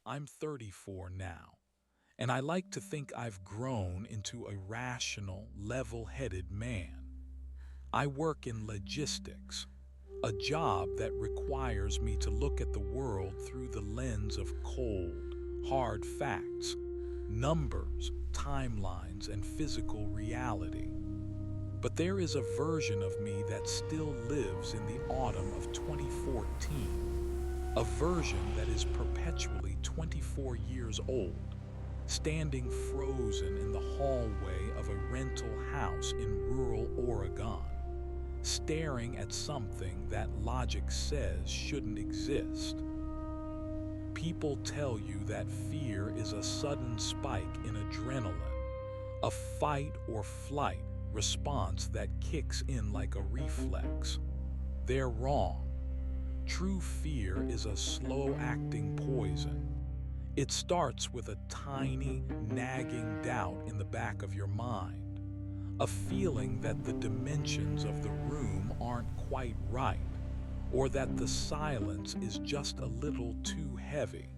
I'm 34 now, and I like to think I've grown into a rational, level-headed man. I work in logistics, a job that requires me to look at the world through the lens of cold, hard facts, numbers, timelines, and physical reality. But there is a version of me that still lives in the autumn of 2014, a version that is perpetually 24 years old, standing frozen in the hallway of a rental house in rural Oregon, staring at something that logic says shouldn't exist. People tell you that fear is a sudden spike in adrenaline, a fight or flight response that kicks in like a reflex. They're wrong. True fear is a slow-acting poison. It starts with a tiny, nagging doubt in the back of your mind, a feeling that the dimensions of the room aren't quite right, or that the silence is just a little too heavy.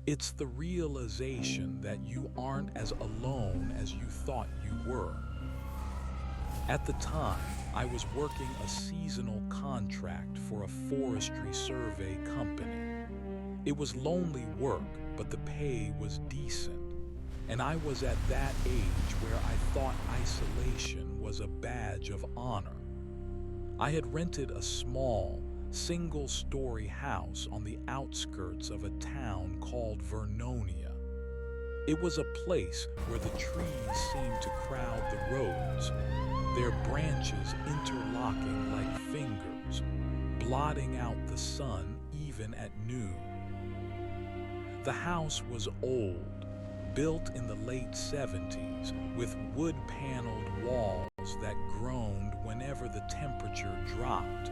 It's the realization that you aren't as alone as you thought you were. At the time, I was working a seasonal contract for a forestry survey company. It was lonely work, but the pay was decent, and I was at that age where I thought isolation was a badge of honor. I had rented a small, single-story house on the outskirts of a town called Vernonia. It was a place where the trees seemed to crowd the roads, their branches interlocking like fingers, blotting out the sun even at noon. The house was old, built in the late 70s, with wood-paneled walls that groaned whenever the temperature dropped,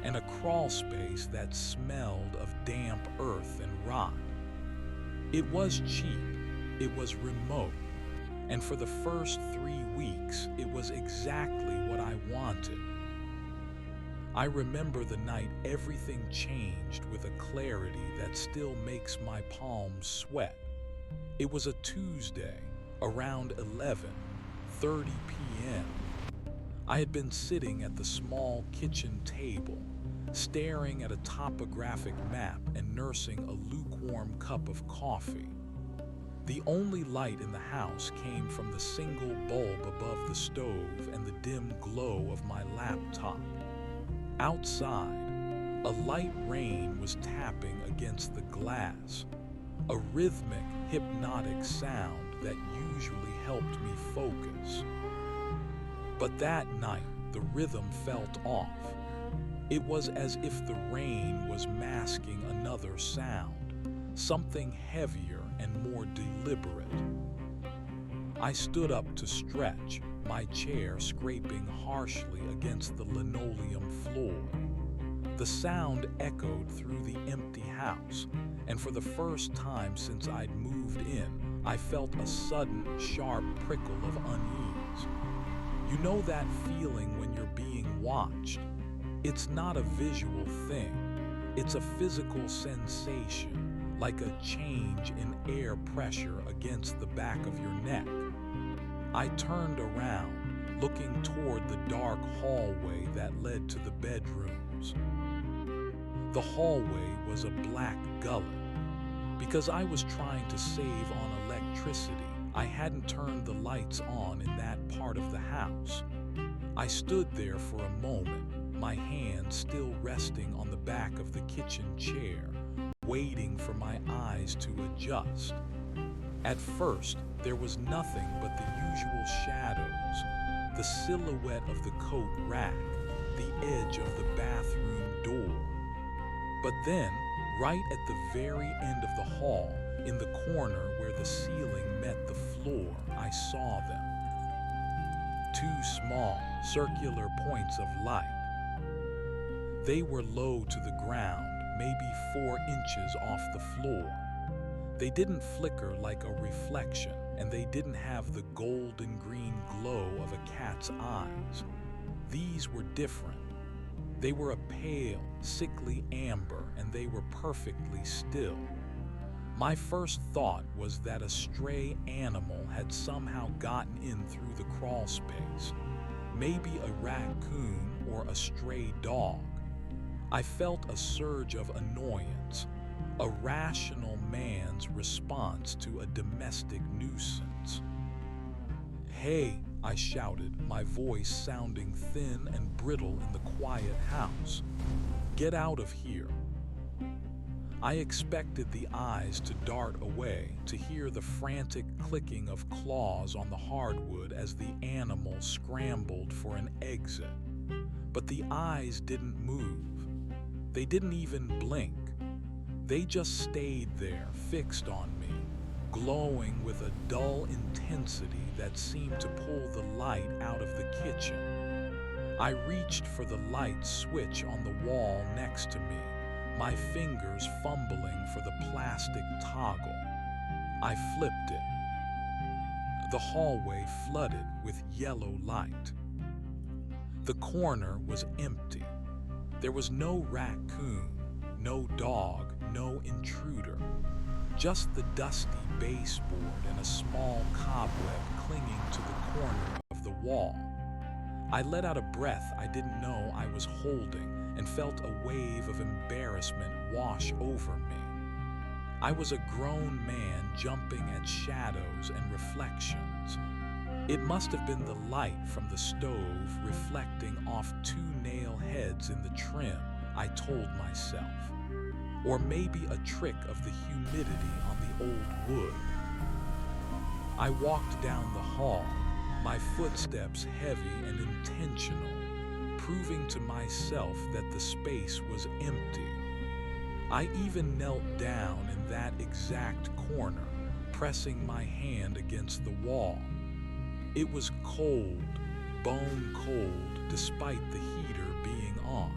and a crawl space that smelled of damp earth and rot. It was cheap, it was remote, and for the first 3 weeks, it was exactly what I wanted. I remember the night everything changed with a clarity that still makes my palms sweat. It was a Tuesday, around 11:30 p.m. I had been sitting at the small kitchen table, staring at a topographic map and nursing a lukewarm cup of coffee. The only light in the house came from the single bulb above the stove and the dim glow of my laptop. Outside, a light rain was tapping against the glass, a rhythmic, hypnotic sound that usually helped me focus. But that night, the rhythm felt off. It was as if the rain was masking another sound, something heavier and more deliberate. I stood up to stretch, my chair scraping harshly against the linoleum floor. The sound echoed through the empty house, and for the first time since I'd moved in, I felt a sudden, sharp prickle of unease. You know that feeling when you're being watched? It's not a visual thing, it's a physical sensation, like a change in air pressure against the back of your neck. I turned around, looking toward the dark hallway that led to the bedrooms. The hallway was a black gullet. Because I was trying to save on electricity, I hadn't turned the lights on in that part of the house. I stood there for a moment, my hand still resting on the back of the kitchen chair, waiting for my eyes to adjust. At first, there was nothing but the usual shadows, the silhouette of the coat rack, the edge of the bathroom door. But then, right at the very end of the hall, in the corner where the ceiling met the floor, I saw them. Two small, circular points of light. They were low to the ground, maybe 4 inches off the floor. They didn't flicker like a reflection, and they didn't have the golden green glow of a cat's eyes. These were different. They were a pale, sickly amber, and they were perfectly still. My first thought was that a stray animal had somehow gotten in through the crawl space, maybe a raccoon or a stray dog. I felt a surge of annoyance, a rational man's response to a domestic nuisance. "Hey," I shouted, my voice sounding thin and brittle in the quiet house. "Get out of here." I expected the eyes to dart away, to hear the frantic clicking of claws on the hardwood as the animal scrambled for an exit. But the eyes didn't move. They didn't even blink. They just stayed there, fixed on me, glowing with a dull intensity that seemed to pull the light out of the kitchen. I reached for the light switch on the wall next to me, my fingers fumbling for the plastic toggle. I flipped it. The hallway flooded with yellow light. The corner was empty. There was no raccoon, no dog, no intruder. Just the dusty baseboard and a small cobweb clinging to the corner of the wall. I let out a breath I didn't know I was holding and felt a wave of embarrassment wash over me. I was a grown man jumping at shadows and reflections. It must have been the light from the stove reflecting off 2 nail heads in the trim, I told myself. Or maybe a trick of the humidity on the old wood. I walked down the hall, my footsteps heavy and intentional, proving to myself that the space was empty. I even knelt down in that exact corner, pressing my hand against the wall. It was cold, bone cold, despite the heater being on.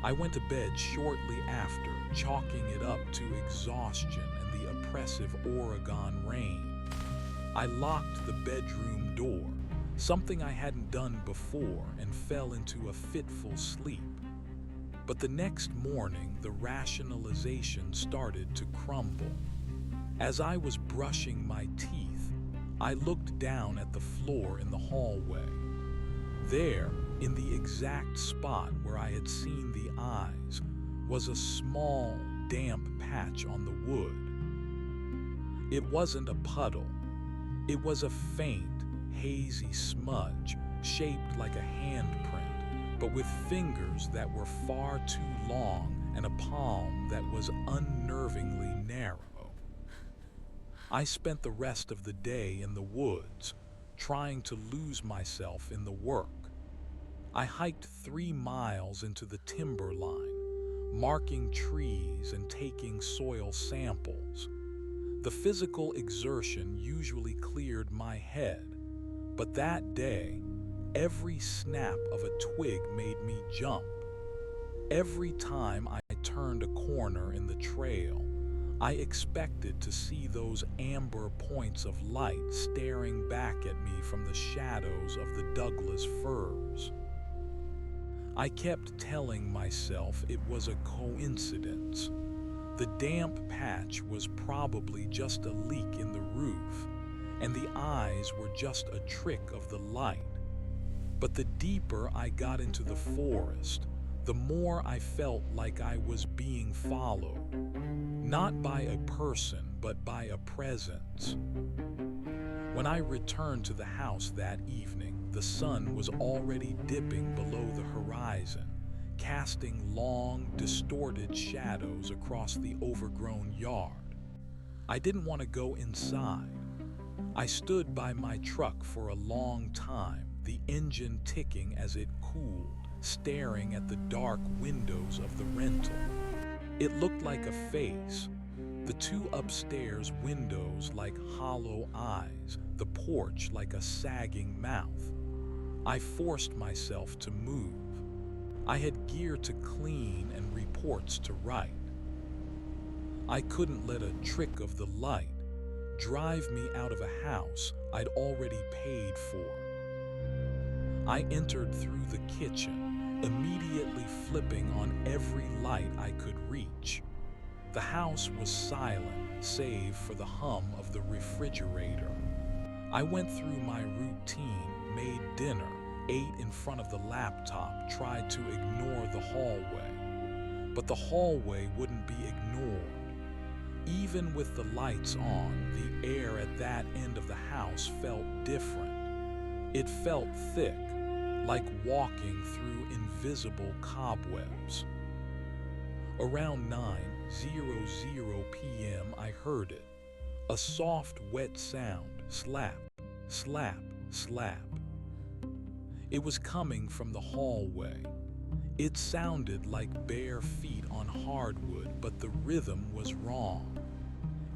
I went to bed shortly after, chalking it up to exhaustion and the oppressive Oregon rain. I locked the bedroom door, something I hadn't done before, and fell into a fitful sleep. But the next morning, the rationalization started to crumble. As I was brushing my teeth, I looked down at the floor in the hallway. There, in the exact spot where I had seen the eyes, was a small, damp patch on the wood. It wasn't a puddle. It was a faint, hazy smudge, shaped like a handprint, but with fingers that were far too long and a palm that was unnervingly narrow. I spent the rest of the day in the woods, trying to lose myself in the work. I hiked 3 miles into the timberline, marking trees and taking soil samples. The physical exertion usually cleared my head, but that day, every snap of a twig made me jump. Every time I turned a corner in the trail, I expected to see those amber points of light staring back at me from the shadows of the Douglas firs. I kept telling myself it was a coincidence. The damp patch was probably just a leak in the roof, and the eyes were just a trick of the light. But the deeper I got into the forest, the more I felt like I was being followed, not by a person, but by a presence. When I returned to the house that evening, the sun was already dipping below the horizon, casting long, distorted shadows across the overgrown yard. I didn't want to go inside. I stood by my truck for a long time, the engine ticking as it cooled, staring at the dark windows of the rental. It looked like a face. The 2 upstairs windows like hollow eyes, the porch like a sagging mouth. I forced myself to move. I had gear to clean and reports to write. I couldn't let a trick of the light drive me out of a house I'd already paid for. I entered through the kitchen, immediately flipping on every light I could reach. The house was silent, save for the hum of the refrigerator. I went through my routine, made dinner, ate in front of the laptop, tried to ignore the hallway. But the hallway wouldn't be ignored. Even with the lights on, the air at that end of the house felt different. It felt thick, like walking through invisible cobwebs. Around 9:00 p.m. I heard it. A soft, wet sound, slap, slap, slap. It was coming from the hallway. It sounded like bare feet on hardwood, but the rhythm was wrong.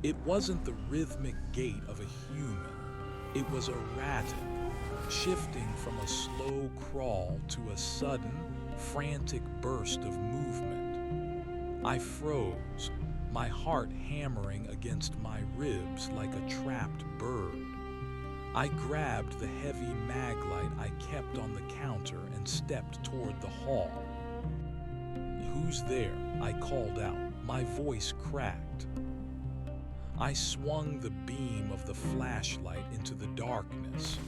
It wasn't the rhythmic gait of a human. It was erratic, shifting from a slow crawl to a sudden, frantic burst of movement. I froze, my heart hammering against my ribs like a trapped bird. I grabbed the heavy mag light I kept on the counter and stepped toward the hall. "Who's there?" I called out, my voice cracked. I swung the beam of the flashlight into the darkness.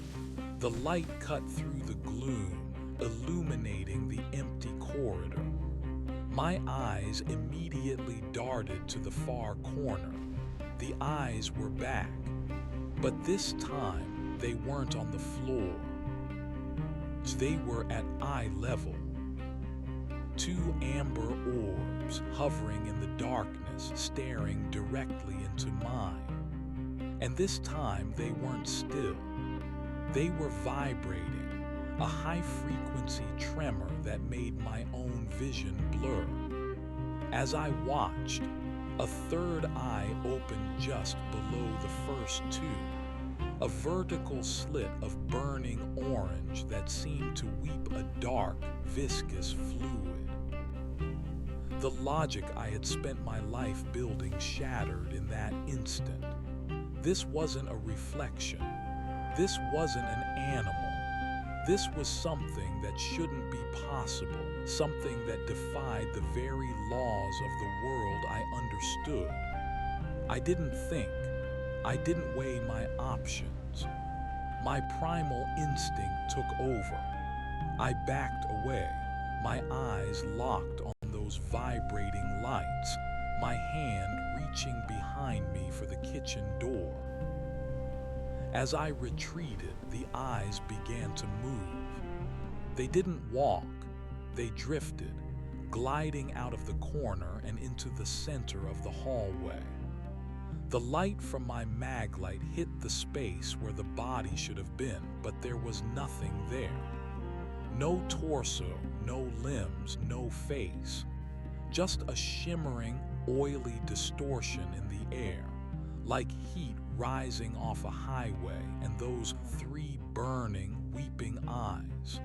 The light cut through the gloom, illuminating the empty corridor. My eyes immediately darted to the far corner. The eyes were back, but this time they weren't on the floor. They were at eye level. Two amber orbs hovering in the darkness, staring directly into mine. And this time they weren't still. They were vibrating, a high-frequency tremor that made my own vision blur. As I watched, a third eye opened just below the first two, a vertical slit of burning orange that seemed to weep a dark, viscous fluid. The logic I had spent my life building shattered in that instant. This wasn't a reflection. This wasn't an animal. This was something that shouldn't be possible, something that defied the very laws of the world I understood. I didn't think. I didn't weigh my options. My primal instinct took over. I backed away, my eyes locked on those vibrating lights, my hand reaching behind me for the kitchen door. As I retreated, the eyes began to move. They didn't walk, they drifted, gliding out of the corner and into the center of the hallway. The light from my mag light hit the space where the body should have been, but there was nothing there. No torso, no limbs, no face. Just a shimmering, oily distortion in the air, like heat rising off a highway and those three burning, weeping eyes.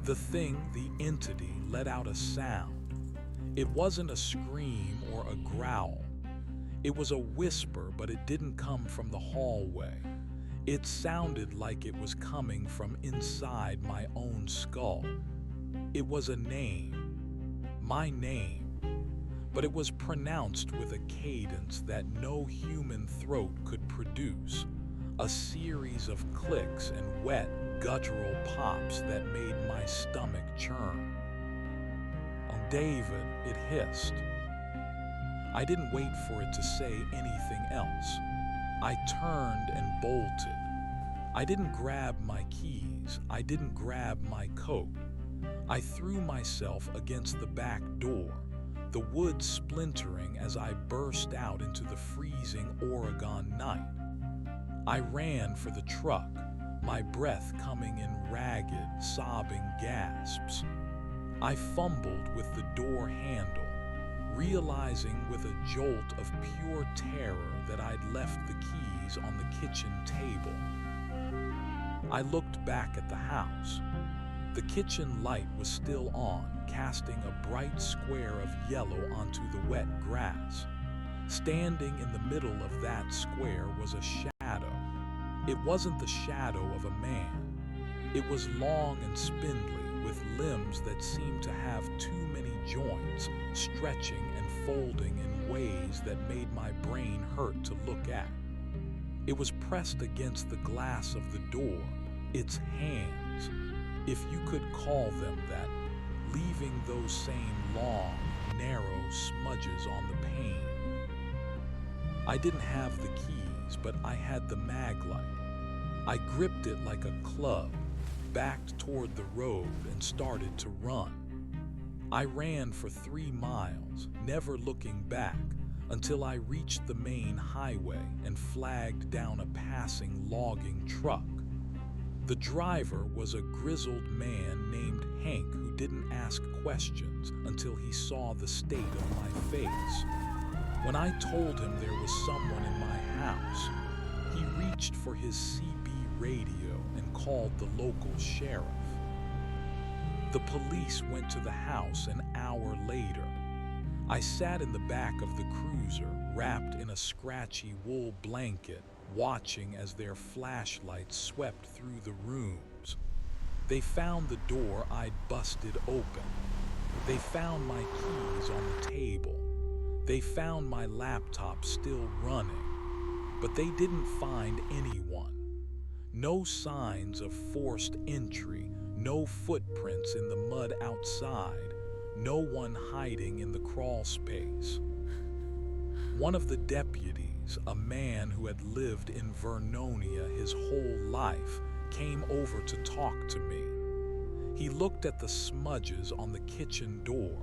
The thing, the entity, let out a sound. It wasn't a scream or a growl. It was a whisper, but it didn't come from the hallway. It sounded like it was coming from inside my own skull. It was a name, my name, but it was pronounced with a cadence that no human throat could produce, a series of clicks and wet, guttural pops that made my stomach churn. "Oh, David," it hissed. I didn't wait for it to say anything else. I turned and bolted. I didn't grab my keys. I didn't grab my coat. I threw myself against the back door, the wood splintering as I burst out into the freezing Oregon night. I ran for the truck, my breath coming in ragged, sobbing gasps. I fumbled with the door handle, realizing with a jolt of pure terror that I'd left the keys on the kitchen table. I looked back at the house. The kitchen light was still on, casting a bright square of yellow onto the wet grass. Standing in the middle of that square was a shadow. It wasn't the shadow of a man. It was long and spindly, with limbs that seemed to have too many joints, stretching and folding in ways that made my brain hurt to look at. It was pressed against the glass of the door, its hands, if you could call them that, leaving those same long, narrow smudges on the pane. I didn't have the keys, but I had the mag light. I gripped it like a club, backed toward the road, and started to run. I ran for 3 miles, never looking back, until I reached the main highway and flagged down a passing logging truck. The driver was a grizzled man named Hank who didn't ask questions until he saw the state of my face. When I told him there was someone in my house, he reached for his CB radio and called the local sheriff. The police went to the house an hour later. I sat in the back of the cruiser, wrapped in a scratchy wool blanket, watching as their flashlights swept through the rooms. They found the door I'd busted open. They found my keys on the table. They found my laptop still running. But they didn't find anyone. No signs of forced entry, no footprints in the mud outside, no one hiding in the crawl space. One of the deputies, a man who had lived in Vernonia his whole life, came over to talk to me. He looked at the smudges on the kitchen door,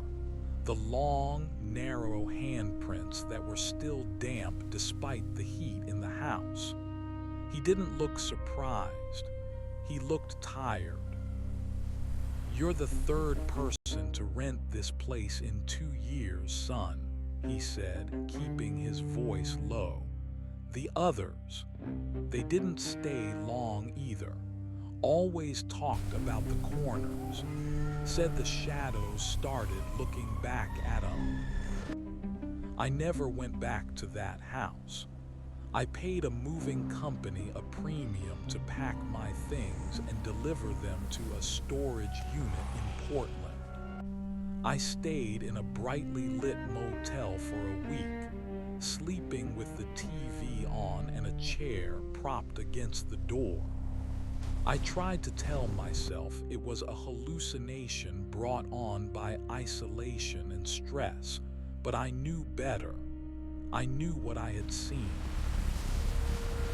the long, narrow handprints that were still damp despite the heat in the house. He didn't look surprised. He looked tired. "You're the 3rd person to rent this place in 2 years, son," he said, keeping his voice low. "The others, they didn't stay long either. Always talked about the corners. Said the shadows started looking back at 'em. I never went back to that house. I paid a moving company a premium to pack my things and deliver them to a storage unit in Portland. I stayed in a brightly lit motel for a week, sleeping with the TV on and a chair propped against the door. I tried to tell myself it was a hallucination brought on by isolation and stress, but I knew better. I knew what I had seen.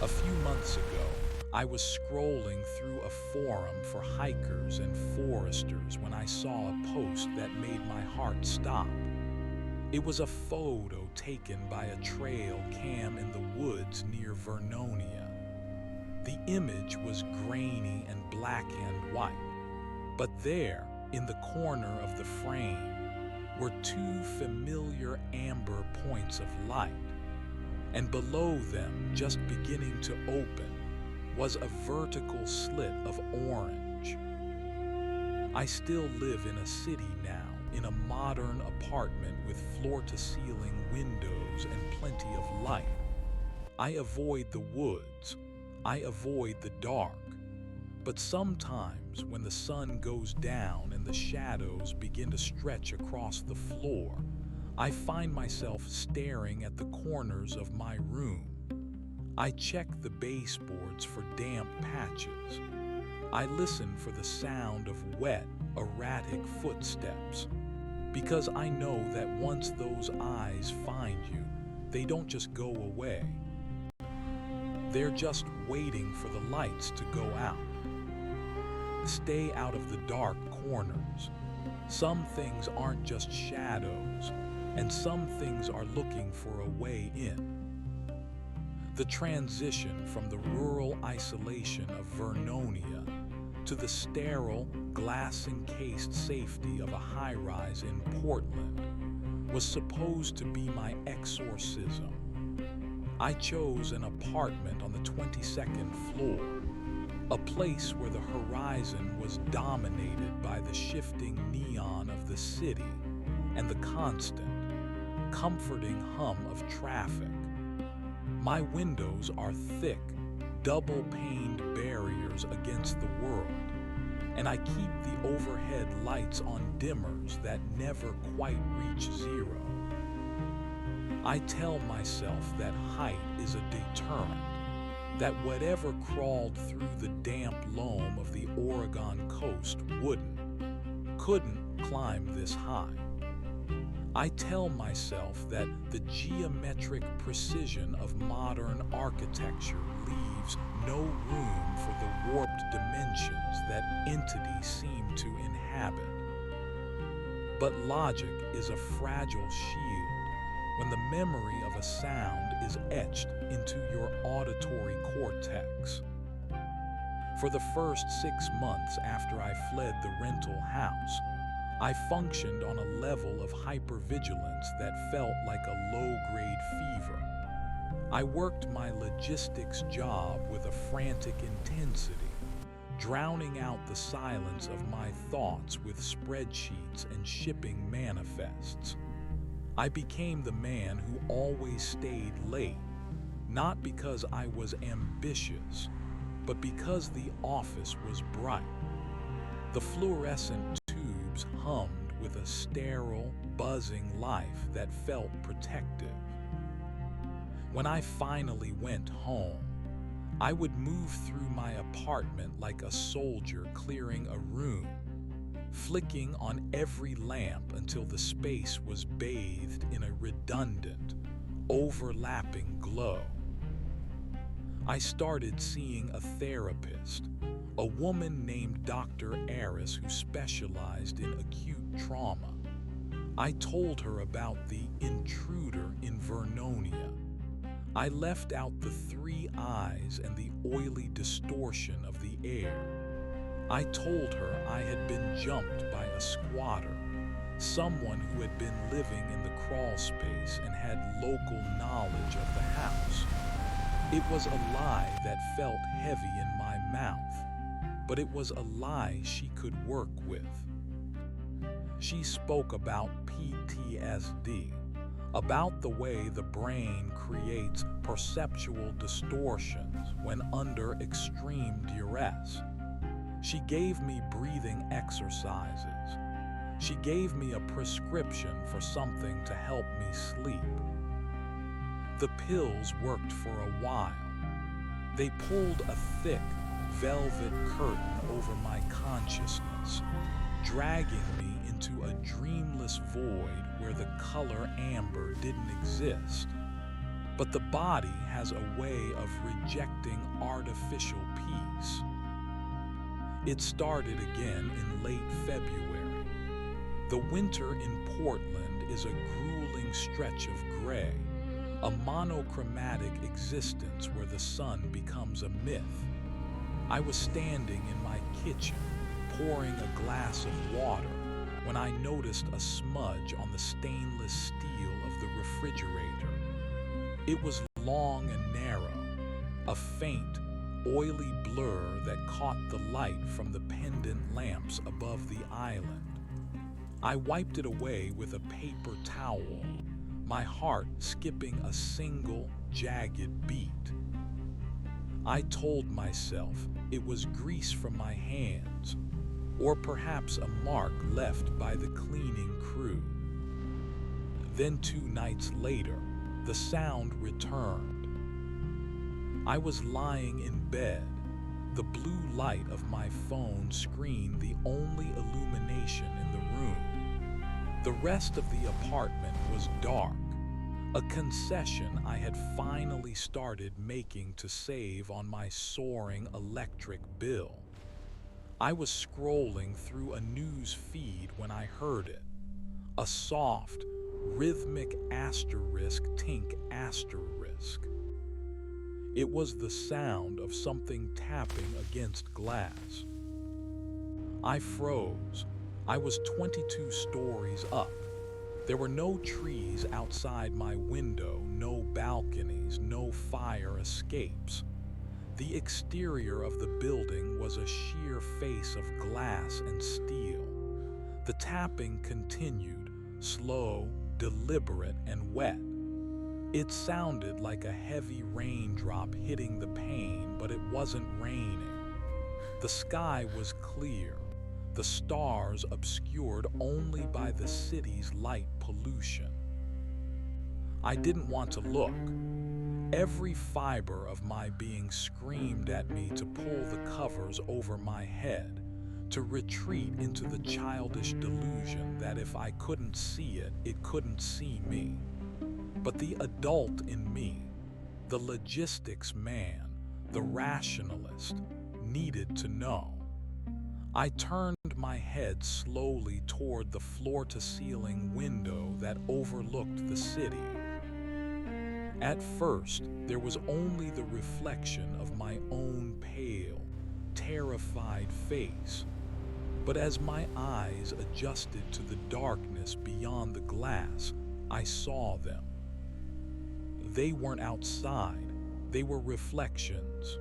A few months ago, I was scrolling through a forum for hikers and foresters when I saw a post that made my heart stop. It was a photo taken by a trail cam in the woods near Vernonia. The image was grainy and black and white, but there, in the corner of the frame, were 2 familiar amber points of light. And below them, just beginning to open, was a vertical slit of orange. I still live in a city now, in a modern apartment with floor-to-ceiling windows and plenty of light. I avoid the woods. I avoid the dark. But sometimes, when the sun goes down and the shadows begin to stretch across the floor, I find myself staring at the corners of my room. I check the baseboards for damp patches. I listen for the sound of wet, erratic footsteps. Because I know that once those eyes find you, they don't just go away. They're just waiting for the lights to go out. Stay out of the dark corners. Some things aren't just shadows, and some things are looking for a way in. The transition from the rural isolation of Vernonia to the sterile, glass-encased safety of a high-rise in Portland was supposed to be my exorcism. I chose an apartment on the 22nd floor, a place where the horizon was dominated by the shifting neon of the city and the constant, comforting hum of traffic. My windows are thick, double-paned barriers against the world, and I keep the overhead lights on dimmers that never quite reach zero. I tell myself that height is a deterrent, that whatever crawled through the damp loam of the Oregon coast couldn't climb this high. I tell myself that the geometric precision of modern architecture leaves no room for the warped dimensions that entities seem to inhabit. But logic is a fragile shield when the memory of a sound is etched into your auditory cortex. For the first 6 months after I fled the rental house, I functioned on a level of hypervigilance that felt like a low-grade fever. I worked my logistics job with a frantic intensity, drowning out the silence of my thoughts with spreadsheets and shipping manifests. I became the man who always stayed late, not because I was ambitious, but because the office was bright. The fluorescent tubes hummed with a sterile, buzzing life that felt protective. When I finally went home, I would move through my apartment like a soldier clearing a room, flicking on every lamp until the space was bathed in a redundant, overlapping glow. I started seeing a therapist, a woman named Dr. Aris who specialized in acute trauma. I told her about the intruder in Vernonia. I left out the 3 eyes and the oily distortion of the air. I told her I had been jumped by a squatter, someone who had been living in the crawl space and had local knowledge of the house. It was a lie that felt heavy in my mouth, but it was a lie she could work with. She spoke about PTSD, about the way the brain creates perceptual distortions when under extreme duress. She gave me breathing exercises. She gave me a prescription for something to help me sleep. The pills worked for a while. They pulled a thick, velvet curtain over my consciousness, dragging me into a dreamless void where the color amber didn't exist. But the body has a way of rejecting artificial peace. It started again in late February. The winter in Portland is a grueling stretch of gray, a monochromatic existence where the sun becomes a myth. I was standing in my kitchen, pouring a glass of water, when I noticed a smudge on the stainless steel of the refrigerator. It was long and narrow, a faint, oily blur that caught the light from the pendant lamps above the island. I wiped it away with a paper towel, my heart skipping a single, jagged beat. I told myself it was grease from my hands, or perhaps a mark left by the cleaning crew. Then 2 nights later, the sound returned. I was lying in bed. The blue light of my phone screen the only illumination in the room. The rest of the apartment was dark, a concession I had finally started making to save on my soaring electric bill. I was scrolling through a news feed when I heard it, a soft, rhythmic asterisk tink asterisk. It was the sound of something tapping against glass. I froze. I was 22 stories up. There were no trees outside my window, no balconies, no fire escapes. The exterior of the building was a sheer face of glass and steel. The tapping continued, slow, deliberate, and wet. It sounded like a heavy raindrop hitting the pane, but it wasn't raining. The sky was clear, the stars obscured only by the city's light pollution. I didn't want to look. Every fiber of my being screamed at me to pull the covers over my head, to retreat into the childish delusion that if I couldn't see it, it couldn't see me. But the adult in me, the logistics man, the rationalist, needed to know. I turned my head slowly toward the floor-to-ceiling window that overlooked the city. At first, there was only the reflection of my own pale, terrified face. But as my eyes adjusted to the darkness beyond the glass, I saw them. They weren't outside, they were reflections.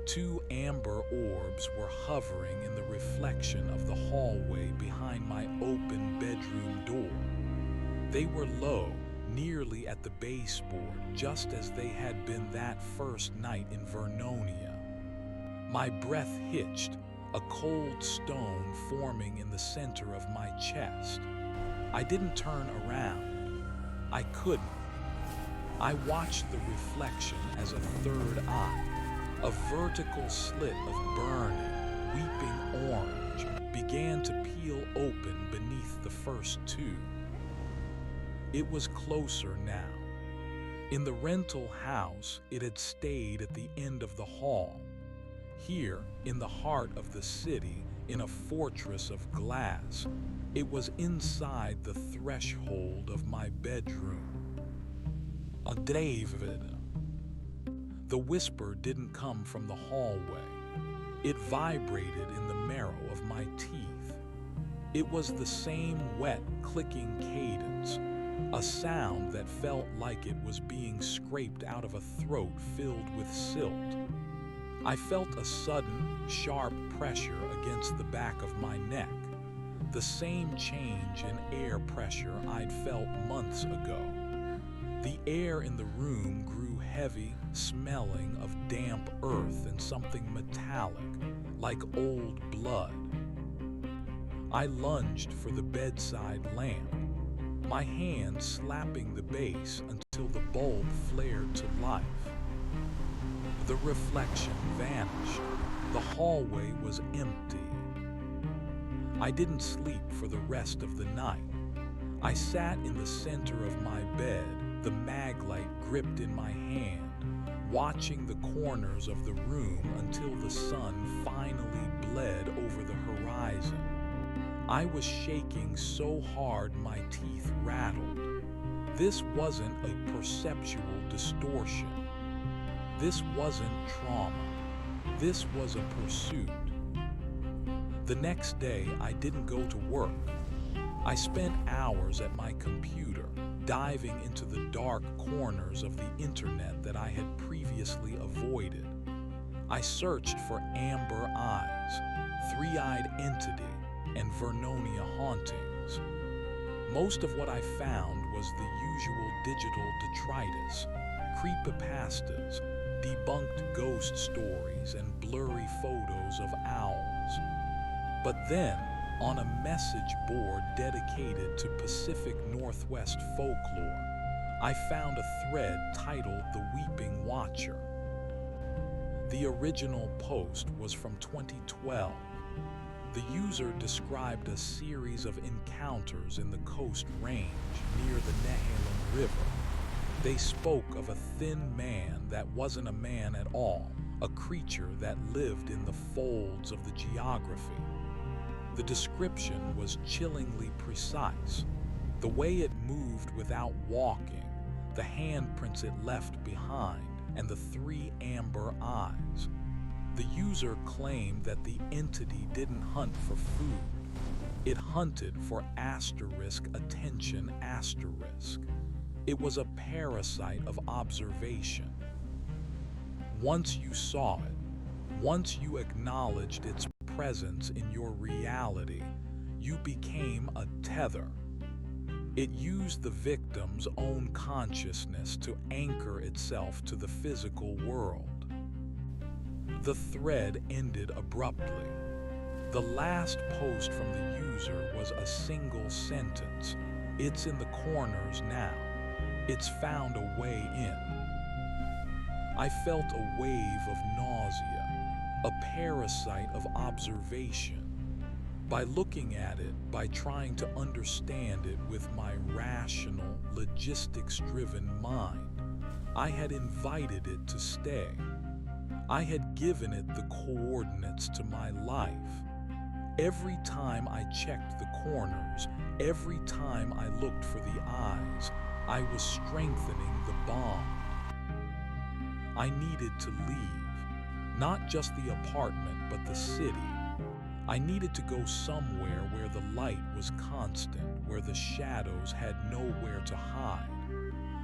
Two amber orbs were hovering in the reflection of the hallway behind my open bedroom door. They were low, nearly at the baseboard, just as they had been that first night in Vernonia. My breath hitched, a cold stone forming in the center of my chest. I didn't turn around. I couldn't. I watched the reflection as a third eye, a vertical slit of burning, weeping orange, began to peel open beneath the first two. It was closer now. In the rental house, it had stayed at the end of the hall. Here, in the heart of the city, in a fortress of glass, it was inside the threshold of my bedroom. David. The whisper didn't come from the hallway. It vibrated in the marrow of my teeth. It was the same wet, clicking cadence, a sound that felt like it was being scraped out of a throat filled with silt. I felt a sudden, sharp pressure against the back of my neck, the same change in air pressure I'd felt months ago. The air in the room grew heavy, smelling of damp earth and something metallic, like old blood. I lunged for the bedside lamp, my hand slapping the base until the bulb flared to life. The reflection vanished. The hallway was empty. I didn't sleep for the rest of the night. I sat in the center of my bed, the mag light gripped in my hand, watching the corners of the room until the sun finally bled over the horizon. I was shaking so hard my teeth rattled. This wasn't a perceptual distortion. This wasn't trauma. This was a pursuit. The next day, I didn't go to work. I spent hours at my computer, diving into the dark corners of the internet that I had previously avoided. I searched for Amber Eyes, Three-Eyed Entity, and Vernonia hauntings. Most of what I found was the usual digital detritus, creepypastas, debunked ghost stories, and blurry photos of owls. But then, on a message board dedicated to Pacific Northwest folklore, I found a thread titled The Weeping Watcher. The original post was from 2012. The user described a series of encounters in the Coast Range near the Nehalem River. They spoke of a thin man that wasn't a man at all, a creature that lived in the folds of the geography. The description was chillingly precise. The way it moved without walking, the handprints it left behind, and the three amber eyes. The user claimed that the entity didn't hunt for food. It hunted for asterisk attention asterisk. It was a parasite of observation. Once you saw it, once you acknowledged its presence in your reality, you became a tether. It used the victim's own consciousness to anchor itself to the physical world. The thread ended abruptly. The last post from the user was a single sentence. "It's in the corners now. It's found a way in." I felt a wave of nausea, a parasite of observation. By looking at it, by trying to understand it with my rational, logistics-driven mind, I had invited it to stay. I had given it the coordinates to my life. Every time I checked the corners, every time I looked for the eyes, I was strengthening the bond. I needed to leave, not just the apartment, but the city. I needed to go somewhere where the light was constant, where the shadows had nowhere to hide.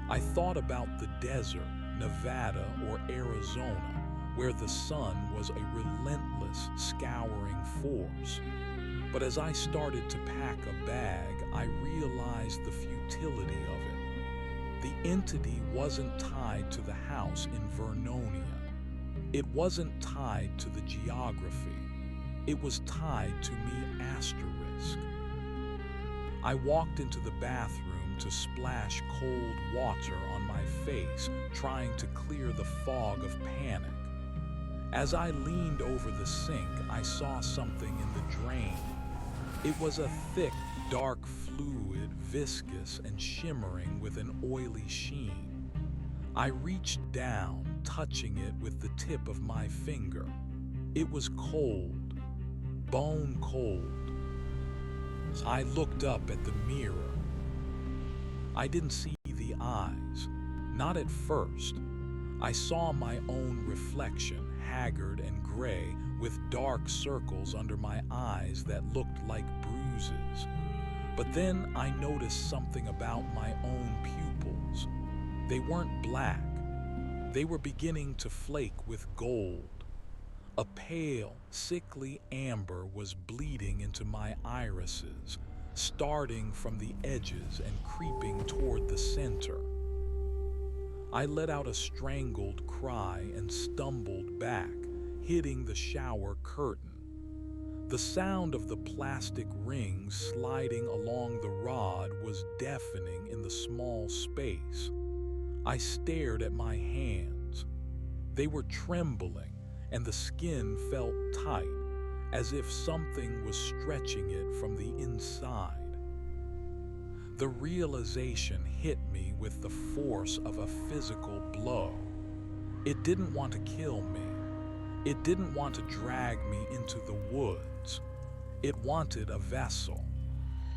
I thought about the desert, Nevada or Arizona, where the sun was a relentless, scouring force. But as I started to pack a bag, I realized the futility of it. The entity wasn't tied to the house in Vernonia. It wasn't tied to the geography. It was tied to me asterisk. I walked into the bathroom to splash cold water on my face, trying to clear the fog of panic. As I leaned over the sink, I saw something in the drain. It was a thick, dark fluid, viscous and shimmering with an oily sheen. I reached down, touching it with the tip of my finger. It was cold. Bone cold. I looked up at the mirror. I didn't see the eyes, not at first. I saw my own reflection, haggard and gray, with dark circles under my eyes that looked like bruises. But then I noticed something about my own pupils. They weren't black. They were beginning to flake with gold. A pale, sickly amber was bleeding into my irises, starting from the edges and creeping toward the center. I let out a strangled cry and stumbled back, hitting the shower curtain. The sound of the plastic rings sliding along the rod was deafening in the small space. I stared at my hands. They were trembling, and the skin felt tight, as if something was stretching it from the inside. The realization hit me with the force of a physical blow. It didn't want to kill me. It didn't want to drag me into the woods. It wanted a vessel.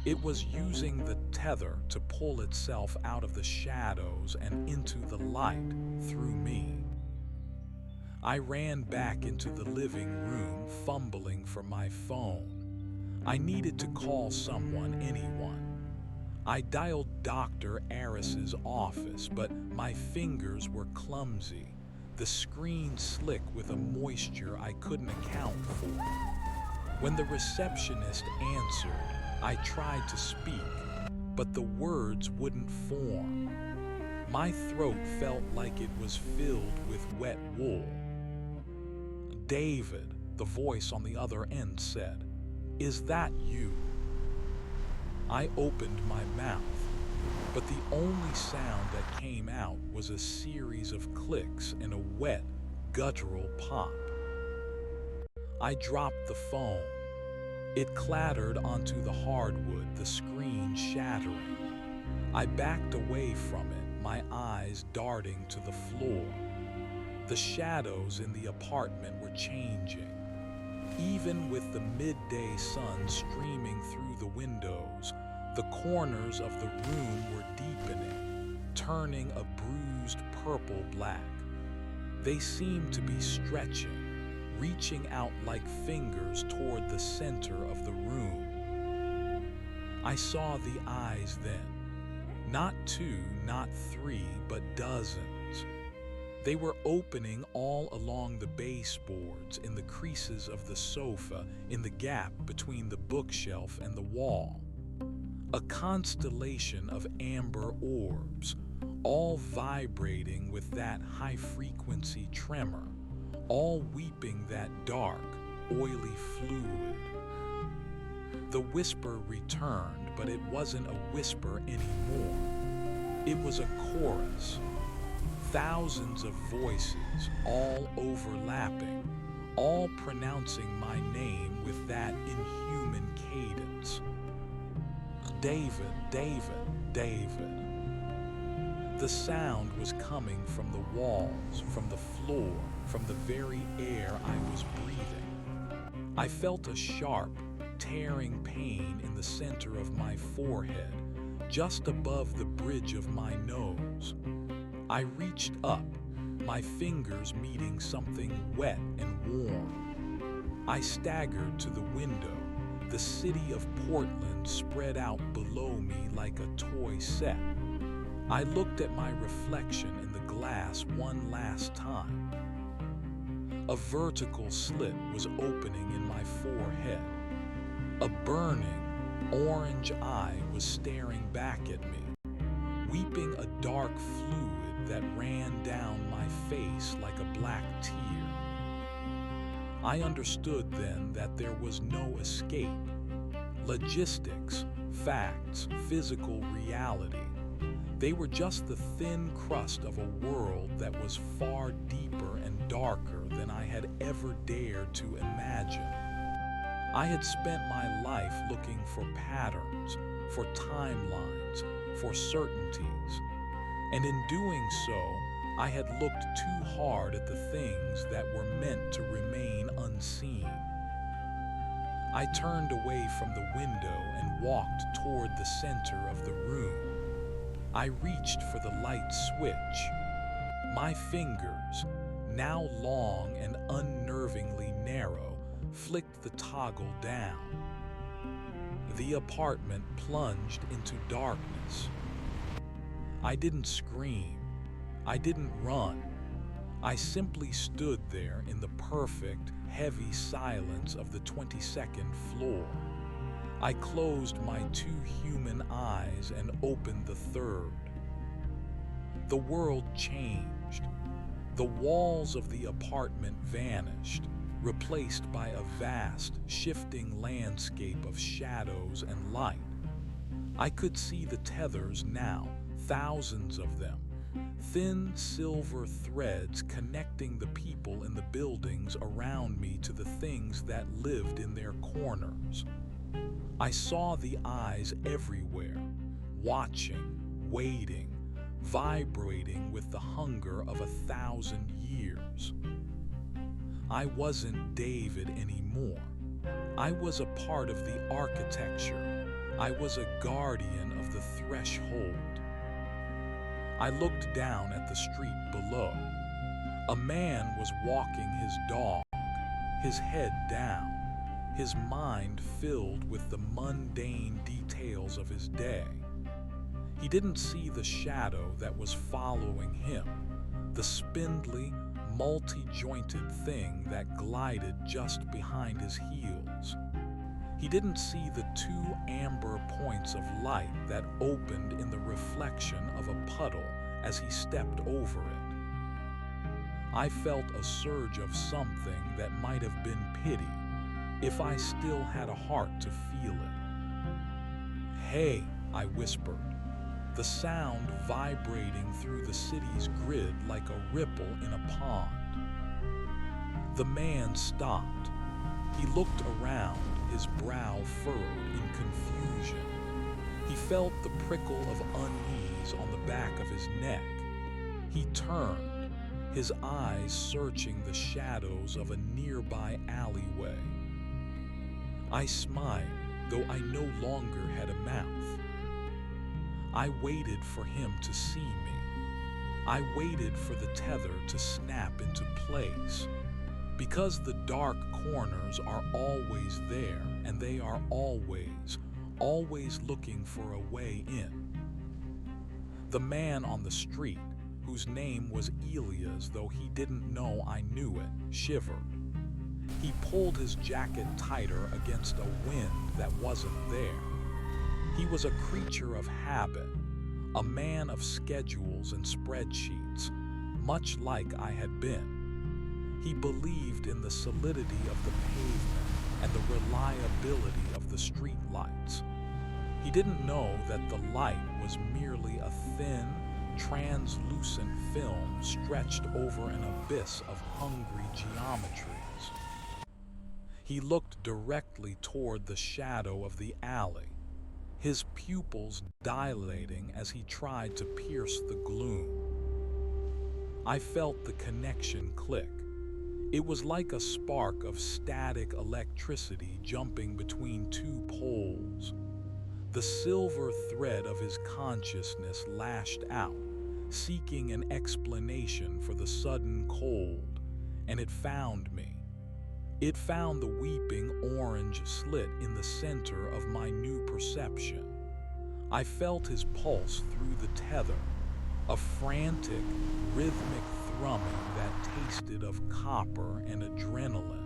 It was using the tether to pull itself out of the shadows and into the light through me. I ran back into the living room, fumbling for my phone. I needed to call someone, anyone. I dialed Dr. Aris's office, but my fingers were clumsy, the screen slick with a moisture I couldn't account for. When the receptionist answered, I tried to speak, but the words wouldn't form. My throat felt like it was filled with wet wool. "David," the voice on the other end said, "is that you?" I opened my mouth, but the only sound that came out was a series of clicks and a wet, guttural pop. I dropped the phone. It clattered onto the hardwood, the screen shattering. I backed away from it, my eyes darting to the floor. The shadows in the apartment were changing. Even with the midday sun streaming through the windows, the corners of the room were deepening, turning a bruised purple-black. They seemed to be stretching, reaching out like fingers toward the center of the room. I saw the eyes then. Not 2, not 3, but dozens. They were opening all along the baseboards, in the creases of the sofa, in the gap between the bookshelf and the wall. A constellation of amber orbs, all vibrating with that high-frequency tremor, all weeping that dark, oily fluid, The whisper returned, but it wasn't a whisper anymore. It was a chorus. Thousands of voices, all overlapping, all pronouncing my name with that inhuman cadence. David, David, David. The sound was coming from the walls, from the floor, from the very air I was breathing. I felt a sharp, tearing pain in the center of my forehead, just above the bridge of my nose. I reached up, my fingers meeting something wet and warm. I staggered to the window, the city of Portland spread out below me like a toy set. I looked at my reflection in the glass one last time. A vertical slit was opening in my forehead. A burning, orange eye was staring back at me, weeping a dark fluid that ran down my face like a black tear. I understood then that there was no escape. Logistics, facts, physical reality. They were just the thin crust of a world that was far deeper and darker than I had ever dared to imagine. I had spent my life looking for patterns, for timelines, for certainties. And in doing so, I had looked too hard at the things that were meant to remain unseen. I turned away from the window and walked toward the center of the room. I reached for the light switch. My fingers, now long and unnervingly narrow, flicked the toggle down. The apartment plunged into darkness. I didn't scream. I didn't run. I simply stood there in the perfect, heavy silence of the 22nd floor. I closed my two human eyes and opened the third. The world changed. The walls of the apartment vanished, replaced by a vast, shifting landscape of shadows and light. I could see the tethers now, thousands of them, thin silver threads connecting the people in the buildings around me to the things that lived in their corners. I saw the eyes everywhere, watching, waiting, vibrating with the hunger of 1,000 years. I wasn't David anymore. I was a part of the architecture. I was a guardian of the threshold. I looked down at the street below. A man was walking his dog, his head down, his mind filled with the mundane details of his day. He didn't see the shadow that was following him, the spindly, multi-jointed thing that glided just behind his heels. He didn't see the two amber points of light that opened in the reflection of a puddle as he stepped over it. I felt a surge of something that might have been pity, if I still had a heart to feel it. "Hey," I whispered, the sound vibrating through the city's grid like a ripple in a pond. The man stopped. He looked around, his brow furrowed in confusion. He felt the prickle of unease on the back of his neck. He turned, his eyes searching the shadows of a nearby alleyway. I smiled, though I no longer had a mouth. I waited for him to see me. I waited for the tether to snap into place. Because the dark corners are always there, and they are always looking for a way in. The man on the street, whose name was Elias, though he didn't know I knew it, shivered. He pulled his jacket tighter against a wind that wasn't there. He was a creature of habit, a man of schedules and spreadsheets, much like I had been. He believed in the solidity of the pavement, and the reliability of the street lights. He didn't know that the light was merely a thin, translucent film stretched over an abyss of hungry geometries. He looked directly toward the shadow of the alley, his pupils dilating as he tried to pierce the gloom. I felt the connection click. It was like a spark of static electricity jumping between two poles. The silver thread of his consciousness lashed out, seeking an explanation for the sudden cold, and it found me. It found the weeping orange slit in the center of my new perception. I felt his pulse through the tether, a frantic, rhythmic thrumming that tasted of copper and adrenaline.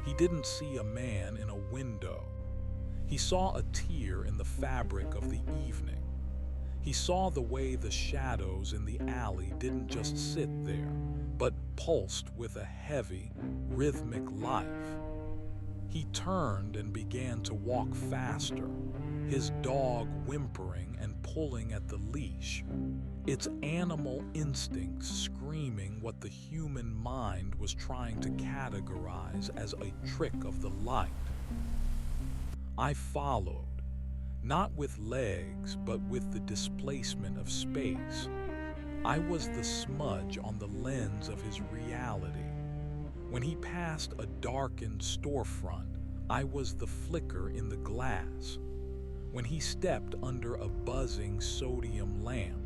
He didn't see a man in a window. He saw a tear in the fabric of the evening. He saw the way the shadows in the alley didn't just sit there, but pulsed with a heavy, rhythmic life. He turned and began to walk faster, his dog whimpering and pulling at the leash, its animal instincts screaming what the human mind was trying to categorize as a trick of the light. I followed, not with legs, but with the displacement of space. I was the smudge on the lens of his reality. When he passed a darkened storefront, I was the flicker in the glass. When he stepped under a buzzing sodium lamp,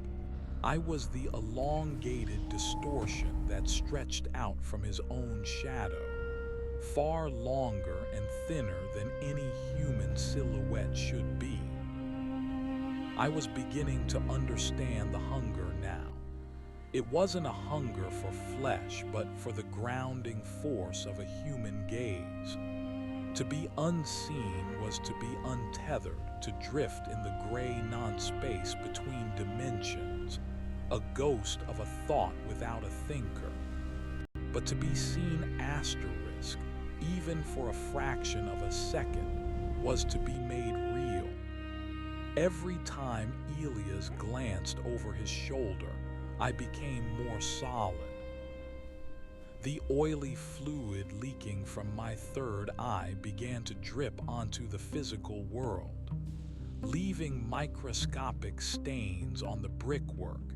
I was the elongated distortion that stretched out from his own shadow, far longer and thinner than any human silhouette should be. I was beginning to understand the hunger now. It wasn't a hunger for flesh, but for the grounding force of a human gaze. To be unseen was to be untethered, to drift in the gray non-space between dimensions, a ghost of a thought without a thinker. But to be seen asterisk, even for a fraction of a second, was to be made real. Every time Elias glanced over his shoulder, I became more solid. The oily fluid leaking from my third eye began to drip onto the physical world, leaving microscopic stains on the brickwork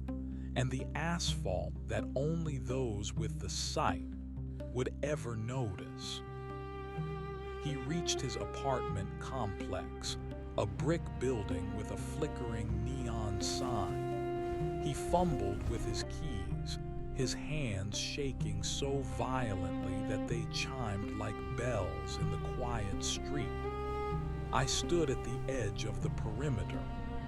and the asphalt that only those with the sight would ever notice. He reached his apartment complex, a brick building with a flickering neon sign. He fumbled with his keys, his hands shaking so violently that they chimed like bells in the quiet street. I stood at the edge of the perimeter,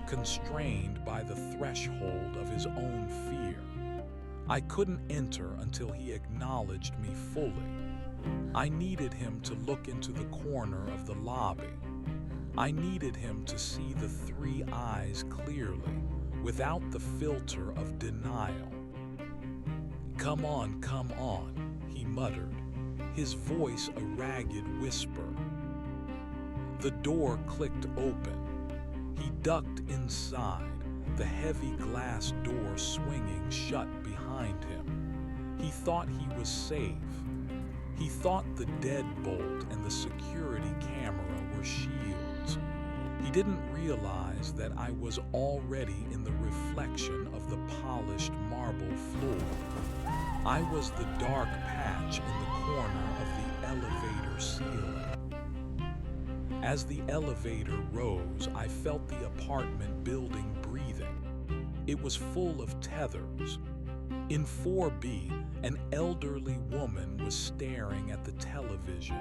constrained by the threshold of his own fear. I couldn't enter until he acknowledged me fully. I needed him to look into the corner of the lobby. I needed him to see the three eyes clearly, without the filter of denial. Come on, he muttered, his voice a ragged whisper. The door clicked open. He ducked inside, the heavy glass door swinging shut behind him. He thought he was safe. He thought the deadbolt and the security camera were shields. He didn't realize that I was already in the reflection of the polished marble floor. I was the dark patch in the corner of the elevator ceiling. As the elevator rose, I felt the apartment building breathing. It was full of tethers. In 4B, an elderly woman was staring at the television,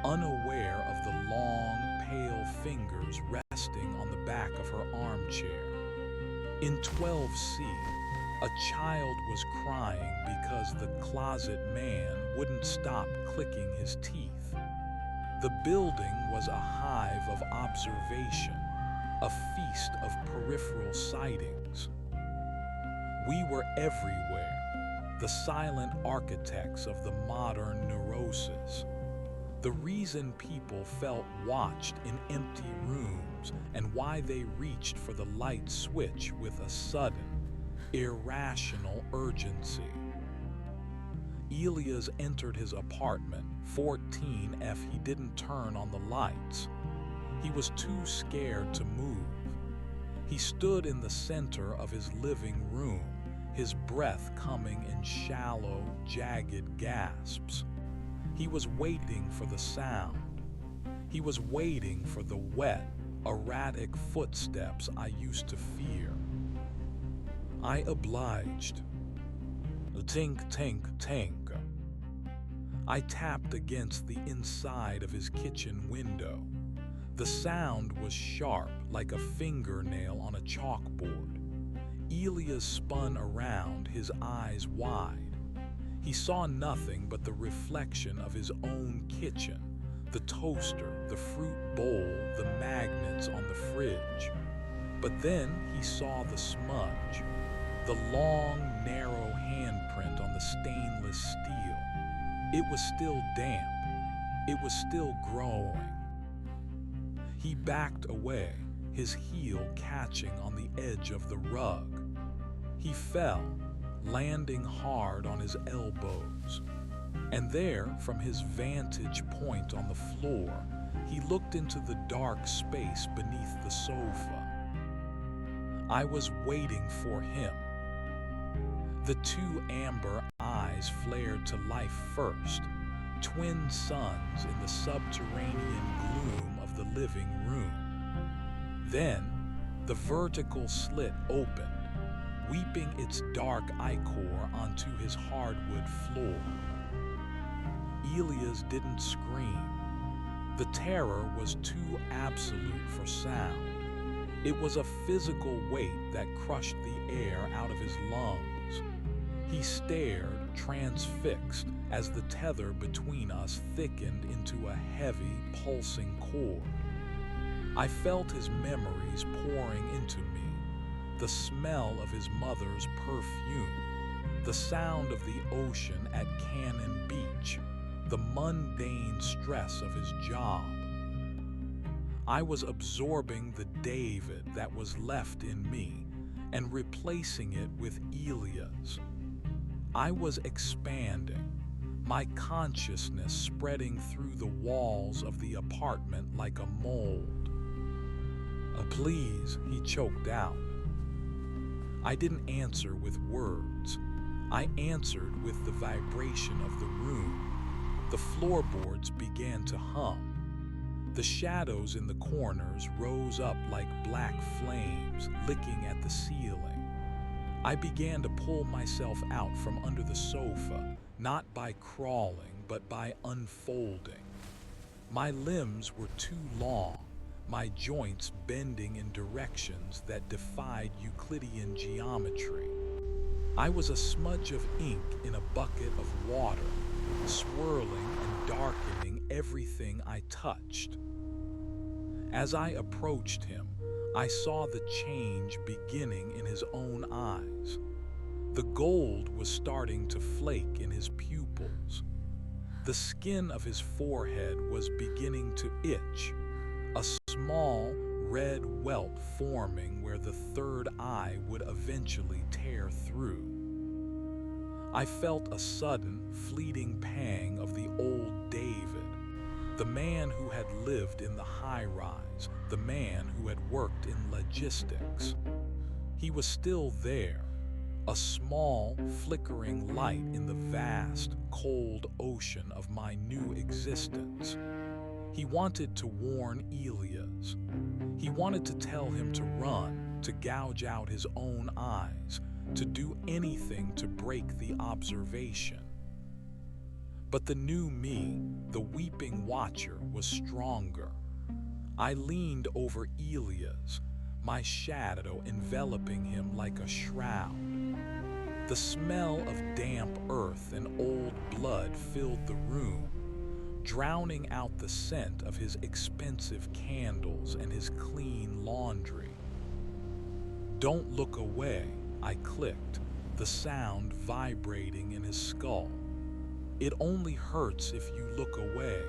unaware of the long, pale fingers resting on the back of her armchair. In 12C, a child was crying because the closet man wouldn't stop clicking his teeth. The building was a hive of observation, a feast of peripheral sightings. We were everywhere, the silent architects of the modern neurosis. The reason people felt watched in empty rooms and why they reached for the light switch with a sudden, irrational urgency. Elias entered his apartment, 14F. He didn't turn on the lights. He was too scared to move. He stood in the center of his living room, his breath coming in shallow, jagged gasps. He was waiting for the sound. He was waiting for the wet, erratic footsteps I used to fear. I obliged. Tink, tink, tink. I tapped against the inside of his kitchen window. The sound was sharp, like a fingernail on a chalkboard. Elias spun around, his eyes wide. He saw nothing but the reflection of his own kitchen, the toaster, the fruit bowl, the magnets on the fridge. But then he saw the smudge, the long, narrow handprint on the stainless steel. It was still damp. It was still growing. He backed away, his heel catching on the edge of the rug. He fell, landing hard on his elbows. And there, from his vantage point on the floor, he looked into the dark space beneath the sofa. I was waiting for him. The two amber eyes flared to life first, twin suns in the subterranean gloom of the living room. Then, the vertical slit opened, weeping its dark ichor onto his hardwood floor. Elias didn't scream. The terror was too absolute for sound. It was a physical weight that crushed the air out of his lungs. He stared, transfixed, as the tether between us thickened into a heavy, pulsing cord. I felt his memories pouring into me, the smell of his mother's perfume, the sound of the ocean at Cannon Beach, the mundane stress of his job. I was absorbing the David that was left in me and replacing it with Elias. I was expanding, my consciousness spreading through the walls of the apartment like a mold. Please, he choked out. I didn't answer with words. I answered with the vibration of the room. The floorboards began to hum. The shadows in the corners rose up like black flames, licking at the ceiling. I began to pull myself out from under the sofa, not by crawling, but by unfolding. My limbs were too long, my joints bending in directions that defied Euclidean geometry. I was a smudge of ink in a bucket of water, swirling and darkening everything I touched. As I approached him, I saw the change beginning in his own eyes. The gold was starting to flake in his pupils. The skin of his forehead was beginning to itch, a small red welt forming where the third eye would eventually tear through. I felt a sudden, fleeting pang of the old David, the man who had lived in the high-rise, the man who had worked in logistics. He was still there, a small, flickering light in the vast, cold ocean of my new existence. He wanted to warn Elias. He wanted to tell him to run, to gouge out his own eyes, to do anything to break the observation. But the new me, the weeping watcher, was stronger. I leaned over Elias, my shadow enveloping him like a shroud. The smell of damp earth and old blood filled the room, drowning out the scent of his expensive candles and his clean laundry. "Don't look away," I clicked, the sound vibrating in his skull. "It only hurts if you look away."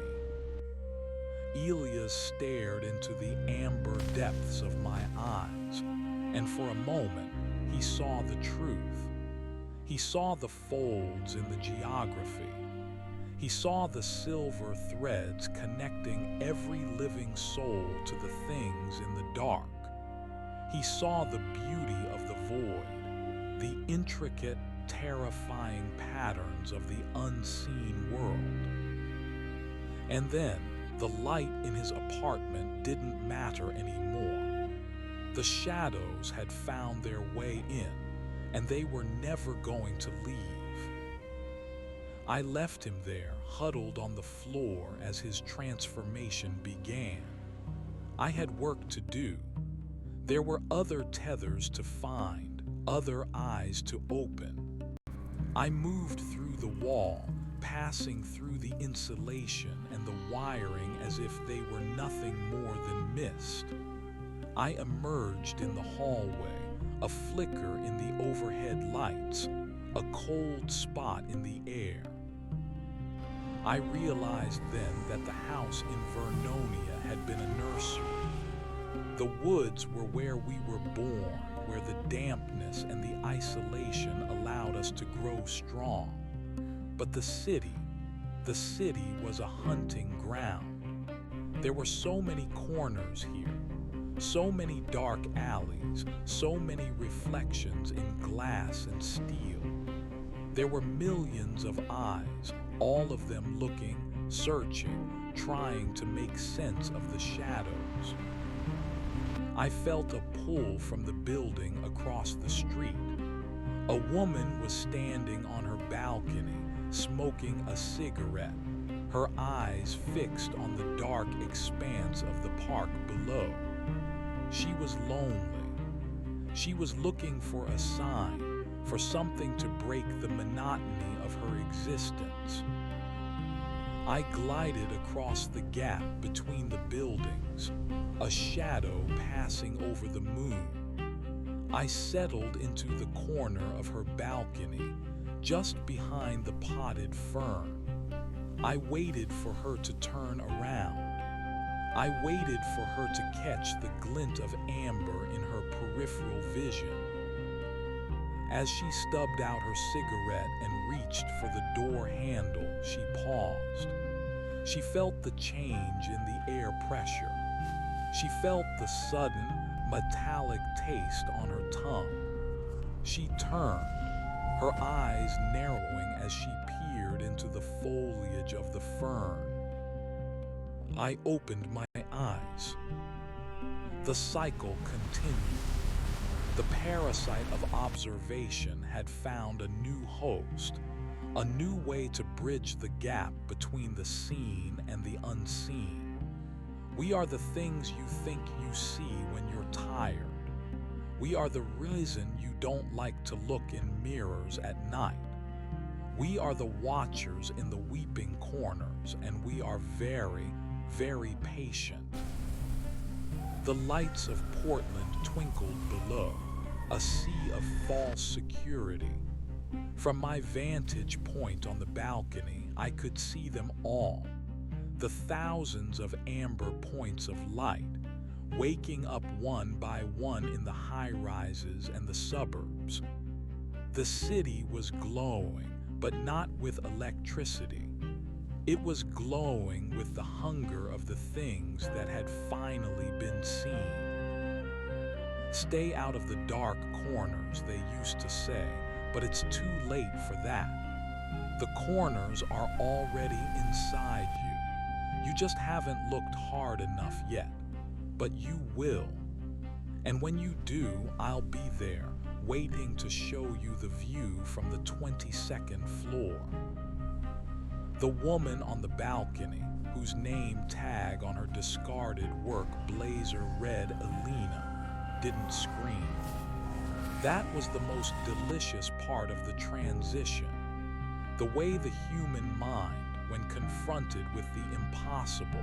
Elias stared into the amber depths of my eyes, and for a moment he saw the truth. He saw the folds in the geography. He saw the silver threads connecting every living soul to the things in the dark. He saw the beauty of the void, the intricate, terrifying patterns of the unseen world. And then, the light in his apartment didn't matter anymore. The shadows had found their way in, and they were never going to leave. I left him there, huddled on the floor as his transformation began. I had work to do. There were other tethers to find, other eyes to open. I moved through the wall, passing through the insulation and the wiring as if they were nothing more than mist. I emerged in the hallway, a flicker in the overhead lights, a cold spot in the air. I realized then that the house in Vernonia had been a nursery. The woods were where we were born, where the dampness and the isolation allowed us to grow strong. But the city was a hunting ground. There were so many corners here, so many dark alleys, so many reflections in glass and steel. There were millions of eyes, all of them looking, searching, trying to make sense of the shadows. I felt a pull from the building across the street. A woman was standing on her balcony, smoking a cigarette, her eyes fixed on the dark expanse of the park below. She was lonely. She was looking for a sign, for something to break the monotony of her existence. I glided across the gap between the buildings, a shadow passing over the moon. I settled into the corner of her balcony, just behind the potted fern. I waited for her to turn around. I waited for her to catch the glint of amber in her peripheral vision. As she stubbed out her cigarette and reached for the door handle, she paused. She felt the change in the air pressure. She felt the sudden, metallic taste on her tongue. She turned, her eyes narrowing as she peered into the foliage of the fern. I opened my eyes. The cycle continued. The parasite of observation had found a new host, a new way to bridge the gap between the seen and the unseen. We are the things you think you see when you're tired. We are the reason you don't like to look in mirrors at night. We are the watchers in the weeping corners, and we are very, very patient. The lights of Portland twinkled below, a sea of false security. From my vantage point on the balcony, I could see them all. The thousands of amber points of light, waking up one by one in the high-rises and the suburbs. The city was glowing, but not with electricity. It was glowing with the hunger of the things that had finally been seen. Stay out of the dark corners, they used to say, but it's too late for that. The corners are already inside you. You just haven't looked hard enough yet, but you will. And when you do, I'll be there, waiting to show you the view from the 22nd floor. The woman on the balcony, whose name tag on her discarded work blazer read Alina, didn't scream. That was the most delicious part of the transition. The way the human mind, when confronted with the impossible,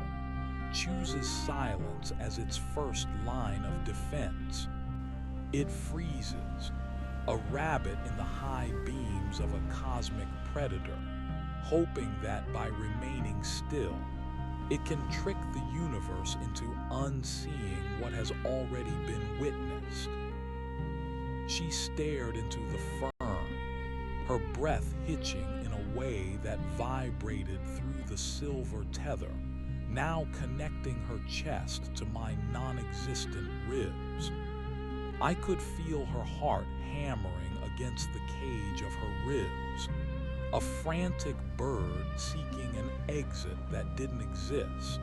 chooses silence as its first line of defense. It freezes, a rabbit in the high beams of a cosmic predator, hoping that by remaining still, It can trick the universe into unseeing what has already been witnessed. She stared into the fern, her breath hitching in a way that vibrated through the silver tether, now connecting her chest to my non-existent ribs. I could feel her heart hammering against the cage of her ribs, a frantic bird seeking an exit that didn't exist.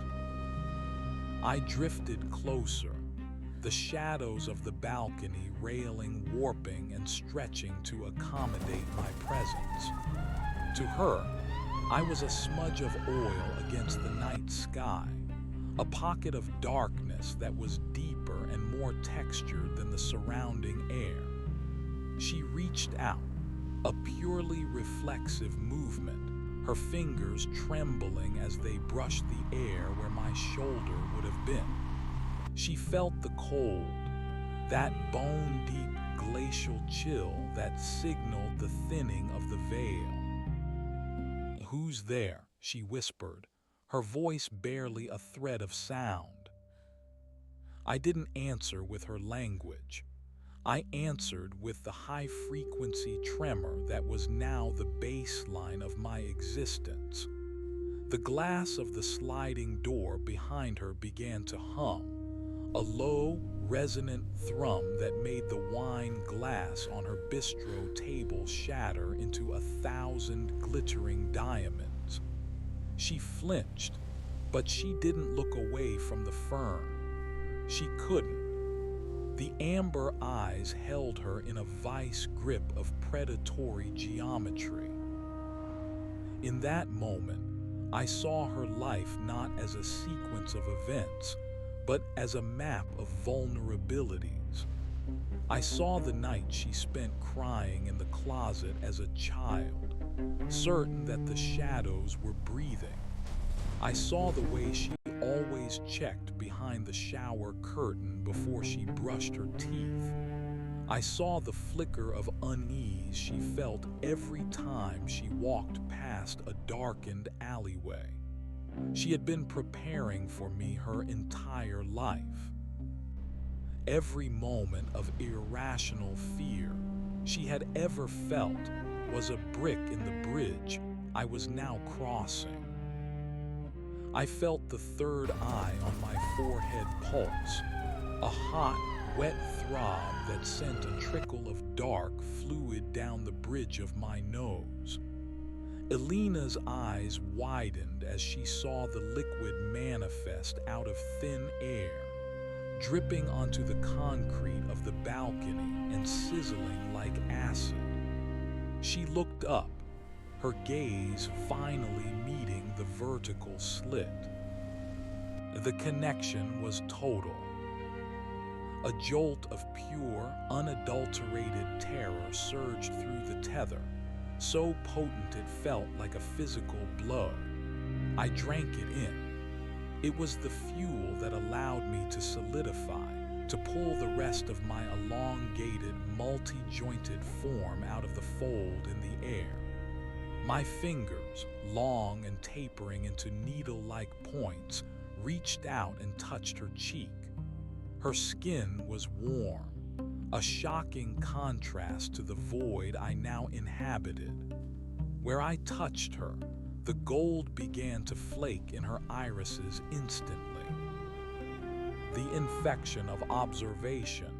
I drifted closer, the shadows of the balcony railing warping and stretching to accommodate my presence. To her, I was a smudge of oil against the night sky, a pocket of darkness that was deeper and more textured than the surrounding air. She reached out, a purely reflexive movement, her fingers trembling as they brushed the air where my shoulder would have been. She felt the cold, that bone-deep glacial chill that signaled the thinning of the veil. "Who's there?" she whispered, her voice barely a thread of sound. I didn't answer with her language. I answered with the high-frequency tremor that was now the baseline of my existence. The glass of the sliding door behind her began to hum, a low, resonant thrum that made the wine glass on her bistro table shatter into 1,000 glittering diamonds. She flinched, but she didn't look away from the fern. She couldn't. The amber eyes held her in a vice grip of predatory geometry. In that moment, I saw her life not as a sequence of events, but as a map of vulnerabilities. I saw the night she spent crying in the closet as a child, certain that the shadows were breathing. I saw the way she always checked behind the shower curtain before she brushed her teeth. I saw the flicker of unease she felt every time she walked past a darkened alleyway. She had been preparing for me her entire life. Every moment of irrational fear she had ever felt was a brick in the bridge I was now crossing. I felt the third eye on my forehead pulse, a hot, wet throb that sent a trickle of dark fluid down the bridge of my nose. Elena's eyes widened as she saw the liquid manifest out of thin air, dripping onto the concrete of the balcony and sizzling like acid. She looked up, her gaze finally meeting the vertical slit. The connection was total. A jolt of pure, unadulterated terror surged through the tether, so potent it felt like a physical blow. I drank it in. It was the fuel that allowed me to solidify, to pull the rest of my elongated, multi-jointed form out of the fold in the air. My fingers, long and tapering into needle-like points, reached out and touched her cheek. Her skin was warm, a shocking contrast to the void I now inhabited. Where I touched her, the gold began to flake in her irises instantly. The infection of observation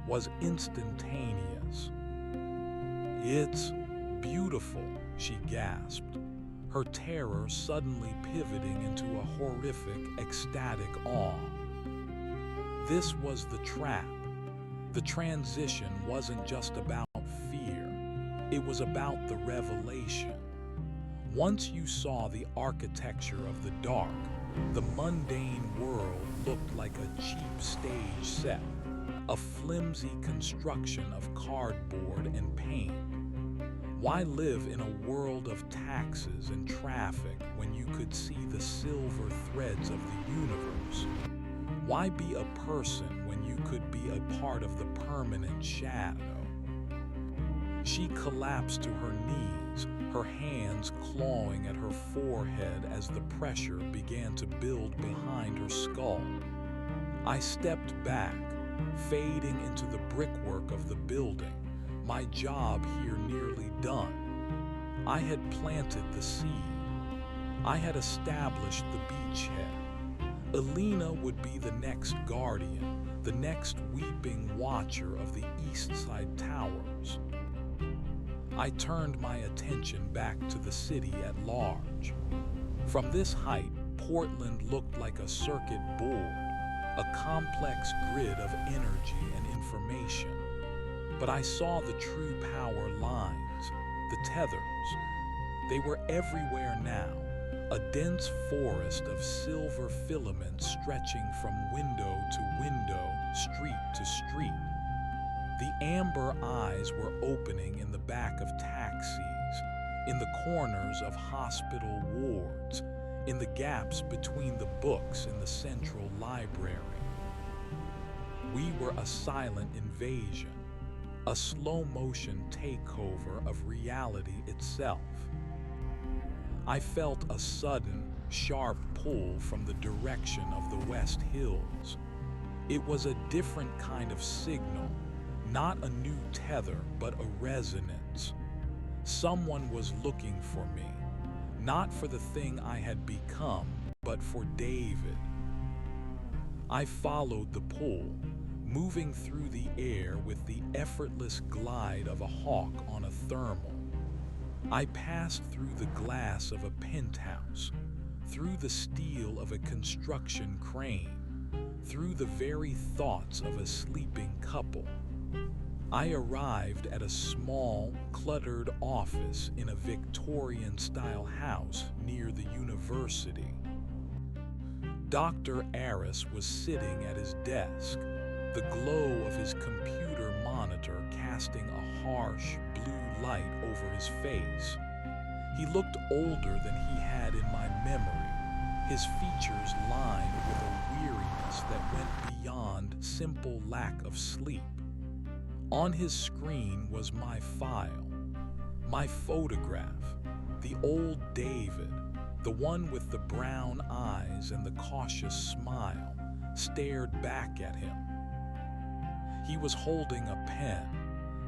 was instantaneous. "It's beautiful," she gasped, her terror suddenly pivoting into a horrific, ecstatic awe. This was the trap. The transition wasn't just about fear, it was about the revelation. Once you saw the architecture of the dark, the mundane world looked like a cheap stage set, a flimsy construction of cardboard and paint. Why live in a world of taxes and traffic when you could see the silver threads of the universe? Why be a person when you could be a part of the permanent shadow? She collapsed to her knees, her hands clawing at her forehead as the pressure began to build behind her skull. I stepped back, fading into the brickwork of the building, my job here nearly done. I had planted the seed. I had established the beachhead. Elena would be the next guardian, the next weeping watcher of the East Side Towers. I turned my attention back to the city at large. From this height, Portland looked like a circuit board, a complex grid of energy and information. But I saw the true power lines, the tethers. They were everywhere now, a dense forest of silver filaments stretching from window to window, street to street. The amber eyes were opening in the back of taxis, in the corners of hospital wards, in the gaps between the books in the central library. We were a silent invasion, a slow-motion takeover of reality itself. I felt a sudden, sharp pull from the direction of the West Hills. It was a different kind of signal, not a new tether, but a resonance. Someone was looking for me, not for the thing I had become, but for David. I followed the pull, moving through the air with the effortless glide of a hawk on a thermal. I passed through the glass of a penthouse, through the steel of a construction crane, through the very thoughts of a sleeping couple. I arrived at a small, cluttered office in a Victorian-style house near the university. Dr. Aris was sitting at his desk, the glow of his computer monitor casting a harsh blue light over his face. He looked older than he had in my memory, his features lined with a weariness that went beyond simple lack of sleep. On his screen was my file, my photograph, the old David, the one with the brown eyes and the cautious smile, stared back at him. He was holding a pen,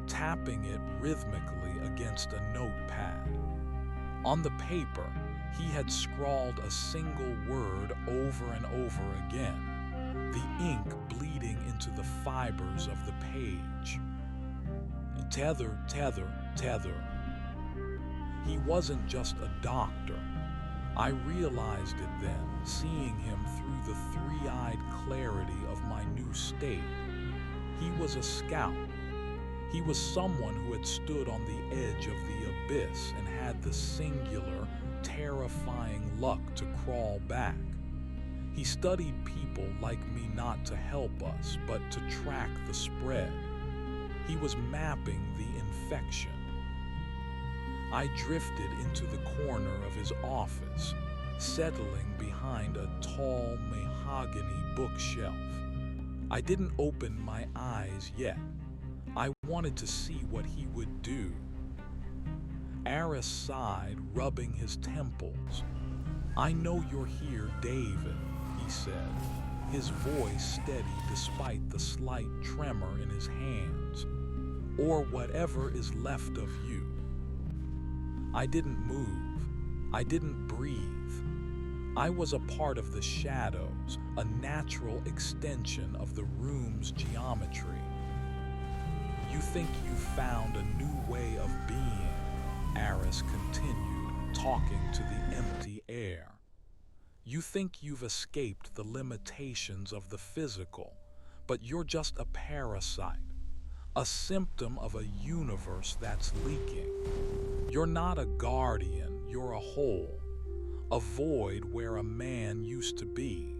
tapping it rhythmically against a notepad. On the paper, he had scrawled a single word over and over again, the ink bleeding into the fibers of the page. Tether, tether, tether. He wasn't just a doctor. I realized it then, seeing him through the three-eyed clarity of my new state. He was a scout. He was someone who had stood on the edge of the abyss and had the singular, terrifying luck to crawl back. He studied people like me not to help us, but to track the spread. He was mapping the infection. I drifted into the corner of his office, settling behind a tall mahogany bookshelf. I didn't open my eyes yet. I wanted to see what he would do. Aris sighed, rubbing his temples. "I know you're here, David," he said, his voice steady despite the slight tremor in his hands. "Or whatever is left of you." I didn't move. I didn't breathe. I was a part of the shadows, a natural extension of the room's geometry. "You think you found a new way of being," Aris continued, talking to the empty air. "You think you've escaped the limitations of the physical, but you're just a parasite, a symptom of a universe that's leaking. You're not a guardian, you're a hole, a void where a man used to be."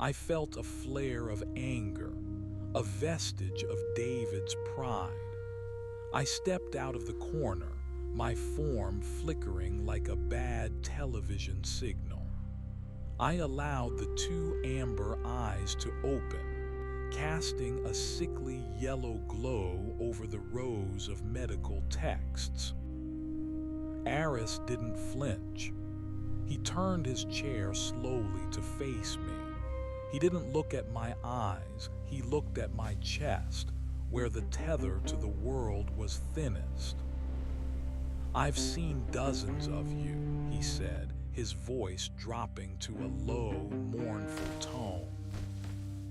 I felt a flare of anger, a vestige of David's pride. I stepped out of the corner, my form flickering like a bad television signal. I allowed the two amber eyes to open, casting a sickly yellow glow over the rows of medical texts. Aris didn't flinch. He turned his chair slowly to face me. He didn't look at my eyes, he looked at my chest, where the tether to the world was thinnest. "I've seen dozens of you," he said, his voice dropping to a low, mournful tone.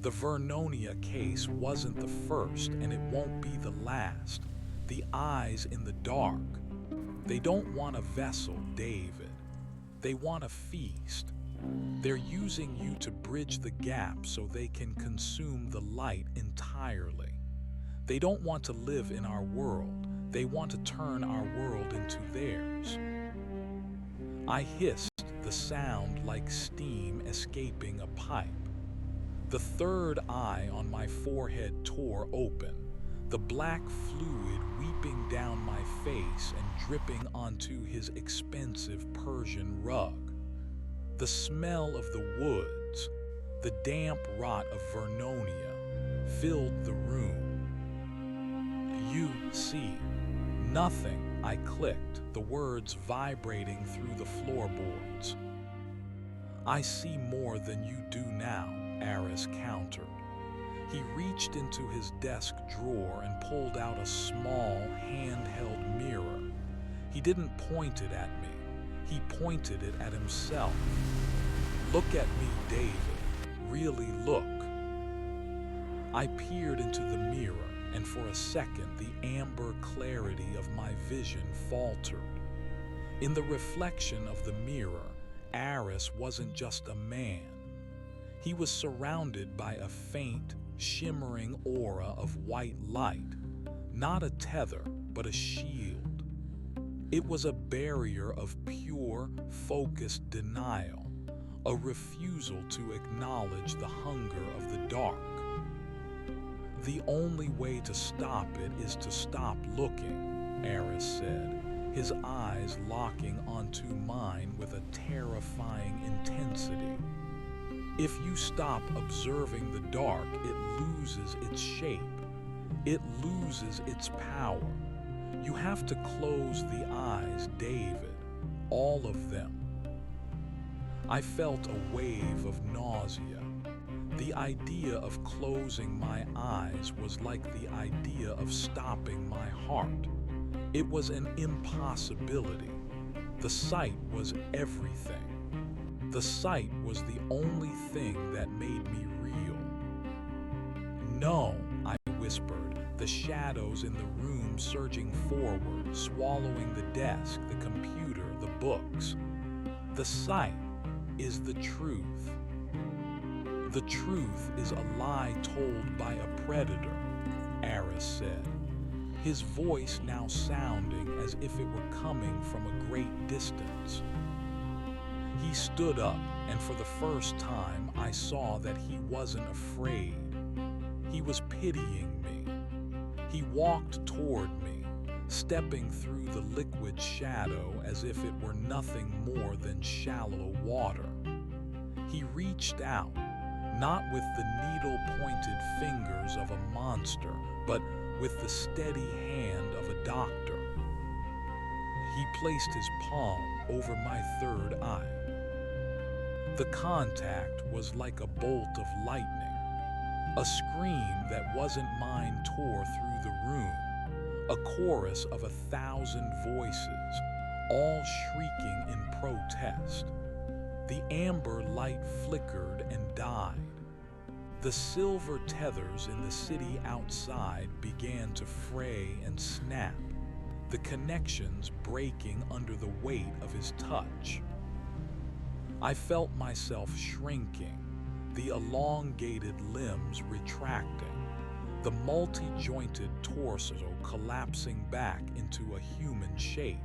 "The Vernonia case wasn't the first, and it won't be the last. The eyes in the dark. They don't want a vessel, David. They want a feast. They're using you to bridge the gap so they can consume the light entirely. They don't want to live in our world. They want to turn our world into theirs." I hissed, the sound like steam escaping a pipe. The third eye on my forehead tore open, the black fluid weeping down my face and dripping onto his expensive Persian rug. The smell of the woods, the damp rot of Vernonia, filled the room. "You see nothing," I clicked, the words vibrating through the floorboards. "I see more than you do now," Aris countered. He reached into his desk drawer and pulled out a small, handheld mirror. He didn't point it at me. He pointed it at himself. "Look at me, David. Really look." I peered into the mirror, and for a second the amber clarity of my vision faltered. In the reflection of the mirror, Aris wasn't just a man. He was surrounded by a faint, shimmering aura of white light, not a tether, but a shield. It was a barrier of pure, focused denial, a refusal to acknowledge the hunger of the dark. "The only way to stop it is to stop looking," Aris said, his eyes locking onto mine with a terrifying intensity. "If you stop observing the dark, it loses its shape. It loses its power. You have to close the eyes, David, all of them." I felt a wave of nausea. The idea of closing my eyes was like the idea of stopping my heart. It was an impossibility. The sight was everything. The sight was the only thing that made me real. "No," I whispered, the shadows in the room surging forward, swallowing the desk, the computer, the books. "The sight is the truth. The truth is a lie told by a predator," Aris said, his voice now sounding as if it were coming from a great distance. He stood up, and for the first time I saw that he wasn't afraid. He was pitying me. He walked toward me, stepping through the liquid shadow as if it were nothing more than shallow water. He reached out, not with the needle-pointed fingers of a monster, but with the steady hand of a doctor. He placed his palm over my third eye. The contact was like a bolt of lightning. A scream that wasn't mine tore through the room, a chorus of 1,000 voices, all shrieking in protest. The amber light flickered and died. The silver tethers in the city outside began to fray and snap, the connections breaking under the weight of his touch. I felt myself shrinking, the elongated limbs retracting, the multi-jointed torso collapsing back into a human shape.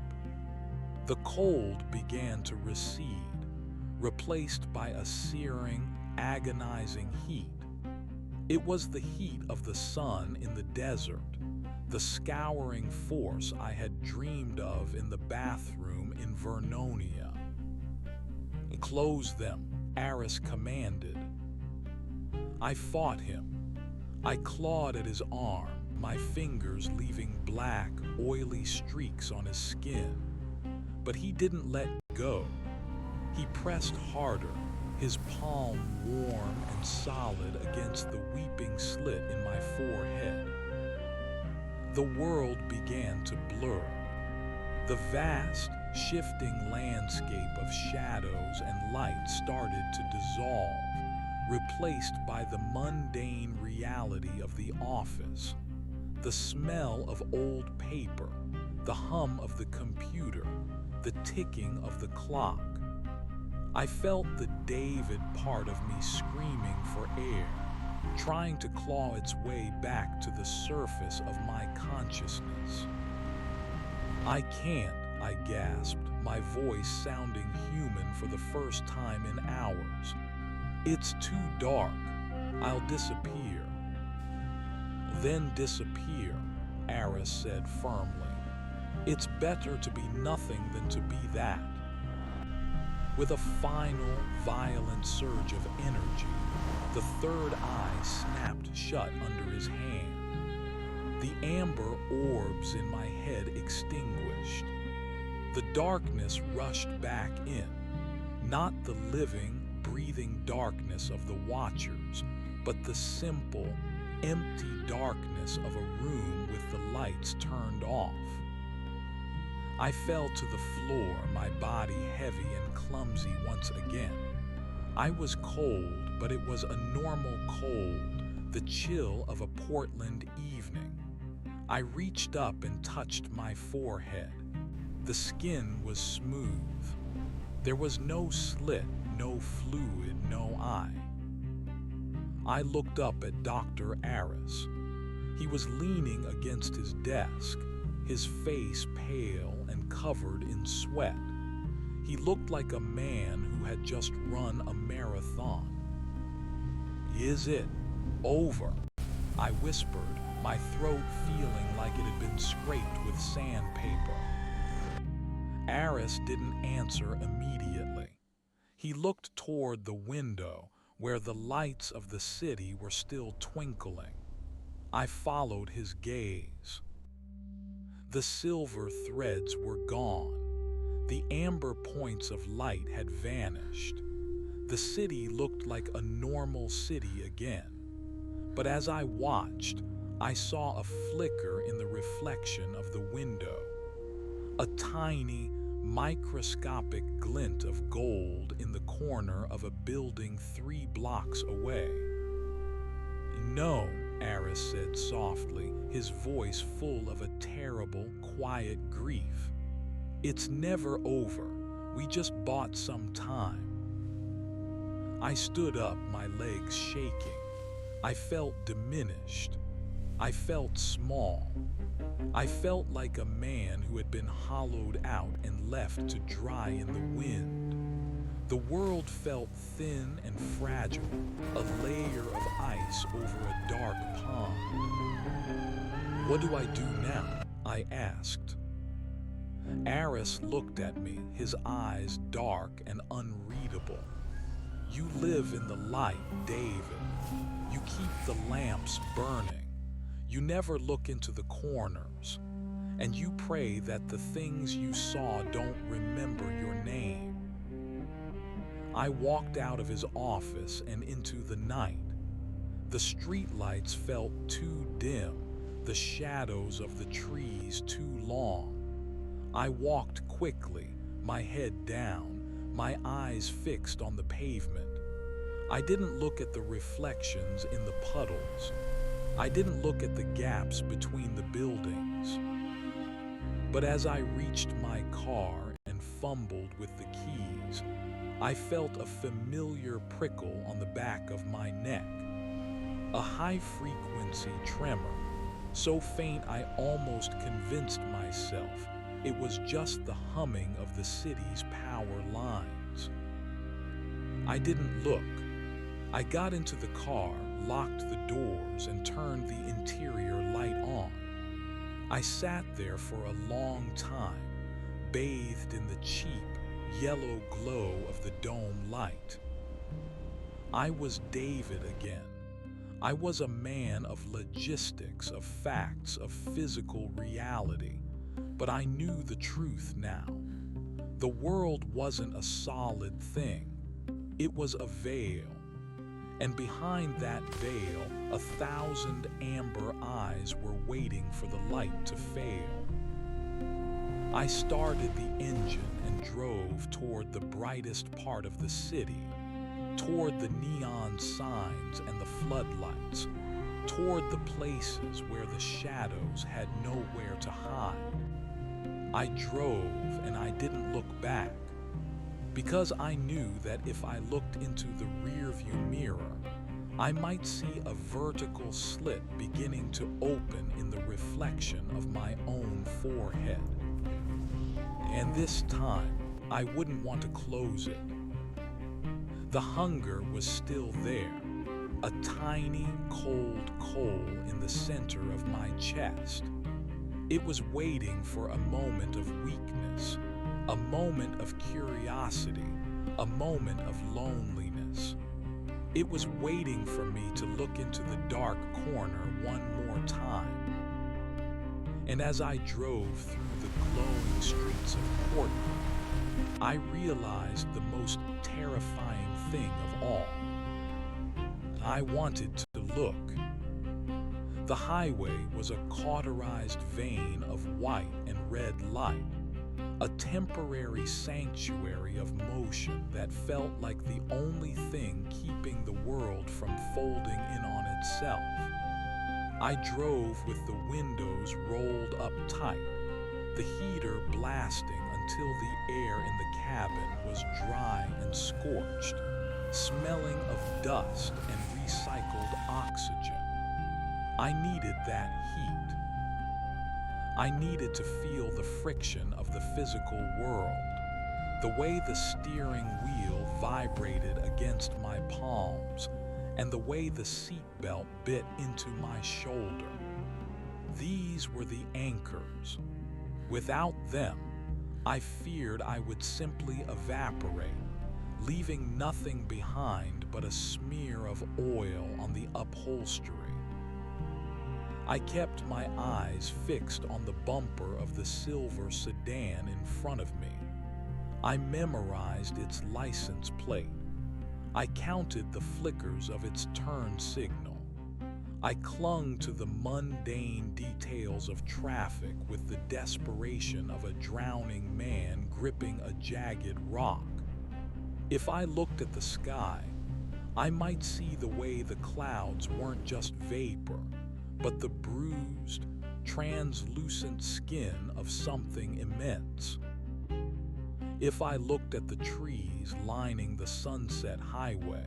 The cold began to recede, replaced by a searing, agonizing heat. It was the heat of the sun in the desert, the scouring force I had dreamed of in the bathroom in Vernonia. "Close them," Aris commanded. I fought him. I clawed at his arm, my fingers leaving black, oily streaks on his skin. but he didn't let go. He pressed harder, his palm warm and solid against the weeping slit in my forehead. The world began to blur. The vast, shifting landscape of shadows and light started to dissolve, replaced by the mundane reality of the office. The smell of old paper, the hum of the computer, the ticking of the clock. I felt the David part of me screaming for air, trying to claw its way back to the surface of my consciousness. "I can't," I gasped, my voice sounding human for the first time in hours. "It's too dark. I'll disappear." "Then disappear," Aris said firmly. "It's better to be nothing than to be that." With a final, violent surge of energy, the third eye snapped shut under his hand. The amber orbs in my head extinguished. The darkness rushed back in, not the living, breathing darkness of the Watchers, but the simple, empty darkness of a room with the lights turned off. I fell to the floor, my body heavy and clumsy once again. I was cold, but it was a normal cold, the chill of a Portland evening. I reached up and touched my forehead. The skin was smooth. There was no slit, no fluid, no eye. I looked up at Dr. Aris. He was leaning against his desk, his face pale and covered in sweat. He looked like a man who had just run a marathon. "Is it over?" I whispered, my throat feeling like it had been scraped with sandpaper. Aris didn't answer immediately. He looked toward the window where the lights of the city were still twinkling. I followed his gaze. The silver threads were gone. The amber points of light had vanished. The city looked like a normal city again. But as I watched, I saw a flicker in the reflection of the window. A tiny, microscopic glint of gold in the corner of a building 3 blocks away. "No," Aris said softly, his voice full of a terrible, quiet grief. "It's never over. We just bought some time." I stood up, my legs shaking. I felt diminished. I felt small. I felt like a man who had been hollowed out and left to dry in the wind. The world felt thin and fragile, a layer of ice over a dark pond. "What do I do now?" I asked. Aris looked at me, his eyes dark and unreadable. "You live in the light, David. You keep the lamps burning. You never look into the corners. And you pray that the things you saw don't remember your name." I walked out of his office and into the night. The streetlights felt too dim, the shadows of the trees too long. I walked quickly, my head down, my eyes fixed on the pavement. I didn't look at the reflections in the puddles. I didn't look at the gaps between the buildings. But as I reached my car and fumbled with the keys, I felt a familiar prickle on the back of my neck. A high-frequency tremor, so faint I almost convinced myself it was just the humming of the city's power lines. I didn't look. I got into the car, locked the doors, and turned the interior light on. I sat there for a long time, bathed in the cheap, yellow glow of the dome light. I was David again. I was a man of logistics, of facts, of physical reality. But I knew the truth now. The world wasn't a solid thing. It was a veil. And behind that veil, 1,000 amber eyes were waiting for the light to fail. I started the engine and drove toward the brightest part of the city, toward the neon signs and the floodlights, toward the places where the shadows had nowhere to hide. I drove and I didn't look back, because I knew that if I looked into the rearview mirror, I might see a vertical slit beginning to open in the reflection of my own forehead. And this time, I wouldn't want to close it. The hunger was still there, a tiny, cold coal in the center of my chest. It was waiting for a moment of weakness, a moment of curiosity, a moment of loneliness. It was waiting for me to look into the dark corner one more time. And as I drove through the glowing streets of Portland, I realized the most terrifying thing of all. I wanted to look. The highway was a cauterized vein of white and red light, a temporary sanctuary of motion that felt like the only thing keeping the world from folding in on itself. I drove with the windows rolled up tight, the heater blasting until the air in the cabin was dry and scorched, smelling of dust and recycled oxygen. I needed that heat. I needed to feel the friction of the physical world, the way the steering wheel vibrated against my palms, and the way the seatbelt bit into my shoulder. These were the anchors. Without them, I feared I would simply evaporate, leaving nothing behind but a smear of oil on the upholstery. I kept my eyes fixed on the bumper of the silver sedan in front of me. I memorized its license plate. I counted the flickers of its turn signal. I clung to the mundane details of traffic with the desperation of a drowning man gripping a jagged rock. If I looked at the sky, I might see the way the clouds weren't just vapor, but the bruised, translucent skin of something immense. If I looked at the trees lining the Sunset Highway,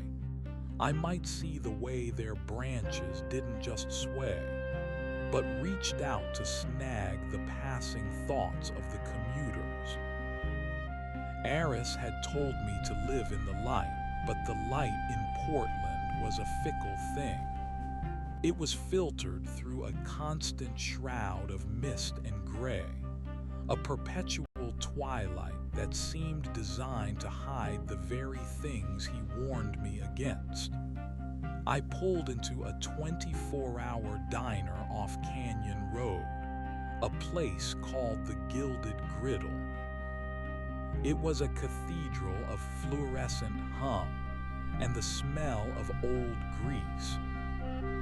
I might see the way their branches didn't just sway, but reached out to snag the passing thoughts of the commuters. Eris had told me to live in the light, but the light in Portland was a fickle thing. It was filtered through a constant shroud of mist and gray, a perpetual twilight that seemed designed to hide the very things he warned me against. I pulled into a 24-hour diner off Canyon Road, a place called the Gilded Griddle. It was a cathedral of fluorescent hum and the smell of old grease.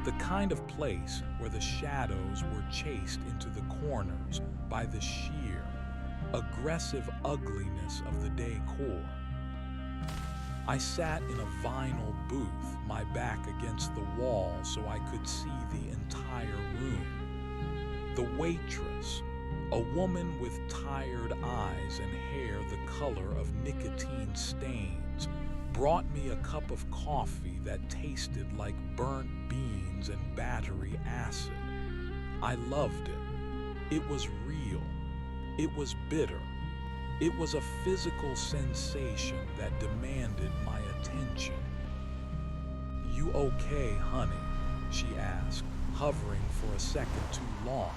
The kind of place where the shadows were chased into the corners by the sheer, aggressive ugliness of the decor. I sat in a vinyl booth, my back against the wall so I could see the entire room. The waitress, a woman with tired eyes and hair the color of nicotine stains, brought me a cup of coffee that tasted like burnt beans and battery acid. I loved it. It was real. It was bitter. It was a physical sensation that demanded my attention. "You okay, honey?" she asked, hovering for a second too long.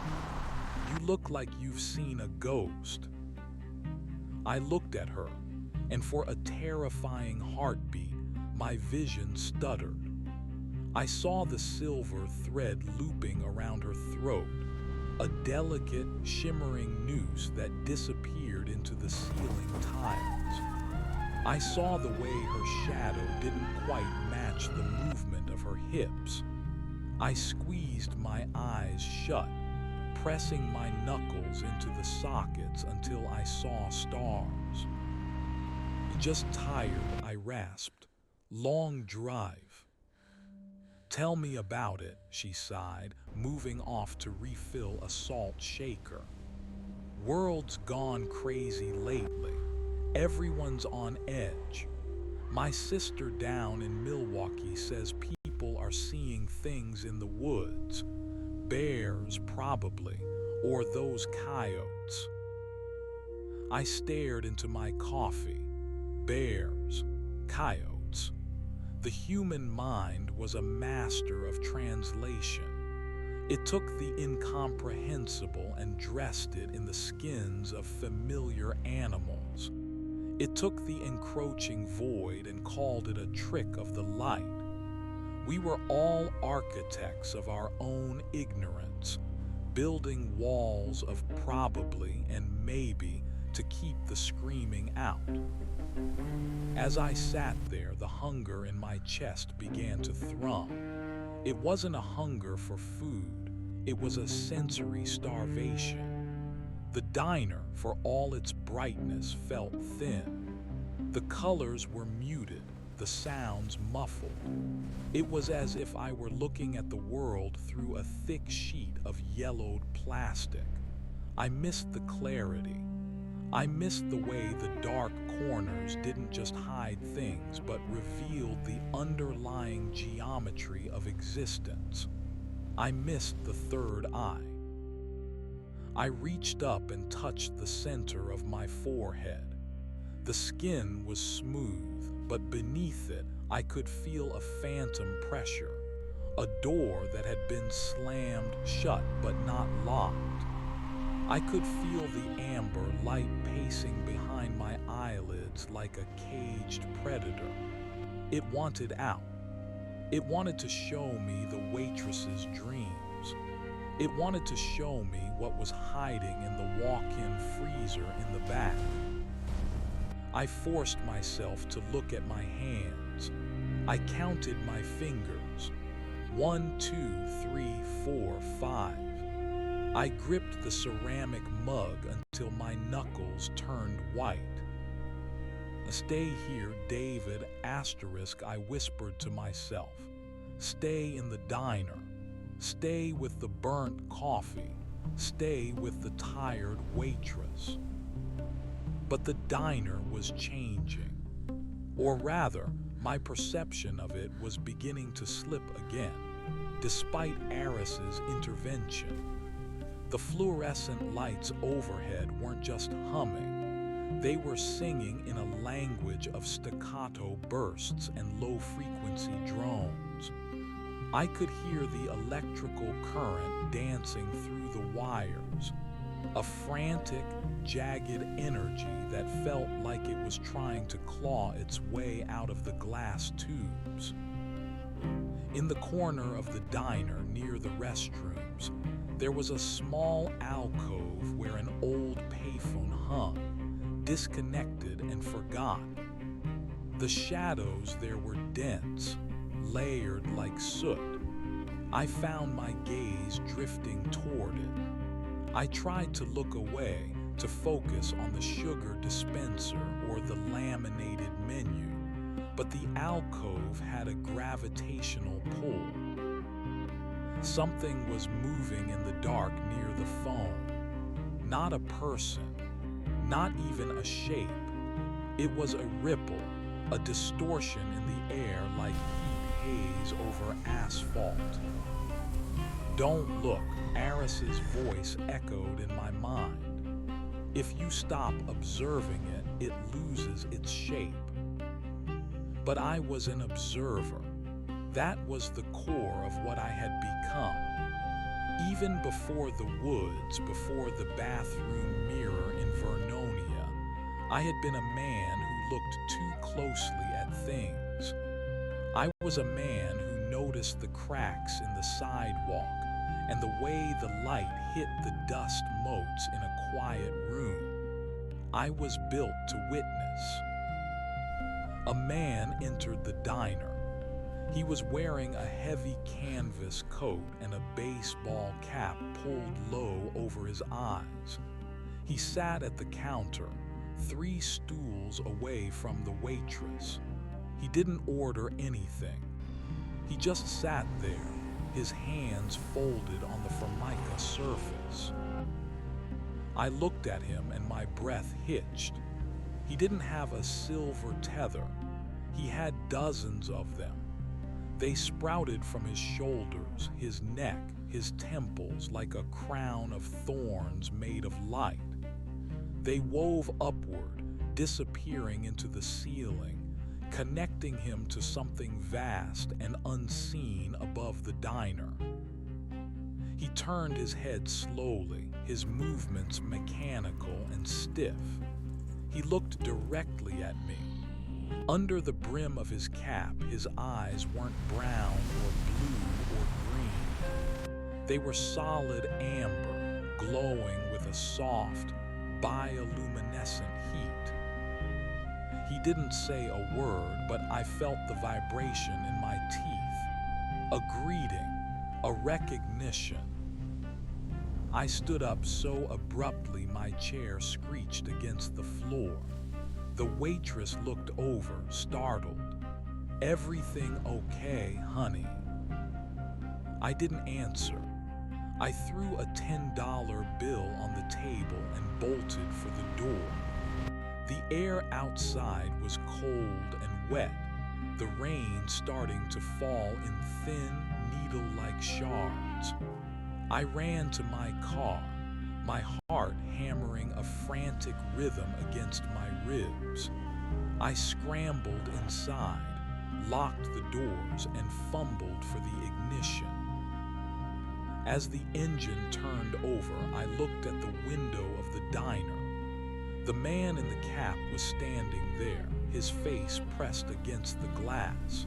"You look like you've seen a ghost." I looked at her, and for a terrifying heartbeat, my vision stuttered. I saw the silver thread looping around her throat, a delicate, shimmering noose that disappeared peered into the ceiling tiles. I saw the way her shadow didn't quite match the movement of her hips. I squeezed my eyes shut, pressing my knuckles into the sockets until I saw stars. Just tired, I rasped. Long drive. Tell me about it, she sighed, moving off to refill a salt shaker. World's gone crazy lately. Everyone's on edge. My sister down in Milwaukee says people are seeing things in the woods. Bears, probably, or those coyotes. I stared into my coffee. Bears, coyotes. The human mind was a master of translation. It took the incomprehensible and dressed it in the skins of familiar animals. It took the encroaching void and called it a trick of the light. We were all architects of our own ignorance, building walls of probably and maybe to keep the screaming out. As I sat there, the hunger in my chest began to thrum. It wasn't a hunger for food, it was a sensory starvation. The diner, for all its brightness, felt thin. The colors were muted, the sounds muffled. It was as if I were looking at the world through a thick sheet of yellowed plastic. I missed the clarity. I missed the way the dark corners didn't just hide things, but revealed the underlying geometry of existence. I missed the third eye. I reached up and touched the center of my forehead. The skin was smooth, but beneath it, I could feel a phantom pressure, a door that had been slammed shut but not locked. I could feel the amber light pacing behind my eyelids like a caged predator. It wanted out. It wanted to show me the waitress's dreams. It wanted to show me what was hiding in the walk-in freezer in the back. I forced myself to look at my hands. I counted my fingers. 1, 2, 3, 4, 5. I gripped the ceramic mug until my knuckles turned white. Stay here, David, asterisk, I whispered to myself. Stay in the diner. Stay with the burnt coffee. Stay with the tired waitress. But the diner was changing. Or rather, my perception of it was beginning to slip again, despite Aris's intervention. The fluorescent lights overhead weren't just humming. They were singing in a language of staccato bursts and low-frequency drones. I could hear the electrical current dancing through the wires, a frantic, jagged energy that felt like it was trying to claw its way out of the glass tubes. In the corner of the diner near the restrooms, there was a small alcove where an old payphone hung, disconnected and forgotten. The shadows there were dense, layered like soot. I found my gaze drifting toward it. I tried to look away, to focus on the sugar dispenser or the laminated menu, but the alcove had a gravitational pull. Something was moving in the dark near the phone. Not a person, not even a shape. It was a ripple, a distortion in the air like heat haze over asphalt. Don't look, Aris's voice echoed in my mind. If you stop observing it, it loses its shape. But I was an observer. That was the core of what I had become. Even before the woods, before the bathroom mirror in Vernonia, I had been a man who looked too closely at things. I was a man who noticed the cracks in the sidewalk and the way the light hit the dust motes in a quiet room. I was built to witness. A man entered the diner. He was wearing a heavy canvas coat and a baseball cap pulled low over his eyes. He sat at the counter, 3 stools away from the waitress. He didn't order anything. He just sat there, his hands folded on the formica surface. I looked at him and my breath hitched. He didn't have a silver tether. He had dozens of them. They sprouted from his shoulders, his neck, his temples like a crown of thorns made of light. They wove upward, disappearing into the ceiling, connecting him to something vast and unseen above the diner. He turned his head slowly, his movements mechanical and stiff. He looked directly at me. Under the brim of his cap, his eyes weren't brown or blue or green. They were solid amber, glowing with a soft, bioluminescent heat. He didn't say a word, but I felt the vibration in my teeth. A greeting, a recognition. I stood up so abruptly my chair screeched against the floor. The waitress looked over, startled. "Everything okay, honey?" I didn't answer. I threw a $10 bill on the table and bolted for the door. The air outside was cold and wet, the rain starting to fall in thin, needle-like shards. I ran to my car, my heart hammering a frantic rhythm against my ribs. I scrambled inside, locked the doors, and fumbled for the ignition. As the engine turned over, I looked at the window of the diner. The man in the cap was standing there, his face pressed against the glass.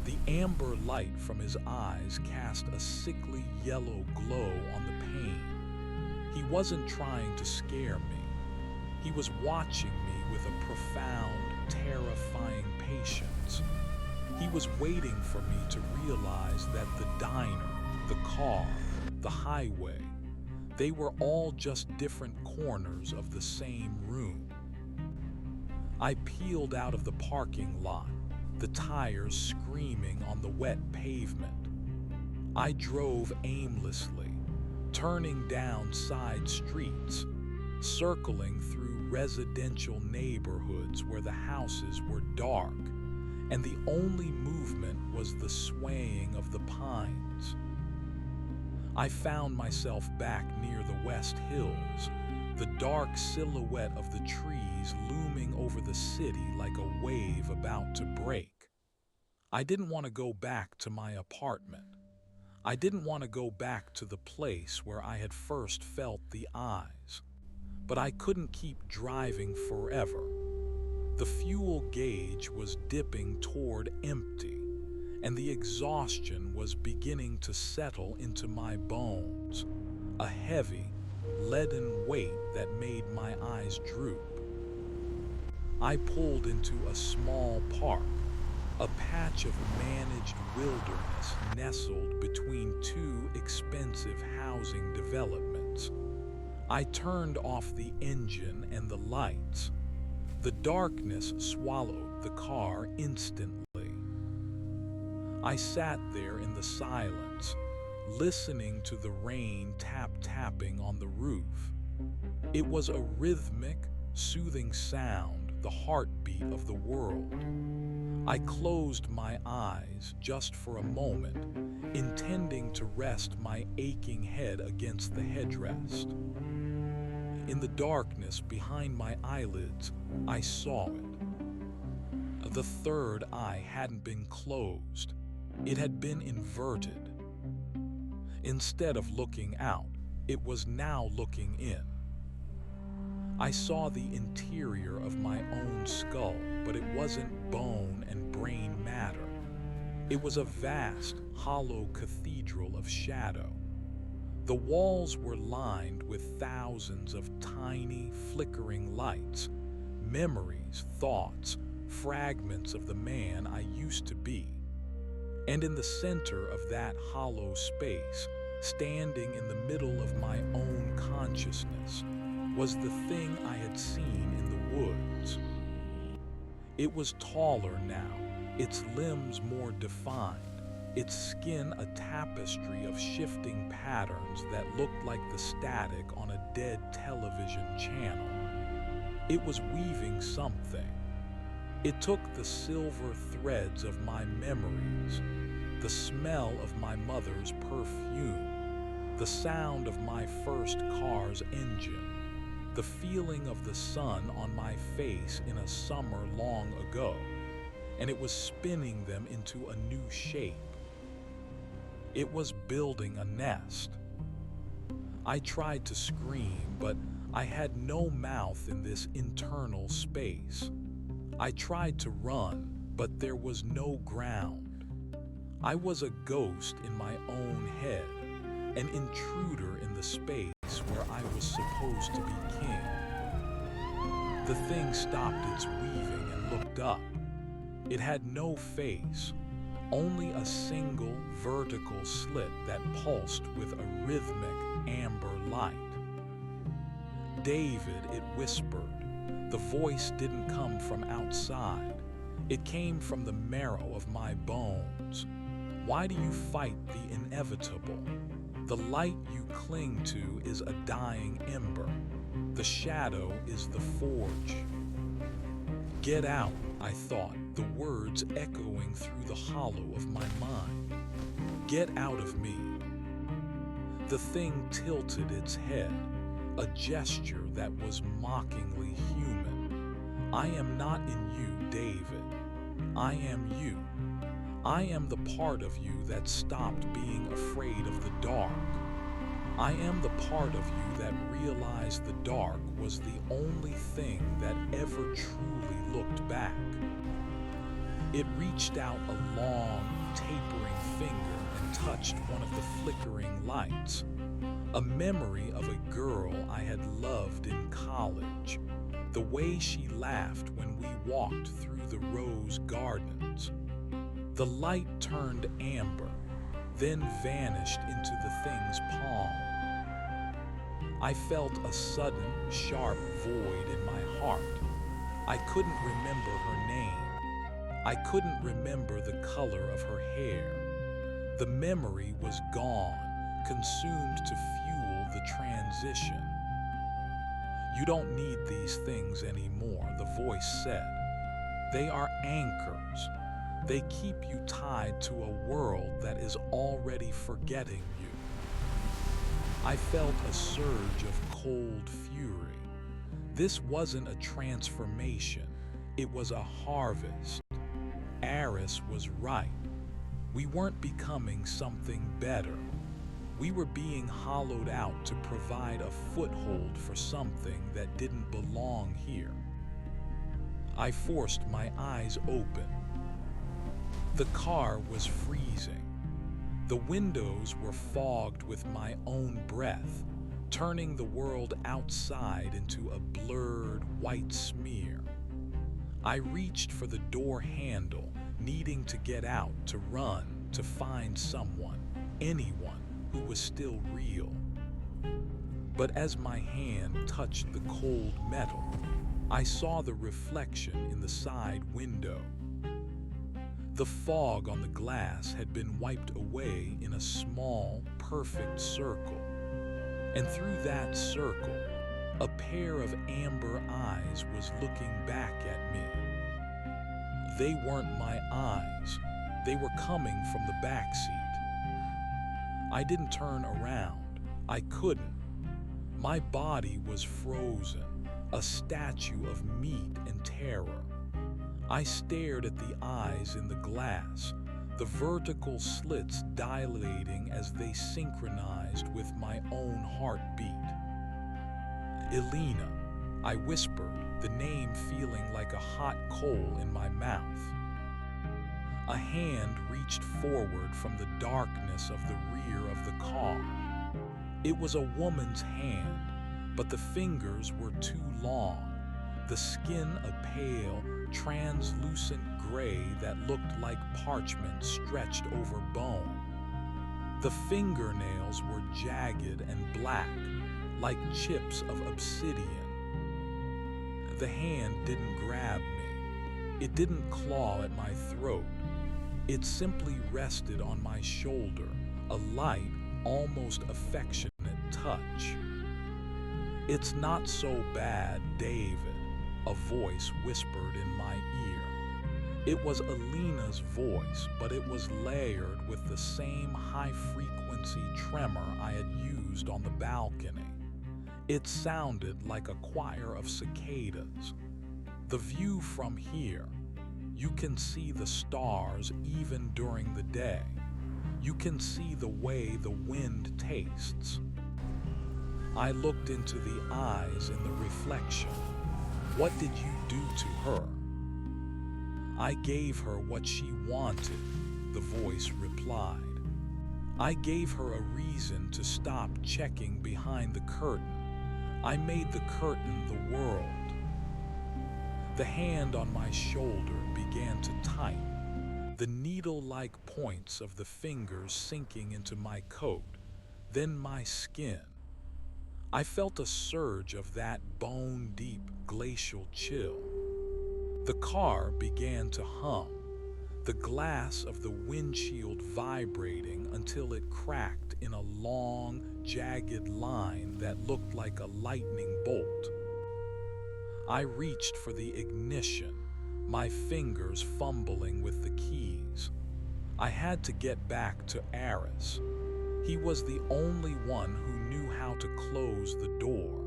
The amber light from his eyes cast a sickly yellow glow on the pane. He wasn't trying to scare me. He was watching me with a profound, terrifying patience. He was waiting for me to realize that the diner, the car, the highway, they were all just different corners of the same room. I peeled out of the parking lot, the tires screaming on the wet pavement. I drove aimlessly, turning down side streets, circling through residential neighborhoods where the houses were dark, and the only movement was the swaying of the pines. I found myself back near the West Hills, the dark silhouette of the trees looming over the city like a wave about to break. I didn't want to go back to my apartment. I didn't want to go back to the place where I had first felt the eyes. But I couldn't keep driving forever. The fuel gauge was dipping toward empty, and the exhaustion was beginning to settle into my bones, a heavy, leaden weight that made my eyes droop. I pulled into a small park, a patch of managed wilderness nestled between 2 expensive housing developments. I turned off the engine and the lights. The darkness swallowed the car instantly. I sat there in the silence, listening to the rain tapping on the roof. It was a rhythmic, soothing sound, the heartbeat of the world. I closed my eyes just for a moment, intending to rest my aching head against the headrest. In the darkness behind my eyelids, I saw it. The third eye hadn't been closed. It had been inverted. Instead of looking out, it was now looking in. I saw the interior of my own skull, but it wasn't bone and brain matter. It was a vast, hollow cathedral of shadow. The walls were lined with thousands of tiny, flickering lights, memories, thoughts, fragments of the man I used to be. And in the center of that hollow space, standing in the middle of my own consciousness, was the thing I had seen in the woods. It was taller now, its limbs more defined, its skin a tapestry of shifting patterns that looked like the static on a dead television channel. It was weaving something. It took the silver threads of my memories, the smell of my mother's perfume, the sound of my first car's engine, the feeling of the sun on my face in a summer long ago, and it was spinning them into a new shape. It was building a nest. I tried to scream, but I had no mouth in this internal space. I tried to run, but there was no ground. I was a ghost in my own head, an intruder in the space where I was supposed to be king. The thing stopped its weaving and looked up. It had no face, only a single vertical slit that pulsed with a rhythmic amber light. "David," it whispered. The voice didn't come from outside. It came from the marrow of my bones. "Why do you fight the inevitable? The light you cling to is a dying ember. The shadow is the forge." "Get out," I thought, the words echoing through the hollow of my mind. "Get out of me." The thing tilted its head, a gesture that was mockingly human. "I am not in you, David. I am you. I am the part of you that stopped being afraid of the dark. I am the part of you that realized the dark was the only thing that ever truly looked back." It reached out a long, tapering finger and touched one of the flickering lights, a memory of a girl I had loved in college, the way she laughed when we walked through the rose gardens. The light turned amber, then vanished into the thing's palm. I felt a sudden, sharp void in my heart. I couldn't remember her name. I couldn't remember the color of her hair. The memory was gone, consumed to fuel the transition. "You don't need these things anymore," the voice said. "They are anchors. They keep you tied to a world that is already forgetting you." I felt a surge of cold fury. This wasn't a transformation, it was a harvest. Aris was right. We weren't becoming something better. We were being hollowed out to provide a foothold for something that didn't belong here. I forced my eyes open. The car was freezing. The windows were fogged with my own breath, turning the world outside into a blurred white smear. I reached for the door handle, needing to get out, to run, to find someone, anyone who was still real. But as my hand touched the cold metal, I saw the reflection in the side window. The fog on the glass had been wiped away in a small, perfect circle. And through that circle, a pair of amber eyes was looking back at me. They weren't my eyes. They were coming from the back seat. I didn't turn around. I couldn't. My body was frozen, a statue of meat and terror. I stared at the eyes in the glass, the vertical slits dilating as they synchronized with my own heartbeat. "Elena," I whispered, the name feeling like a hot coal in my mouth. A hand reached forward from the darkness of the rear of the car. It was a woman's hand, but the fingers were too long, the skin a pale, translucent gray that looked like parchment stretched over bone. The fingernails were jagged and black, like chips of obsidian. The hand didn't grab me. It didn't claw at my throat. It simply rested on my shoulder, a light, almost affectionate touch. "It's not so bad, David," a voice whispered in my ear. It was Alina's voice, but it was layered with the same high-frequency tremor I had used on the balcony. It sounded like a choir of cicadas. "The view from here. You can see the stars even during the day. You can see the way the wind tastes." I looked into the eyes in the reflection. "What did you do to her?" "I gave her what she wanted," the voice replied. "I gave her a reason to stop checking behind the curtain. I made the curtain the world." The hand on my shoulder began to tighten, the needle-like points of the fingers sinking into my coat, then my skin. I felt a surge of that bone-deep glacial chill. The car began to hum, the glass of the windshield vibrating until it cracked in a long, jagged line that looked like a lightning bolt. I reached for the ignition, my fingers fumbling with the keys. I had to get back to Aris. He was the only one who knew how to close the door.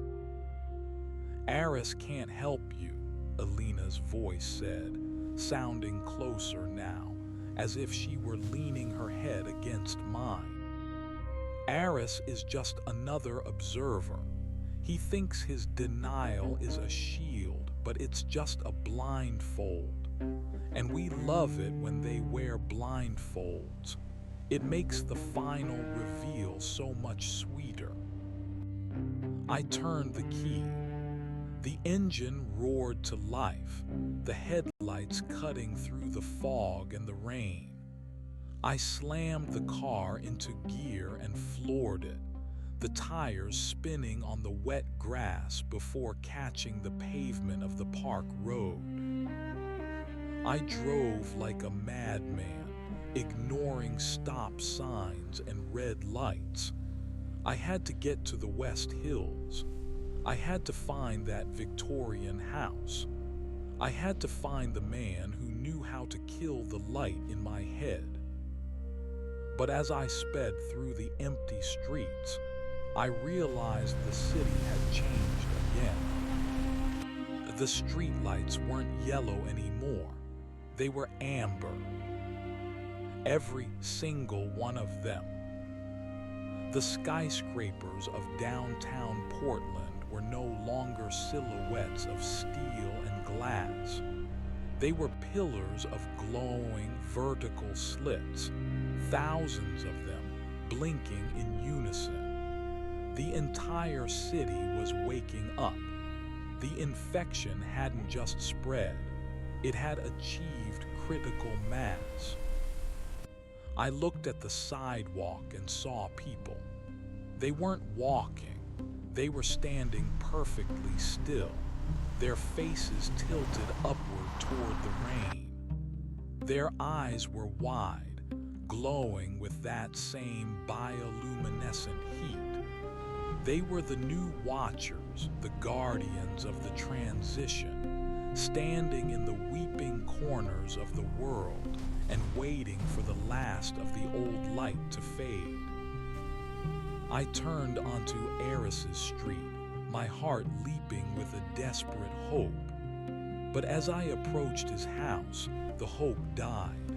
"Aris can't help you," Alina's voice said, sounding closer now, as if she were leaning her head against mine. "Aris is just another observer. He thinks his denial is a shield, but it's just a blindfold. And we love it when they wear blindfolds. It makes the final reveal so much sweeter." I turned the key. The engine roared to life, the headlights cutting through the fog and the rain. I slammed the car into gear and floored it, the tires spinning on the wet grass before catching the pavement of the park road. I drove like a madman, ignoring stop signs and red lights. I had to get to the West Hills. I had to find that Victorian house. I had to find the man who knew how to kill the light in my head. But as I sped through the empty streets, I realized the city had changed again. The streetlights weren't yellow anymore. They were amber. Every single one of them. The skyscrapers of downtown Portland were no longer silhouettes of steel and glass. They were pillars of glowing vertical slits, thousands of them blinking in unison. The entire city was waking up. The infection hadn't just spread, it had achieved critical mass. I looked at the sidewalk and saw people. They weren't walking. They were standing perfectly still, their faces tilted upward toward the rain. Their eyes were wide, glowing with that same bioluminescent heat. They were the new watchers, the guardians of the transition, standing in the weeping corners of the world and waiting for the last of the old light to fade. I turned onto Aris's street, my heart leaping with a desperate hope. But as I approached his house, the hope died.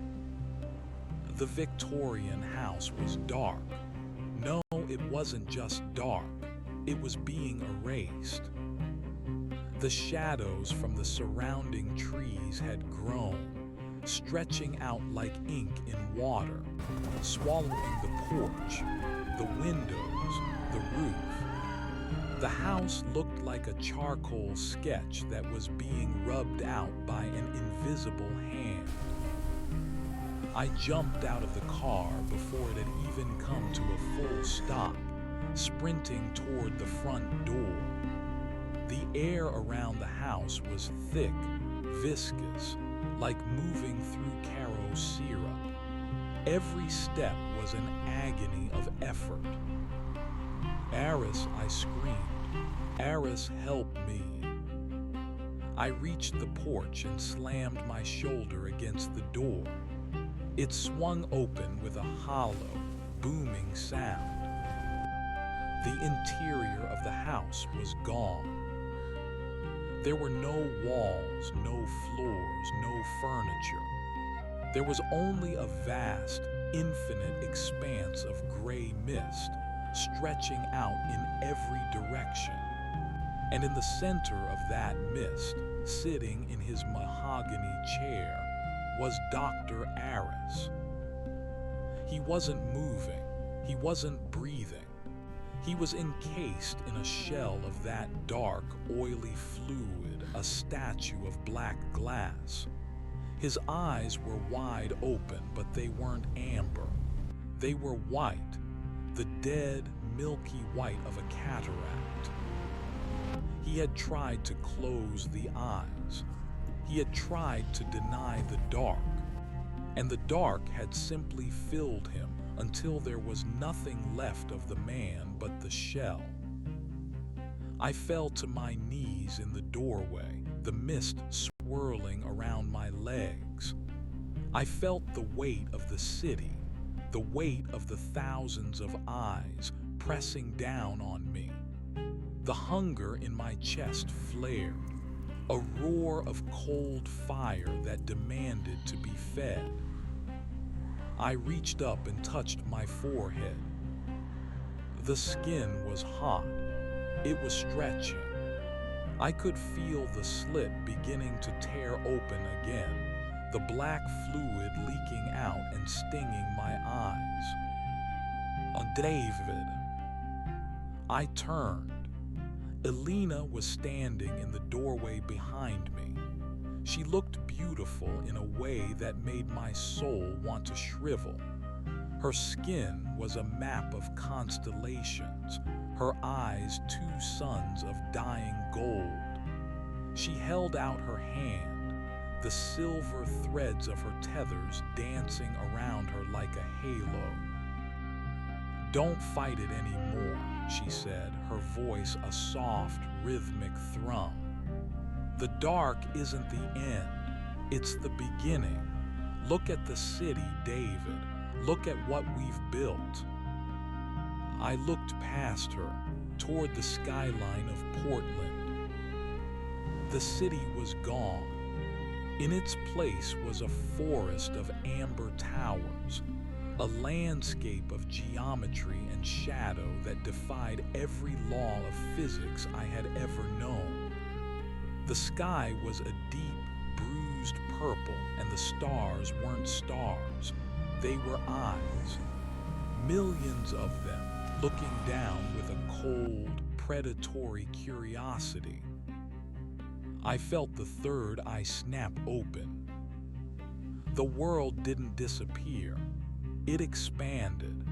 The Victorian house was dark. No, it wasn't just dark. It was being erased. The shadows from the surrounding trees had grown, stretching out like ink in water, swallowing the porch, the windows, the roof. The house looked like a charcoal sketch that was being rubbed out by an invisible hand. I jumped out of the car before it had even come to a full stop, sprinting toward the front door. The air around the house was thick, viscous, like moving through Caro syrup. Every step was an agony of effort. "Aris," I screamed. "Aris, help me." I reached the porch and slammed my shoulder against the door. It swung open with a hollow, booming sound. The interior of the house was gone. There were no walls, no floors, no furniture. There was only a vast, infinite expanse of gray mist, stretching out in every direction. And in the center of that mist, sitting in his mahogany chair, was Dr. Aris. He wasn't moving, he wasn't breathing. He was encased in a shell of that dark, oily fluid, a statue of black glass. His eyes were wide open, but they weren't amber. They were white, the dead, milky white of a cataract. He had tried to close the eyes. He had tried to deny the dark, and the dark had simply filled him until there was nothing left of the man but the shell. I fell to my knees in the doorway, the mist swirling around my legs. I felt the weight of the city, the weight of the thousands of eyes pressing down on me. The hunger in my chest flared, a roar of cold fire that demanded to be fed. I reached up and touched my forehead. The skin was hot. It was stretching. I could feel the slit beginning to tear open again, the black fluid leaking out and stinging my eyes. David. I turned. Elena was standing in the doorway behind me. She looked beautiful in a way that made my soul want to shrivel. Her skin was a map of constellations, her eyes two suns of dying gold. She held out her hand, the silver threads of her tethers dancing around her like a halo. "Don't fight it anymore," she said, her voice a soft, rhythmic thrum. "The dark isn't the end, it's the beginning. Look at the city, David. Look at what we've built." I looked past her, toward the skyline of Portland. The city was gone. In its place was a forest of amber towers, a landscape of geometry and shadow that defied every law of physics I had ever known. The sky was a deep, bruised purple, and the stars weren't stars. They were eyes, millions of them, looking down with a cold, predatory curiosity. I felt the third eye snap open. The world didn't disappear. It expanded.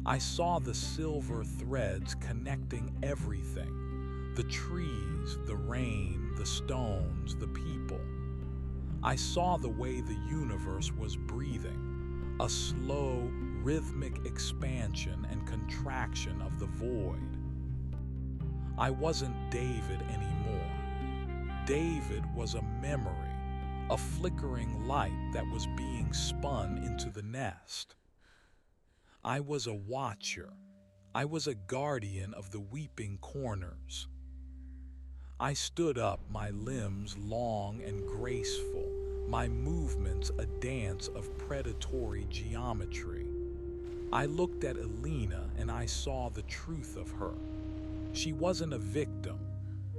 I saw the silver threads connecting everything, the trees, the rain, the stones, the people. I saw the way the universe was breathing, a slow, rhythmic expansion and contraction of the void. I wasn't David anymore. David was a memory, a flickering light that was being spun into the nest. I was a watcher. I was a guardian of the weeping corners. I stood up, my limbs long and graceful, my movements a dance of predatory geometry. I looked at Elena and I saw the truth of her. She wasn't a victim.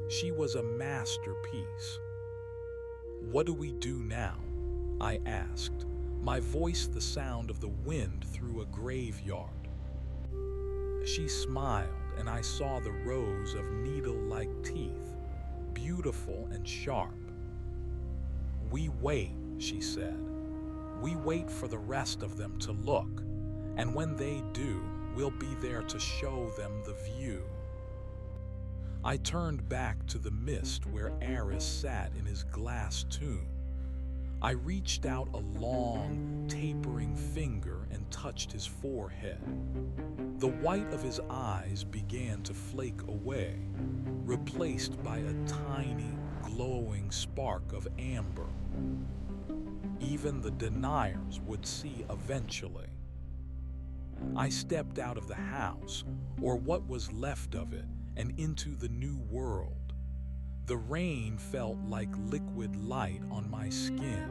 She was a masterpiece. "What do we do now?" I asked, my voice the sound of the wind through a graveyard. She smiled, and I saw the rows of needle-like teeth, beautiful and sharp. "We wait," she said. "We wait for the rest of them to look, and when they do, we'll be there to show them the view." I turned back to the mist where Eris sat in his glass tomb. I reached out a long, tapering finger and touched his forehead. The white of his eyes began to flake away, replaced by a tiny, glowing spark of amber. Even the deniers would see eventually. I stepped out of the house, or what was left of it, and into the new world. The rain felt like liquid light on my skin.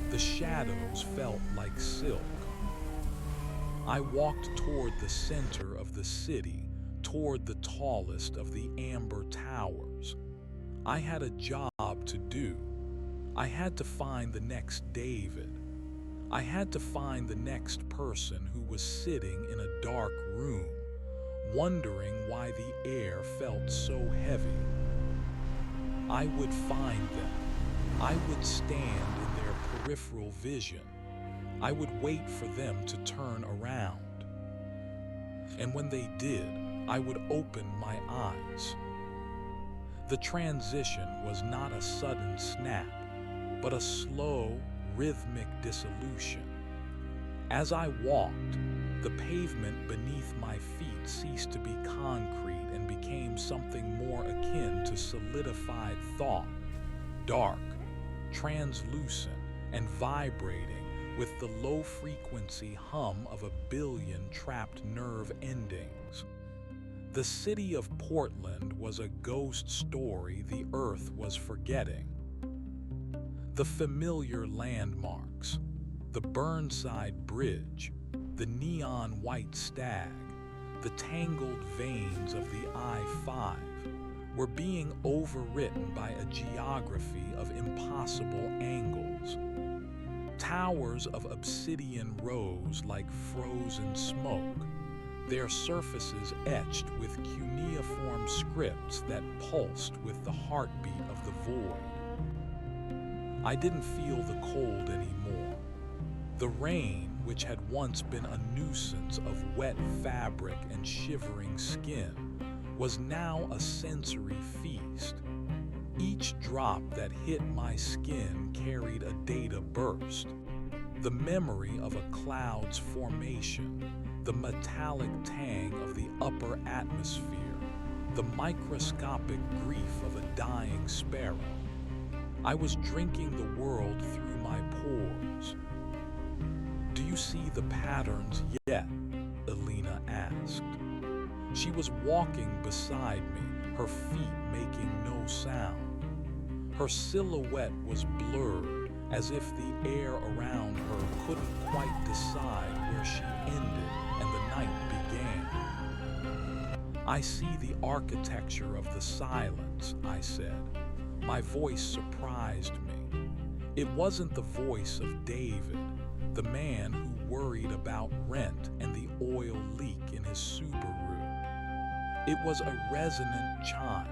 The shadows felt like silk. I walked toward the center of the city, toward the tallest of the amber towers. I had a job to do. I had to find the next David. I had to find the next person who was sitting in a dark room, wondering why the air felt so heavy. I would find them. I would stand in their peripheral vision. I would wait for them to turn around. And when they did, I would open my eyes. The transition was not a sudden snap, but a slow, rhythmic dissolution. As I walked, the pavement beneath my feet ceased to be concrete and became something more akin to solidified thought, dark, translucent, and vibrating with the low-frequency hum of a billion trapped nerve endings. The city of Portland was a ghost story the earth was forgetting. The familiar landmarks, the Burnside Bridge, the neon white stag, the tangled veins of the I-5 were being overwritten by a geography of impossible angles. Towers of obsidian rose like frozen smoke, their surfaces etched with cuneiform scripts that pulsed with the heartbeat of the void. I didn't feel the cold anymore. The rain, which had once been a nuisance of wet fabric and shivering skin, was now a sensory feast. Each drop that hit my skin carried a data burst, the memory of a cloud's formation, the metallic tang of the upper atmosphere, the microscopic grief of a dying sparrow. I was drinking the world through my pores. "Do you see the patterns yet?" Elena asked. She was walking beside me, her feet making no sound. Her silhouette was blurred, as if the air around her couldn't quite decide where she ended and the night began. "I see the architecture of the silence," I said. My voice surprised me. It wasn't the voice of David, the man who worried about rent and the oil leak in his Subaru. It was a resonant chime,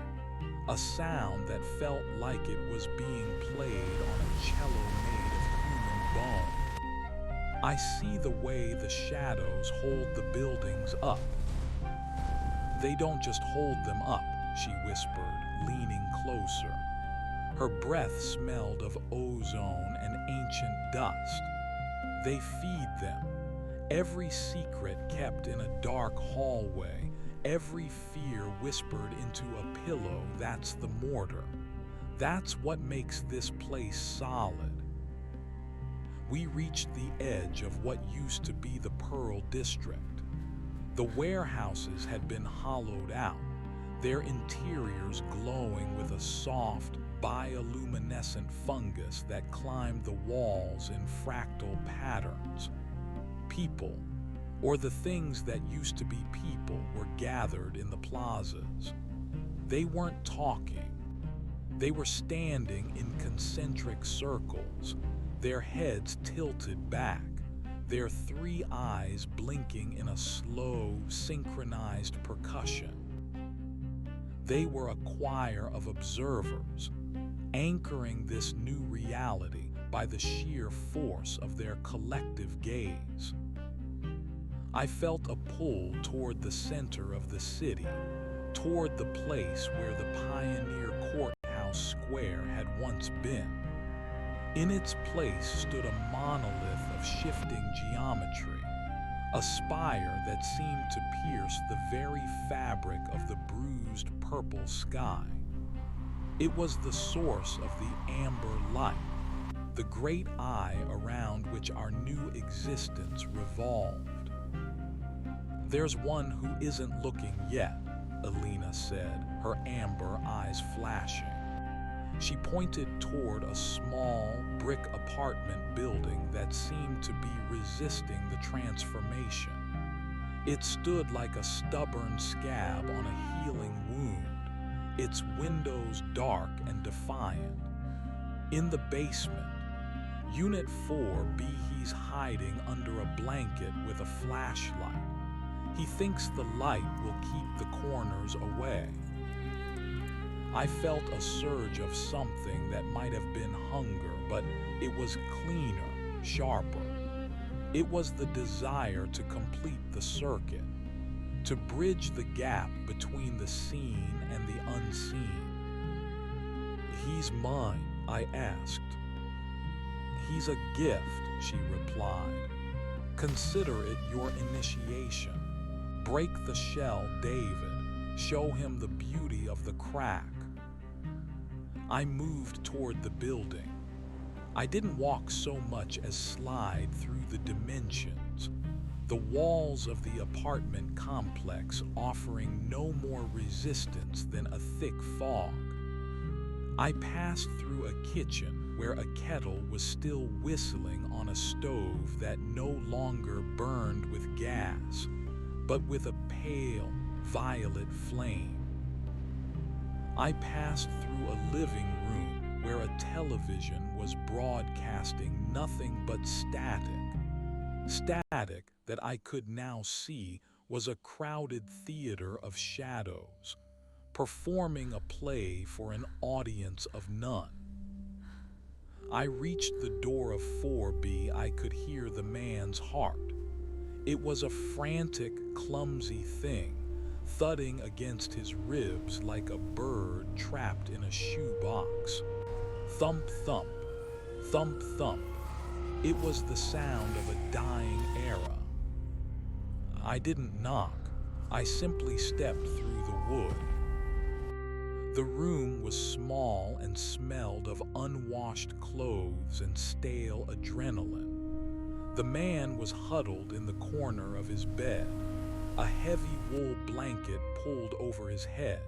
a sound that felt like it was being played on a cello made of human bone. "I see the way the shadows hold the buildings up." "They don't just hold them up," she whispered, leaning closer. Her breath smelled of ozone and ancient dust. "They feed them. Every secret kept in a dark hallway, every fear whispered into a pillow, that's the mortar. That's what makes this place solid." We reached the edge of what used to be the Pearl District. The warehouses had been hollowed out, their interiors glowing with a soft, bioluminescent fungus that climbed the walls in fractal patterns. People, or the things that used to be people, were gathered in the plazas. They weren't talking. They were standing in concentric circles, their heads tilted back, their three eyes blinking in a slow, synchronized percussion. They were a choir of observers, anchoring this new reality by the sheer force of their collective gaze. I felt a pull toward the center of the city, toward the place where the Pioneer Courthouse Square had once been. In its place stood a monolith of shifting geometry, a spire that seemed to pierce the very fabric of the bruised purple sky. It was the source of the amber light, the great eye around which our new existence revolved. "There's one who isn't looking yet," Alina said, her amber eyes flashing. She pointed toward a small, brick apartment building that seemed to be resisting the transformation. It stood like a stubborn scab on a healing wound, its windows dark and defiant. In the basement, Unit 4B, he's hiding under a blanket with a flashlight. He thinks the light will keep the corners away. I felt a surge of something that might have been hunger, but it was cleaner, sharper. It was the desire to complete the circuit, to bridge the gap between the seen and the unseen. "He's mine?" I asked. "He's a gift," she replied. "Consider it your initiation. Break the shell, David. Show him the beauty of the crack." I moved toward the building. I didn't walk so much as slide through the dimensions, the walls of the apartment complex offering no more resistance than a thick fog. I passed through a kitchen where a kettle was still whistling on a stove that no longer burned with gas, but with a pale, violet flame. I passed through a living room where a television was broadcasting nothing but static. Static that I could now see was a crowded theater of shadows, performing a play for an audience of none. I reached the door of 4B. I could hear the man's heart. It was a frantic, clumsy thing, thudding against his ribs like a bird trapped in a shoebox. Thump, thump, thump, thump. It was the sound of a dying era. I didn't knock. I simply stepped through the wood. The room was small and smelled of unwashed clothes and stale adrenaline. The man was huddled in the corner of his bed, a heavy wool blanket pulled over his head.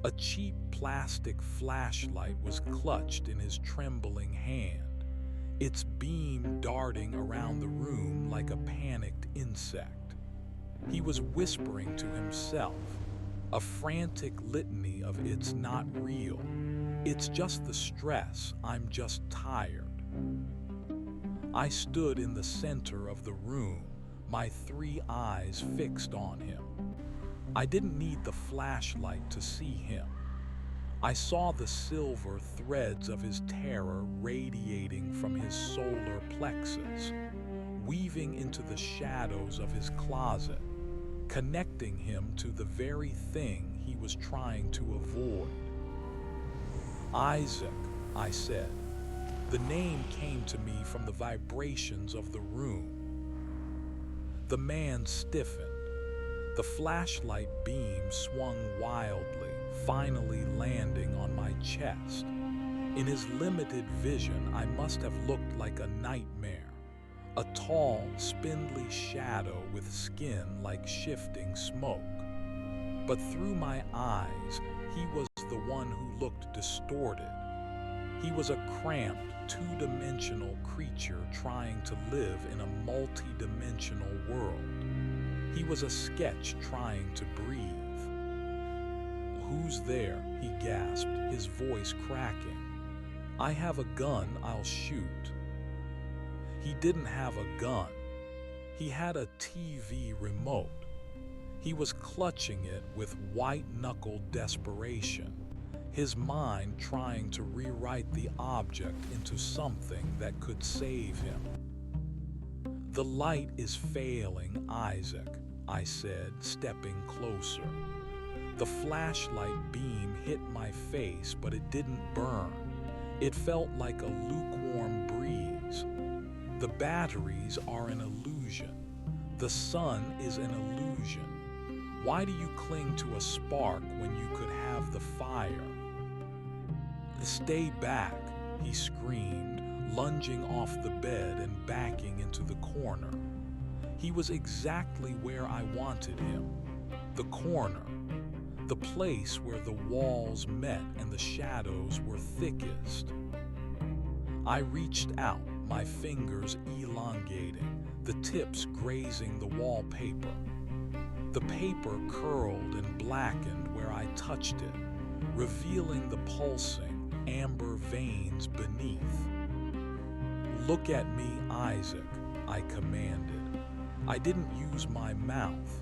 A cheap plastic flashlight was clutched in his trembling hand, its beam darting around the room like a panicked insect. He was whispering to himself, a frantic litany of "it's not real, it's just the stress, I'm just tired." I stood in the center of the room, my three eyes fixed on him. I didn't need the flashlight to see him. I saw the silver threads of his terror radiating from his solar plexus, weaving into the shadows of his closet, connecting him to the very thing he was trying to avoid. "Isaac," I said. The name came to me from the vibrations of the room. The man stiffened. The flashlight beam swung wildly, finally landing on my chest. In his limited vision, I must have looked like a nightmare, a tall, spindly shadow with skin like shifting smoke. But through my eyes, he was the one who looked distorted. He was a cramped, two-dimensional creature trying to live in a multi-dimensional world. He was a sketch trying to breathe. "Who's there?" he gasped, his voice cracking. "I have a gun, I'll shoot." He didn't have a gun. He had a TV remote. He was clutching it with white-knuckled desperation, his mind trying to rewrite the object into something that could save him. "The light is failing, Isaac," I said, stepping closer. The flashlight beam hit my face, but it didn't burn. It felt like a lukewarm breeze. "The batteries are an illusion. The sun is an illusion. Why do you cling to a spark when you could have the fire?" "Stay back," he screamed, lunging off the bed and backing into the corner. He was exactly where I wanted him. The corner. The place where the walls met and the shadows were thickest. I reached out, my fingers elongating, the tips grazing the wallpaper. The paper curled and blackened where I touched it, revealing the pulsing, amber veins beneath. "Look at me, Isaac," I commanded. I didn't use my mouth.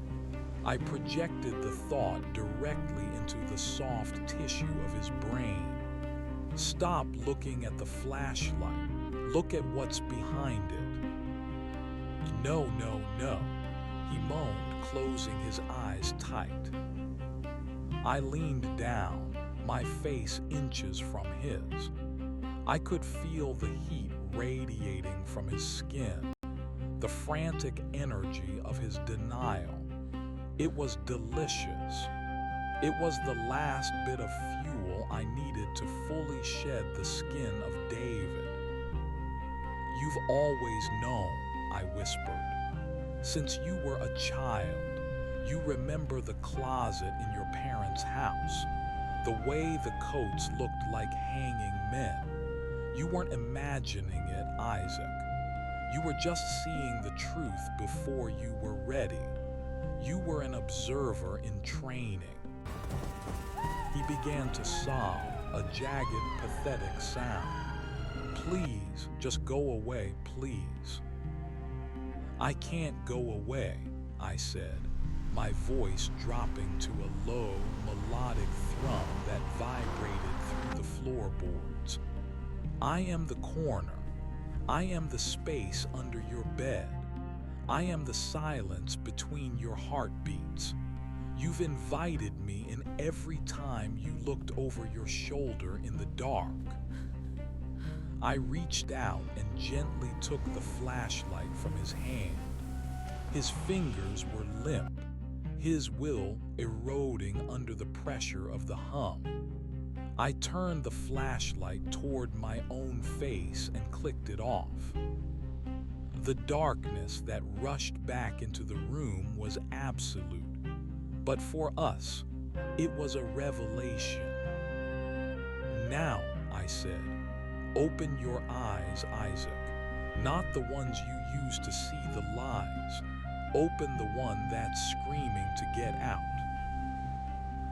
I projected the thought directly into the soft tissue of his brain. "Stop looking at the flashlight. Look at what's behind it." "No, no, no," he moaned, closing his eyes tight. I leaned down, my face inches from his. I could feel the heat radiating from his skin, the frantic energy of his denial. It was delicious. It was the last bit of fuel I needed to fully shed the skin of David. "You've always known," I whispered. "Since you were a child, you remember the closet in your parents' house, the way the coats looked like hanging men. You weren't imagining it, Isaac. You were just seeing the truth before you were ready. You were an observer in training." He began to sob, a jagged, pathetic sound. "Please, just go away, please." "I can't go away," I said, my voice dropping to a low, melodic thrum that vibrated through the floorboards. "I am the corner. I am the space under your bed. I am the silence between your heartbeats. You've invited me in every time you looked over your shoulder in the dark." I reached out and gently took the flashlight from his hand. His fingers were limp, his will eroding under the pressure of the hum. I turned the flashlight toward my own face and clicked it off. The darkness that rushed back into the room was absolute, but for us, it was a revelation. "Now," I said, "open your eyes, Isaac. Not the ones you use to see the lies. Open the one that's screaming to get out."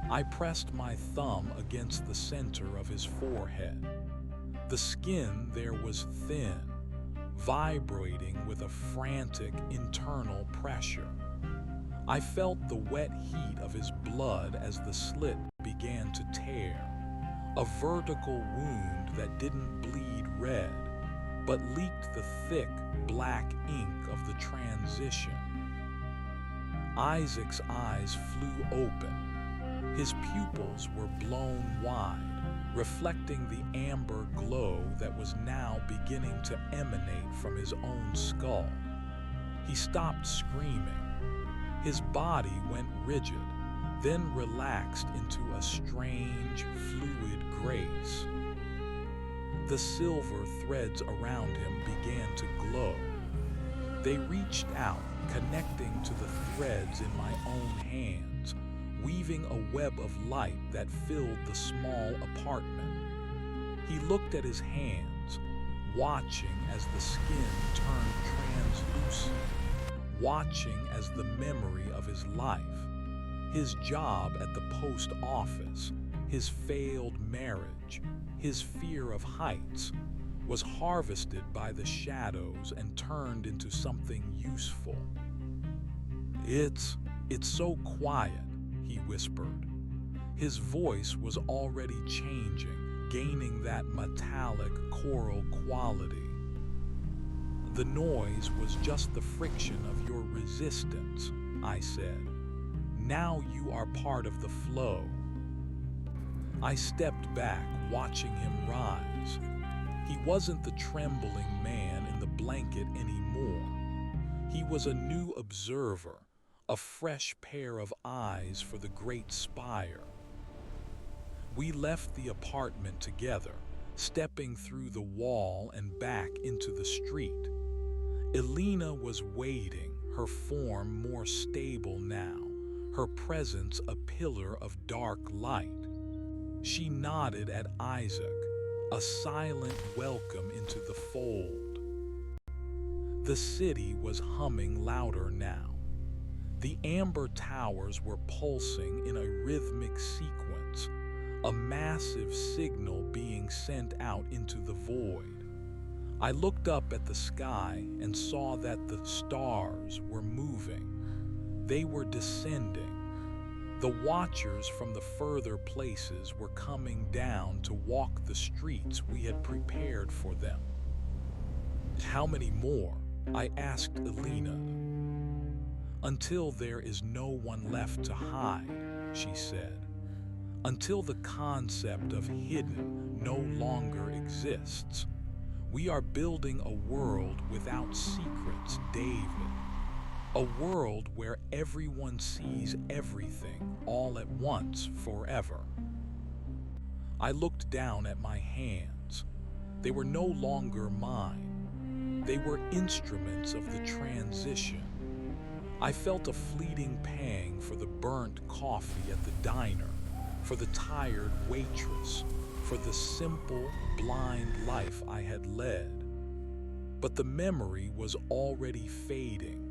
I pressed my thumb against the center of his forehead. The skin there was thin, vibrating with a frantic internal pressure. I felt the wet heat of his blood as the slit began to tear, a vertical wound that didn't bleed red, but leaked the thick, black ink of the transition. Isaac's eyes flew open. His pupils were blown wide, reflecting the amber glow that was now beginning to emanate from his own skull. He stopped screaming. His body went rigid, then relaxed into a strange, fluid grace. The silver threads around him began to glow. They reached out, connecting to the threads in my own hands, weaving a web of light that filled the small apartment. He looked at his hands, watching as the skin turned translucent, watching as the memory of his life, His job at the post office, his failed marriage, his fear of heights, was harvested by the shadows and turned into something useful. It's so quiet," he whispered. His voice was already changing, gaining that metallic choral quality. "The noise was just the friction of your resistance," I said. "Now you are part of the flow." I stepped back, watching him rise. He wasn't the trembling man in the blanket anymore. He was a new observer, a fresh pair of eyes for the great spire. We left the apartment together, stepping through the wall and back into the street. Elena was waiting, her form more stable now, her presence a pillar of dark light. She nodded at Isaac, a silent welcome into the fold. The city was humming louder now. The amber towers were pulsing in a rhythmic sequence, a massive signal being sent out into the void. I looked up at the sky and saw that the stars were moving. They were descending. The watchers from the further places were coming down to walk the streets we had prepared for them. "How many more?" I asked Elena. "Until there is no one left to hide," she said. "Until the concept of hidden no longer exists. We are building a world without secrets, David. A world where everyone sees everything all at once forever." I looked down at my hands. They were no longer mine. They were instruments of the transition. I felt a fleeting pang for the burnt coffee at the diner, for the tired waitress, for the simple, blind life I had led. But the memory was already fading,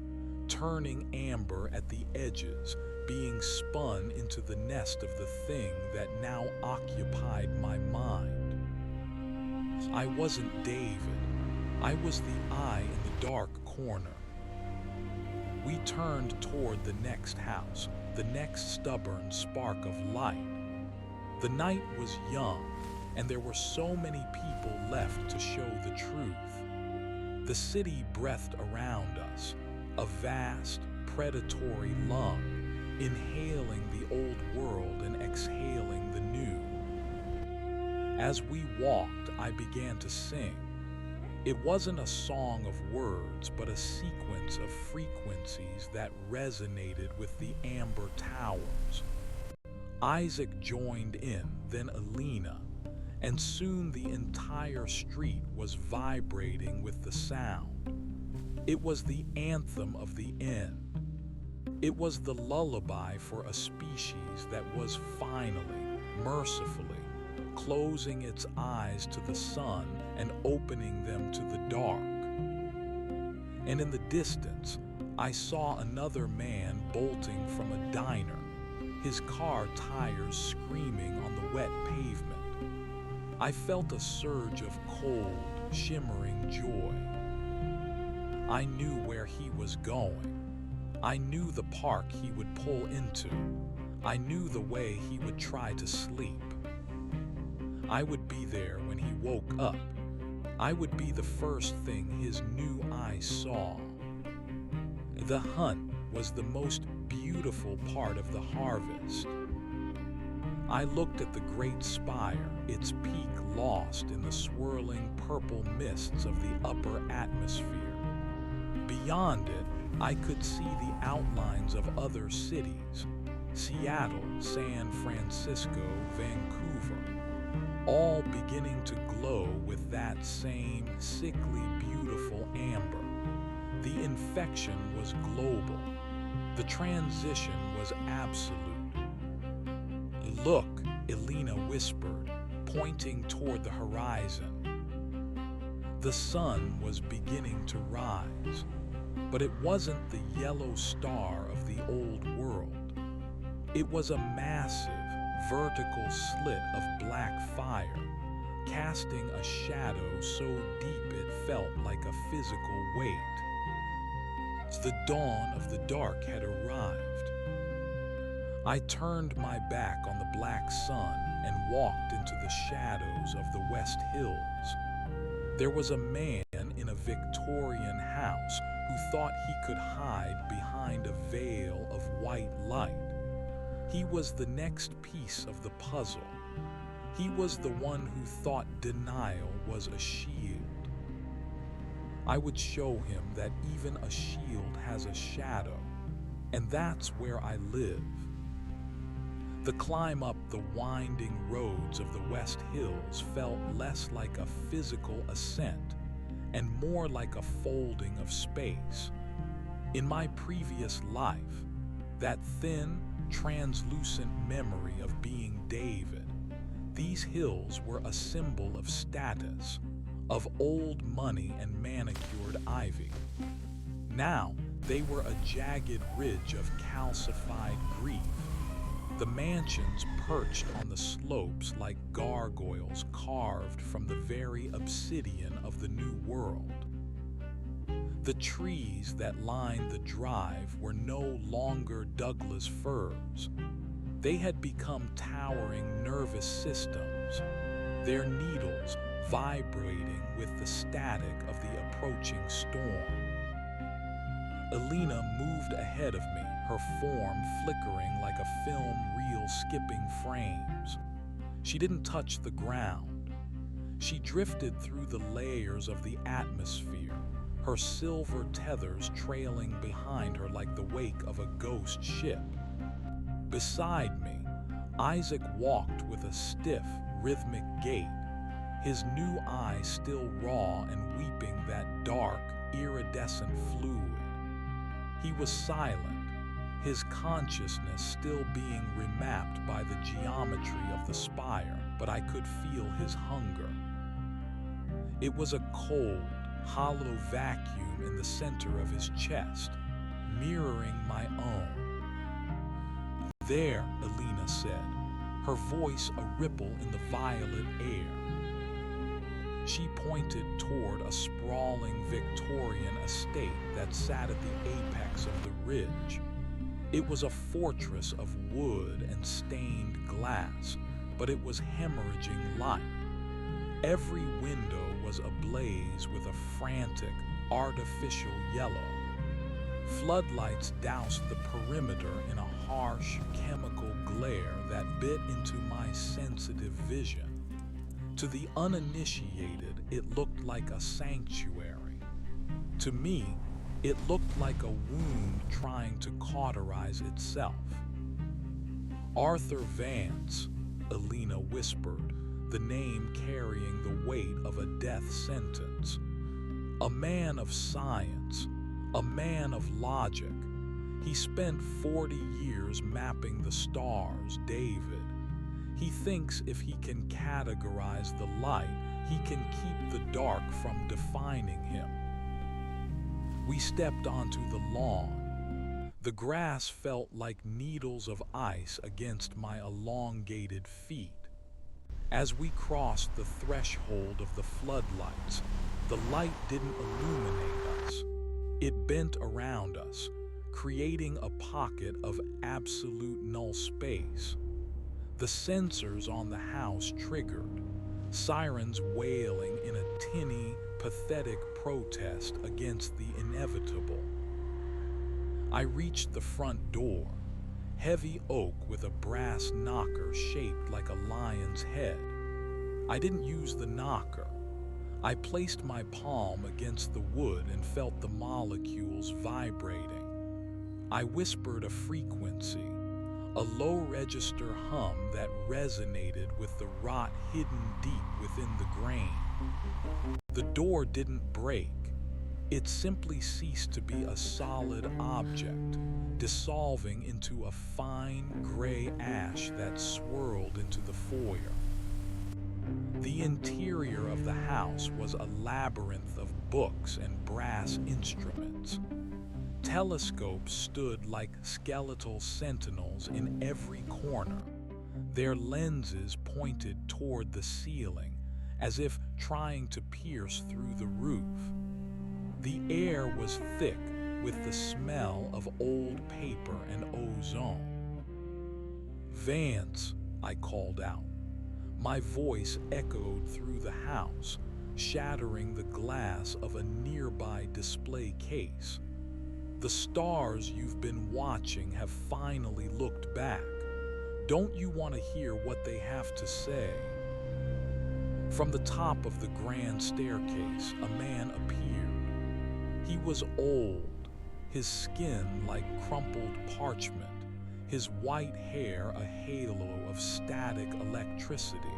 turning amber at the edges, being spun into the nest of the thing that now occupied my mind. I wasn't David. I was the eye in the dark corner. We turned toward the next house, the next stubborn spark of light. The night was young, and there were so many people left to show the truth. The city breathed around us, a vast, predatory lung, inhaling the old world and exhaling the new. As we walked, I began to sing. It wasn't a song of words, but a sequence of frequencies that resonated with the amber towers. Isaac joined in, then Elena, and soon the entire street was vibrating with the sound. It was the anthem of the end. It was the lullaby for a species that was finally, mercifully, closing its eyes to the sun and opening them to the dark. And in the distance, I saw another man bolting from a diner, his car tires screaming on the wet pavement. I felt a surge of cold, shimmering joy. I knew where he was going. I knew the park he would pull into. I knew the way he would try to sleep. I would be there when he woke up. I would be the first thing his new eyes saw. The hunt was the most beautiful part of the harvest. I looked at the great spire, its peak lost in the swirling purple mists of the upper atmosphere. Beyond it, I could see the outlines of other cities: Seattle, San Francisco, Vancouver, all beginning to glow with that same sickly beautiful amber. The infection was global. The transition was absolute. "Look," Elena whispered, pointing toward the horizon. The sun was beginning to rise, but it wasn't the yellow star of the old world. It was a massive, vertical slit of black fire, casting a shadow so deep it felt like a physical weight. The dawn of the dark had arrived. I turned my back on the black sun and walked into the shadows of the West Hills. There was a man in a Victorian house who thought he could hide behind a veil of white light. He was the next piece of the puzzle. He was the one who thought denial was a shield. I would show him that even a shield has a shadow, and that's where I live. The climb up the winding roads of the West Hills felt less like a physical ascent and more like a folding of space. In my previous life, that thin, translucent memory of being David, these hills were a symbol of status, of old money and manicured ivy. Now, they were a jagged ridge of calcified grief. The mansions perched on the slopes like gargoyles carved from the very obsidian of the New World. The trees that lined the drive were no longer Douglas firs. They had become towering nervous systems, their needles vibrating with the static of the approaching storm. Alina moved ahead of me, her form flickering like a film reel skipping frames. She didn't touch the ground. She drifted through the layers of the atmosphere, her silver tethers trailing behind her like the wake of a ghost ship. Beside me, Isaac walked with a stiff, rhythmic gait, his new eye still raw and weeping that dark, iridescent fluid. He was silent, his consciousness still being remapped by the geometry of the spire, but I could feel his hunger. It was a cold, hollow vacuum in the center of his chest, mirroring my own. "There," Alina said, her voice a ripple in the violet air. She pointed toward a sprawling Victorian estate that sat at the apex of the ridge. It was a fortress of wood and stained glass, but it was hemorrhaging light. Every window was ablaze with a frantic, artificial yellow. Floodlights doused the perimeter in a harsh, chemical glare that bit into my sensitive vision. To the uninitiated, it looked like a sanctuary. To me, it looked like a wound trying to cauterize itself. "Arthur Vance," Alina whispered, the name carrying the weight of a death sentence. A man of science, a man of logic. He spent 40 years mapping the stars, David. He thinks if he can categorize the light, he can keep the dark from defining him. We stepped onto the lawn. The grass felt like needles of ice against my elongated feet. As we crossed the threshold of the floodlights, the light didn't illuminate us. It bent around us, creating a pocket of absolute null space. The sensors on the house triggered, sirens wailing in a tinny, pathetic protest against the inevitable. I reached the front door, heavy oak with a brass knocker shaped like a lion's head. I didn't use the knocker. I placed my palm against the wood and felt the molecules vibrating. I whispered a frequency, a low-register hum that resonated with the rot hidden deep within the grain. The door didn't break. It simply ceased to be a solid object, dissolving into a fine gray ash that swirled into the foyer. The interior of the house was a labyrinth of books and brass instruments. Telescopes stood like skeletal sentinels in every corner, their lenses pointed toward the ceiling, as if trying to pierce through the roof. The air was thick with the smell of old paper and ozone. "Vance," I called out. My voice echoed through the house, shattering the glass of a nearby display case. "The stars you've been watching have finally looked back. Don't you want to hear what they have to say?" From the top of the grand staircase, a man appeared. He was old, his skin like crumpled parchment, his white hair a halo of static electricity.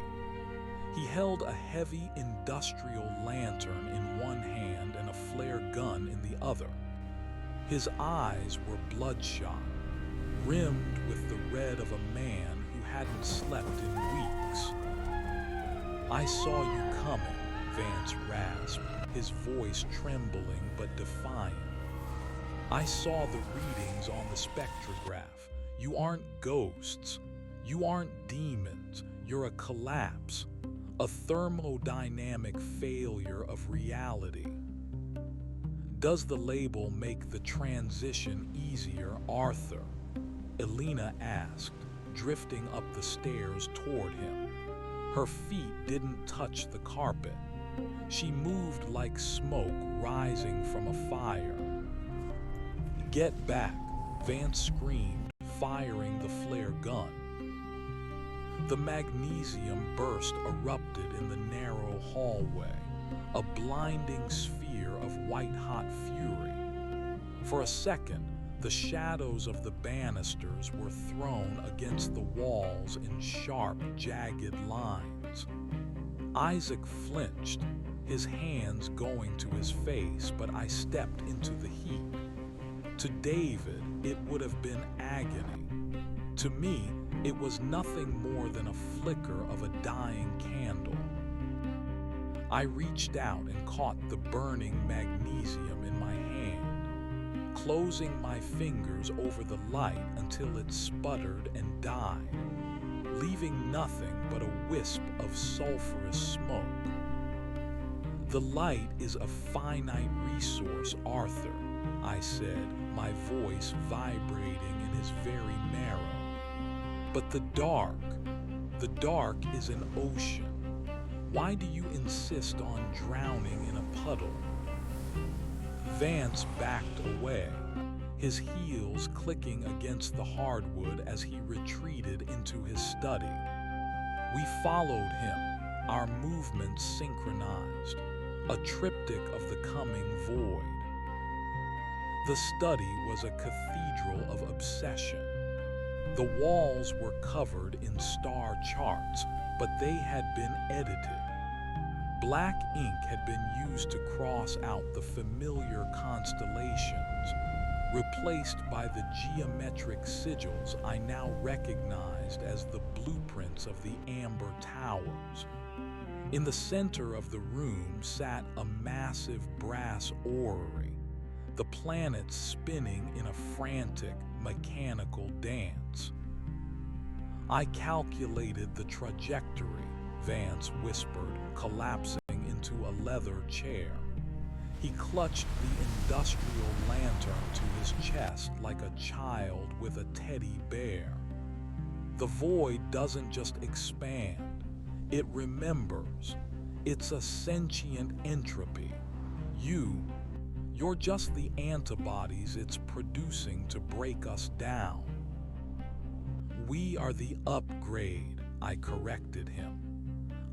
He held a heavy industrial lantern in one hand and a flare gun in the other. His eyes were bloodshot, rimmed with the red of a man who hadn't slept in weeks. "I saw you coming," Vance rasped, his voice trembling but defiant. "I saw the readings on the spectrograph. You aren't ghosts. You aren't demons. You're a collapse, a thermodynamic failure of reality." "Does the label make the transition easier, Arthur?" Elena asked, drifting up the stairs toward him. Her feet didn't touch the carpet. She moved like smoke rising from a fire. "Get back," Vance screamed, firing the flare gun. The magnesium burst erupted in the narrow hallway, a blinding sphere of white-hot fury. For a second, the shadows of the banisters were thrown against the walls in sharp, jagged lines. Isaac flinched, his hands going to his face, but I stepped into the heat. To David, it would have been agony. To me, it was nothing more than a flicker of a dying candle. I reached out and caught the burning magnesium in my hand, closing my fingers over the light until it sputtered and died, leaving nothing but a wisp of sulfurous smoke. "The light is a finite resource, Arthur," I said, my voice vibrating in his very marrow. "But the dark is an ocean. Why do you insist on drowning in a puddle?" Vance backed away, his heels clicking against the hardwood as he retreated into his study. We followed him, our movements synchronized, a triptych of the coming void. The study was a cathedral of obsession. The walls were covered in star charts, but they had been edited. Black ink had been used to cross out the familiar constellations, replaced by the geometric sigils I now recognized as the blueprints of the Amber Towers. In the center of the room sat a massive brass orrery, the planets spinning in a frantic, mechanical dance. "I calculated the trajectory," Vance whispered, collapsing into a leather chair. He clutched the industrial lantern to his chest like a child with a teddy bear. "The void doesn't just expand, it remembers. It's a sentient entropy. You're just the antibodies it's producing to break us down." "We are the upgrade," I corrected him.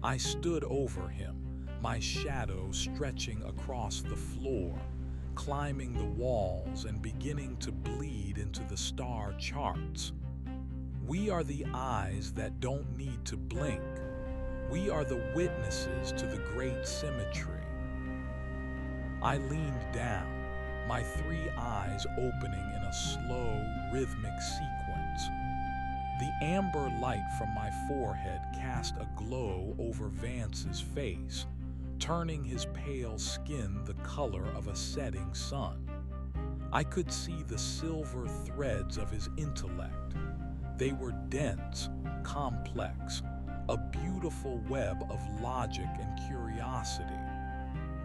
I stood over him, my shadow stretching across the floor, climbing the walls and beginning to bleed into the star charts. "We are the eyes that don't need to blink. We are the witnesses to the great symmetry." I leaned down, my three eyes opening in a slow, rhythmic sequence. The amber light from my forehead cast a glow over Vance's face, turning his pale skin the color of a setting sun. I could see the silver threads of his intellect. They were dense, complex, a beautiful web of logic and curiosity.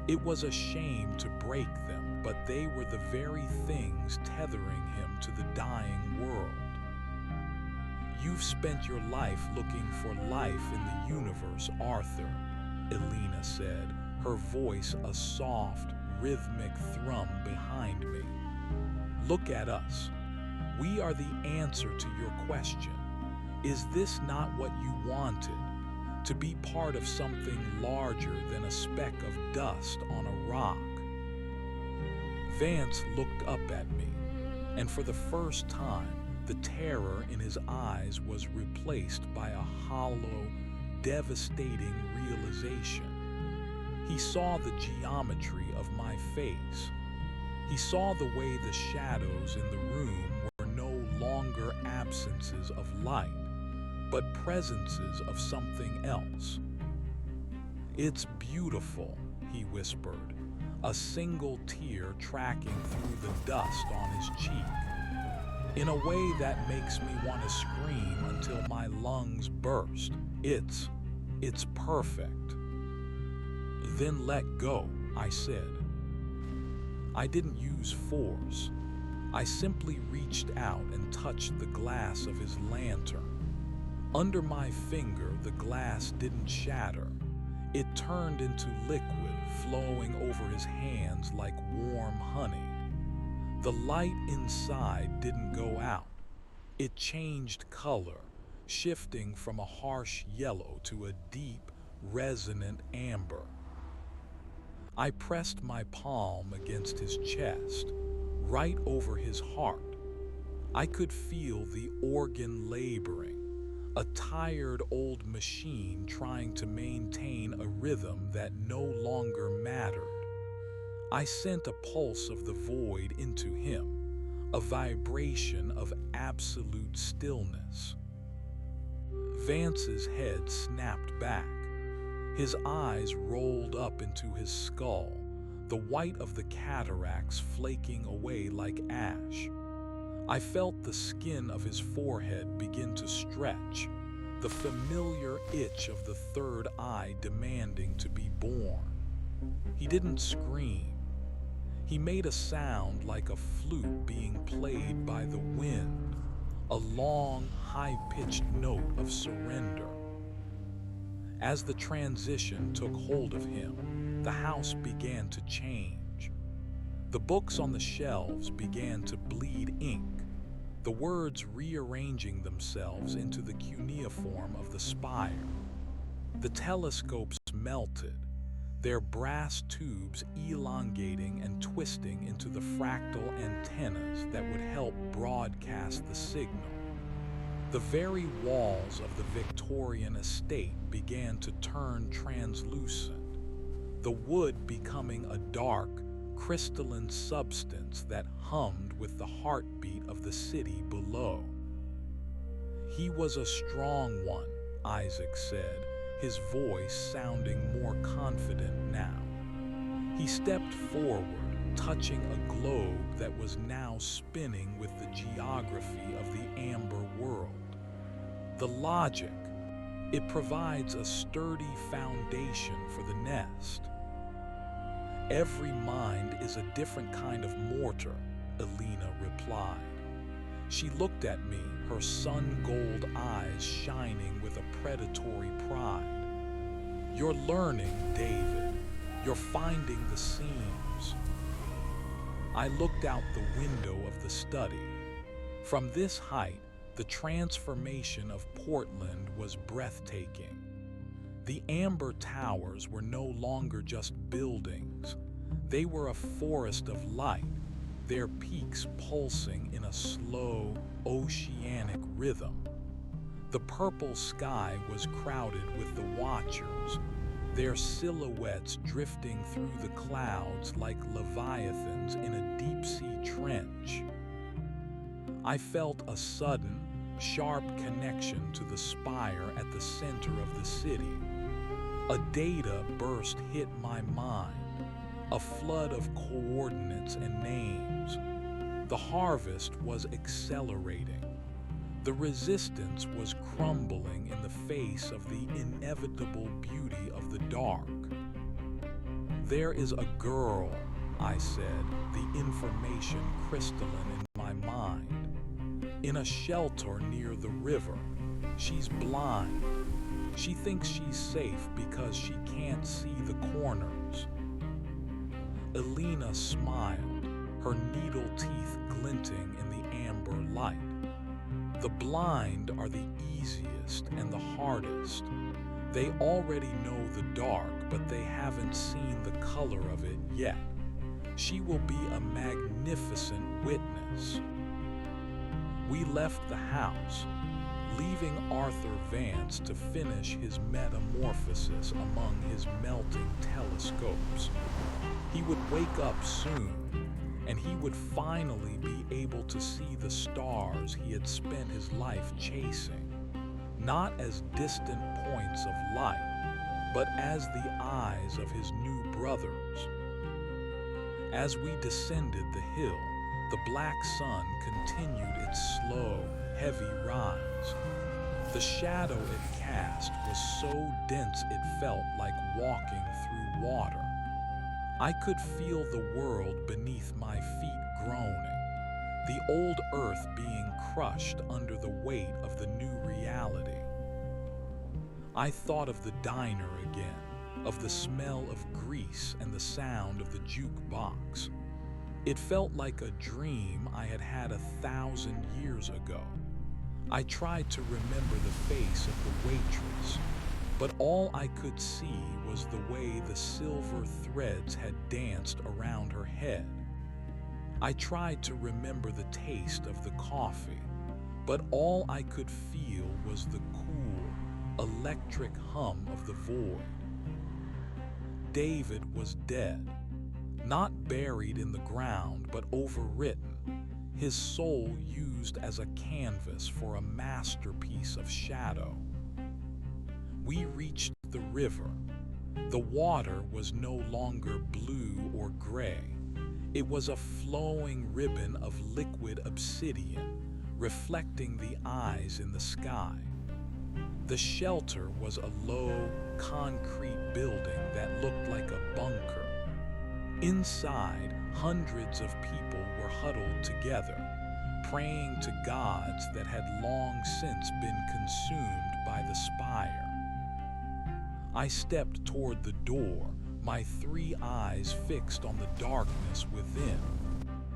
It was a shame to break them, but they were the very things tethering him to the dying world. "You've spent your life looking for life in the universe, Arthur," Elena said, her voice a soft, rhythmic thrum behind me. "Look at us. We are the answer to your question. Is this not what you wanted? To be part of something larger than a speck of dust on a rock?" Vance looked up at me, and for the first time, the terror in his eyes was replaced by a hollow, devastating realization. He saw the geometry of my face. He saw the way the shadows in the room were no longer absences of light, but presences of something else. "It's beautiful," he whispered, a single tear tracking through the dust on his cheek. "In a way that makes me want to scream until my lungs burst. It's perfect." "Then let go," I said. I didn't use force. I simply reached out and touched the glass of his lantern. Under my finger, the glass didn't shatter. It turned into liquid, flowing over his hands like warm honey. The light inside didn't go out. It changed color, shifting from a harsh yellow to a deep, resonant amber. I pressed my palm against his chest, right over his heart. I could feel the organ laboring, a tired old machine trying to maintain a rhythm that no longer mattered. I sent a pulse of the void into him, a vibration of absolute stillness. Vance's head snapped back. His eyes rolled up into his skull, the white of the cataracts flaking away like ash. I felt the skin of his forehead begin to stretch, the familiar itch of the third eye demanding to be born. He didn't scream. He made a sound like a flute being played by the wind, a long, high-pitched note of surrender. As the transition took hold of him, the house began to change. The books on the shelves began to bleed ink, the words rearranging themselves into the cuneiform of the spire. The telescopes melted, their brass tubes elongating and twisting into the fractal antennas that would help broadcast the signal. The very walls of the Victorian estate began to turn translucent, the wood becoming a dark, crystalline substance that hummed with the heartbeat of the city below. "He was a strong one," Isaac said, his voice sounding more confident now. He stepped forward, touching a globe that was now spinning with the geography of the amber world. "The logic. It provides a sturdy foundation for the nest." "Every mind is a different kind of mortar," Elena replied. She looked at me, her sun-gold eyes shining with a predatory pride. "You're learning, David. You're finding the seams." I looked out the window of the study. From this height, the transformation of Portland was breathtaking. The amber towers were no longer just buildings. They were a forest of light, their peaks pulsing in a slow, oceanic rhythm. The purple sky was crowded with the watchers, their silhouettes drifting through the clouds like leviathans in a deep-sea trench. I felt a sudden, sharp connection to the spire at the center of the city. A data burst hit my mind, a flood of coordinates and names. The harvest was accelerating. The resistance was crumbling in the face of the inevitable beauty of the dark. "There is a girl," I said, the information crystalline in my mind. "In a shelter near the river. She's blind. She thinks she's safe because she can't see the corners." Elena smiled, her needle teeth glinting in the amber light. "The blind are the easiest and the hardest. They already know the dark, but they haven't seen the color of it yet. She will be a magnificent witness." We left the house, leaving Arthur Vance to finish his metamorphosis among his melting telescopes. He would wake up soon, and he would finally be able to see the stars he had spent his life chasing, not as distant points of light, but as the eyes of his new brothers. As we descended the hill, the black sun continued its slow, heavy rise. The shadow it cast was so dense it felt like walking through water. I could feel the world beneath my feet groaning, the old earth being crushed under the weight of the new reality. I thought of the diner again, of the smell of grease and the sound of the jukebox. It felt like a dream I had had 1,000 years ago. I tried to remember the face of the waitress, but all I could see was the way the silver threads had danced around her head. I tried to remember the taste of the coffee, but all I could feel was the cool, electric hum of the void. David was dead, not buried in the ground, but overwritten, his soul used as a canvas for a masterpiece of shadow. We reached the river. The water was no longer blue or gray. It was a flowing ribbon of liquid obsidian, reflecting the eyes in the sky. The shelter was a low, concrete building that looked like a bunker. Inside, hundreds of people were huddled together, praying to gods that had long since been consumed by the spire. I stepped toward the door, my 3 eyes fixed on the darkness within.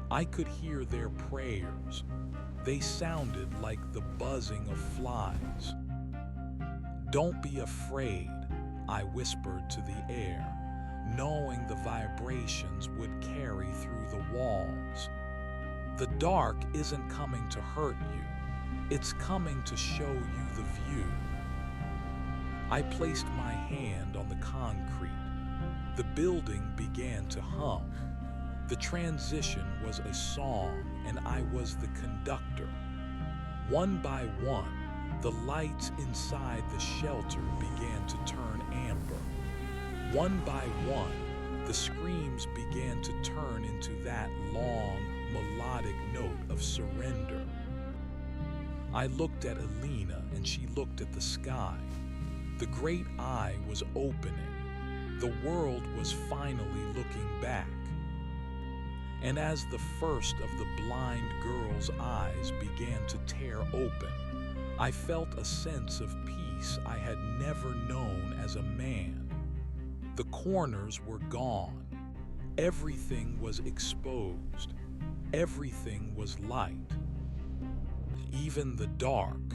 I could hear their prayers. They sounded like the buzzing of flies. "Don't be afraid," I whispered to the air, knowing the vibrations would carry through the walls. "The dark isn't coming to hurt you. It's coming to show you the view." I placed my hand on the concrete. The building began to hum. The transition was a song, and I was the conductor. One by one, the lights inside the shelter began to turn amber. One by one, the screams began to turn into that long, melodic note of surrender. I looked at Elena, and she looked at the sky. The great eye was opening. The world was finally looking back. And as the first of the blind girl's eyes began to tear open, I felt a sense of peace I had never known as a man. The corners were gone. Everything was exposed. Everything was light. Even the dark.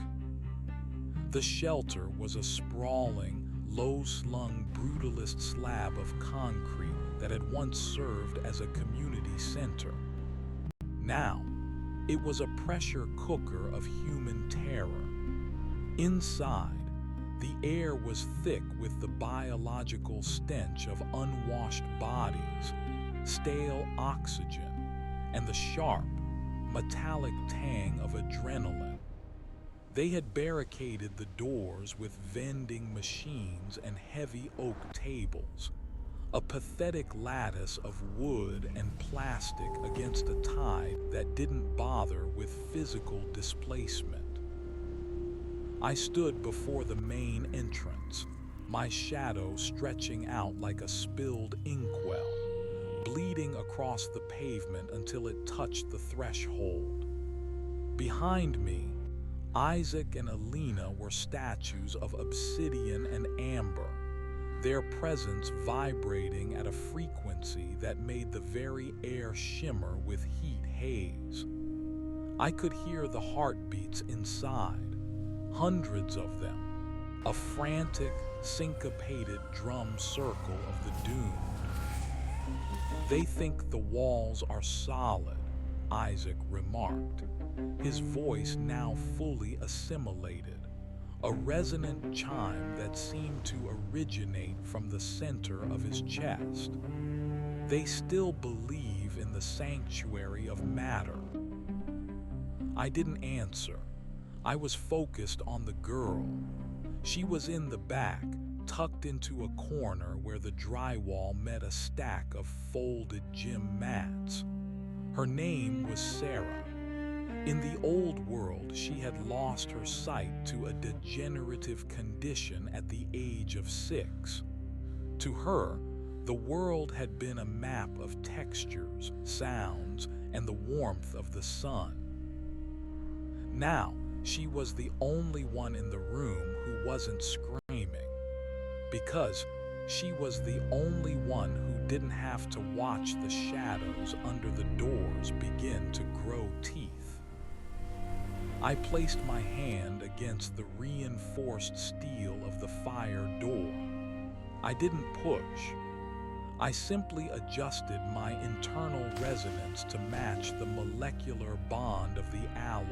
The shelter was a sprawling, low-slung brutalist slab of concrete that had once served as a community center. Now, it was a pressure cooker of human terror. Inside, the air was thick with the biological stench of unwashed bodies, stale oxygen, and the sharp, metallic tang of adrenaline. They had barricaded the doors with vending machines and heavy oak tables. a pathetic lattice of wood and plastic against a tide that didn't bother with physical displacement. I stood before the main entrance, my shadow stretching out like a spilled inkwell, bleeding across the pavement until it touched the threshold. Behind me, Isaac and Alina were statues of obsidian and amber, their presence vibrating at a frequency that made the very air shimmer with heat haze. I could hear the heartbeats inside, hundreds of them, a frantic, syncopated drum circle of the doomed. "They think the walls are solid," Isaac remarked, his voice now fully assimilated, a resonant chime that seemed to originate from the center of his chest. "They still believe in the sanctuary of matter." I didn't answer. I was focused on the girl. She was in the back, tucked into a corner where the drywall met a stack of folded gym mats. Her name was Sarah. In the old world, she had lost her sight to a degenerative condition at the age of 6. To her, the world had been a map of textures, sounds, and the warmth of the sun. Now, she was the only one in the room who wasn't screaming, because she was the only one who didn't have to watch the shadows under the doors begin to grow teeth. I placed my hand against the reinforced steel of the fire door. I didn't push. I simply adjusted my internal resonance to match the molecular bond of the alloy.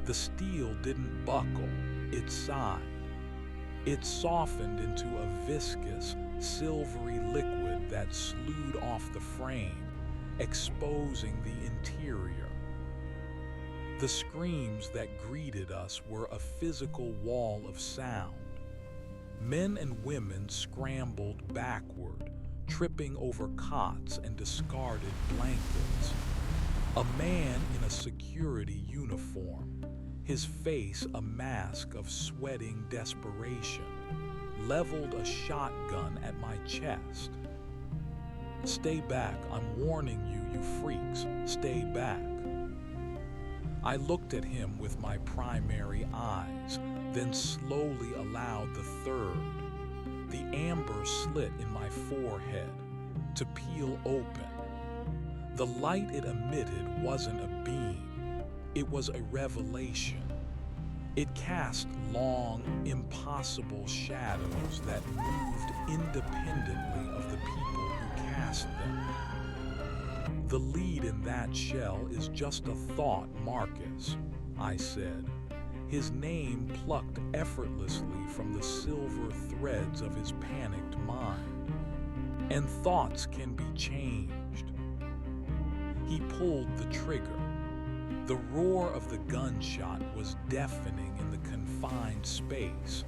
The steel didn't buckle, it sighed. It softened into a viscous, silvery liquid that slewed off the frame, exposing the interior. The screams that greeted us were a physical wall of sound. Men and women scrambled backward, tripping over cots and discarded blankets. A man in a security uniform, his face a mask of sweating desperation, leveled a shotgun at my chest. "Stay back, I'm warning you, you freaks, stay back." I looked at him with my primary eyes, then slowly allowed the third, the amber slit in my forehead, to peel open. The light it emitted wasn't a beam, it was a revelation. It cast long, impossible shadows that moved independently of the people who cast them. "The lead in that shell is just a thought, Marcus," I said, his name plucked effortlessly from the silver threads of his panicked mind. "And thoughts can be changed." He pulled the trigger. The roar of the gunshot was deafening in the confined space,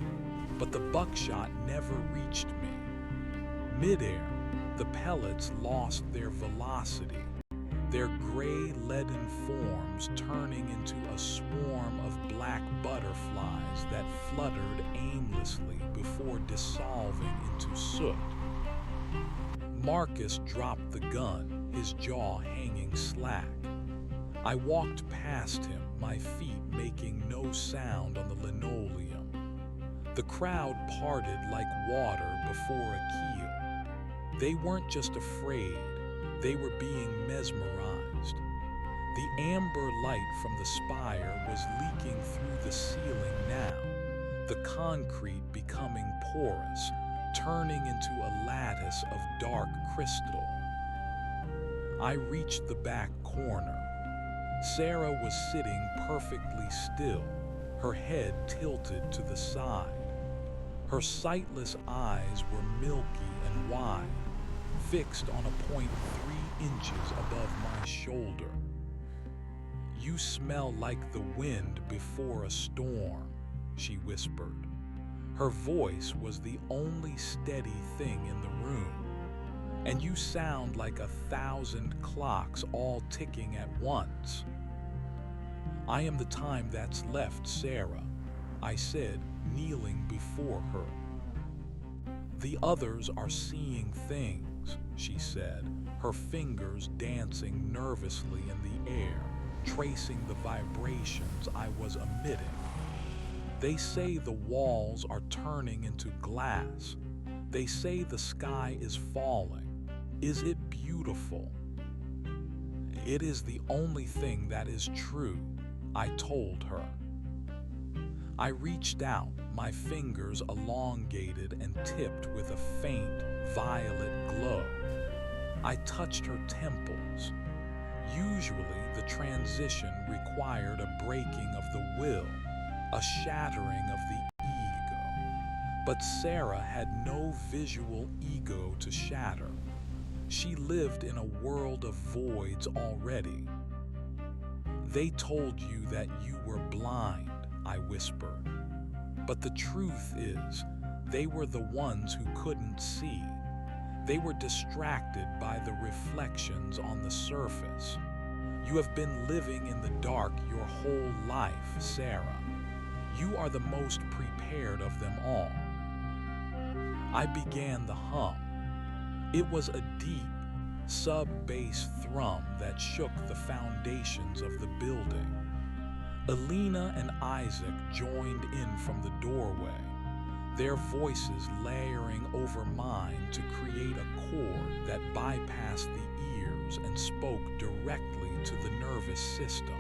but the buckshot never reached me. Midair, the pellets lost their velocity, their gray leaden forms turning into a swarm of black butterflies that fluttered aimlessly before dissolving into soot. Marcus dropped the gun, his jaw hanging slack. I walked past him, my feet making no sound on the linoleum. The crowd parted like water before a keel. They weren't just afraid, they were being mesmerized. The amber light from the spire was leaking through the ceiling now, the concrete becoming porous, turning into a lattice of dark crystal. I reached the back corner. Sarah was sitting perfectly still, her head tilted to the side. Her sightless eyes were milky and wide, fixed on a point 3 inches above my shoulder. "You smell like the wind before a storm," she whispered. Her voice was the only steady thing in the room, and you sound like 1,000 clocks all ticking at once. I am the time that's left, Sarah, I said, kneeling before her. The others are seeing things, she said, her fingers dancing nervously in the air, tracing the vibrations I was emitting. They say the walls are turning into glass. They say the sky is falling. Is it beautiful? It is the only thing that is true, I told her. I reached out, my fingers elongated and tipped with a faint, violet glow. I touched her temples. Usually, the transition required a breaking of the will, a shattering of the ego. But Sarah had no visual ego to shatter. She lived in a world of voids already. They told you that you were blind, I whispered. But the truth is, they were the ones who couldn't see. They were distracted by the reflections on the surface. You have been living in the dark your whole life, Sarah. You are the most prepared of them all. I began the hum. It was a deep, sub-bass thrum that shook the foundations of the building. Elena and Isaac joined in from the doorway, their voices layering over mine to create a chord that bypassed the ears and spoke directly to the nervous system.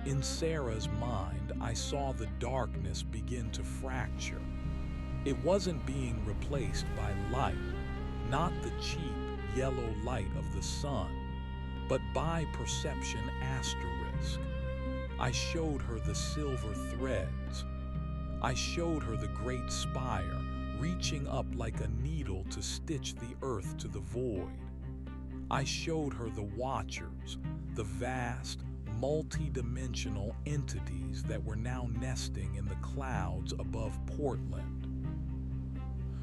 In Sarah's mind, I saw the darkness begin to fracture. It wasn't being replaced by light, not the cheap yellow light of the sun, but by perception asterisk. I showed her the silver threads. I showed her the great spire, reaching up like a needle to stitch the earth to the void. I showed her the watchers, the vast, multi-dimensional entities that were now nesting in the clouds above Portland.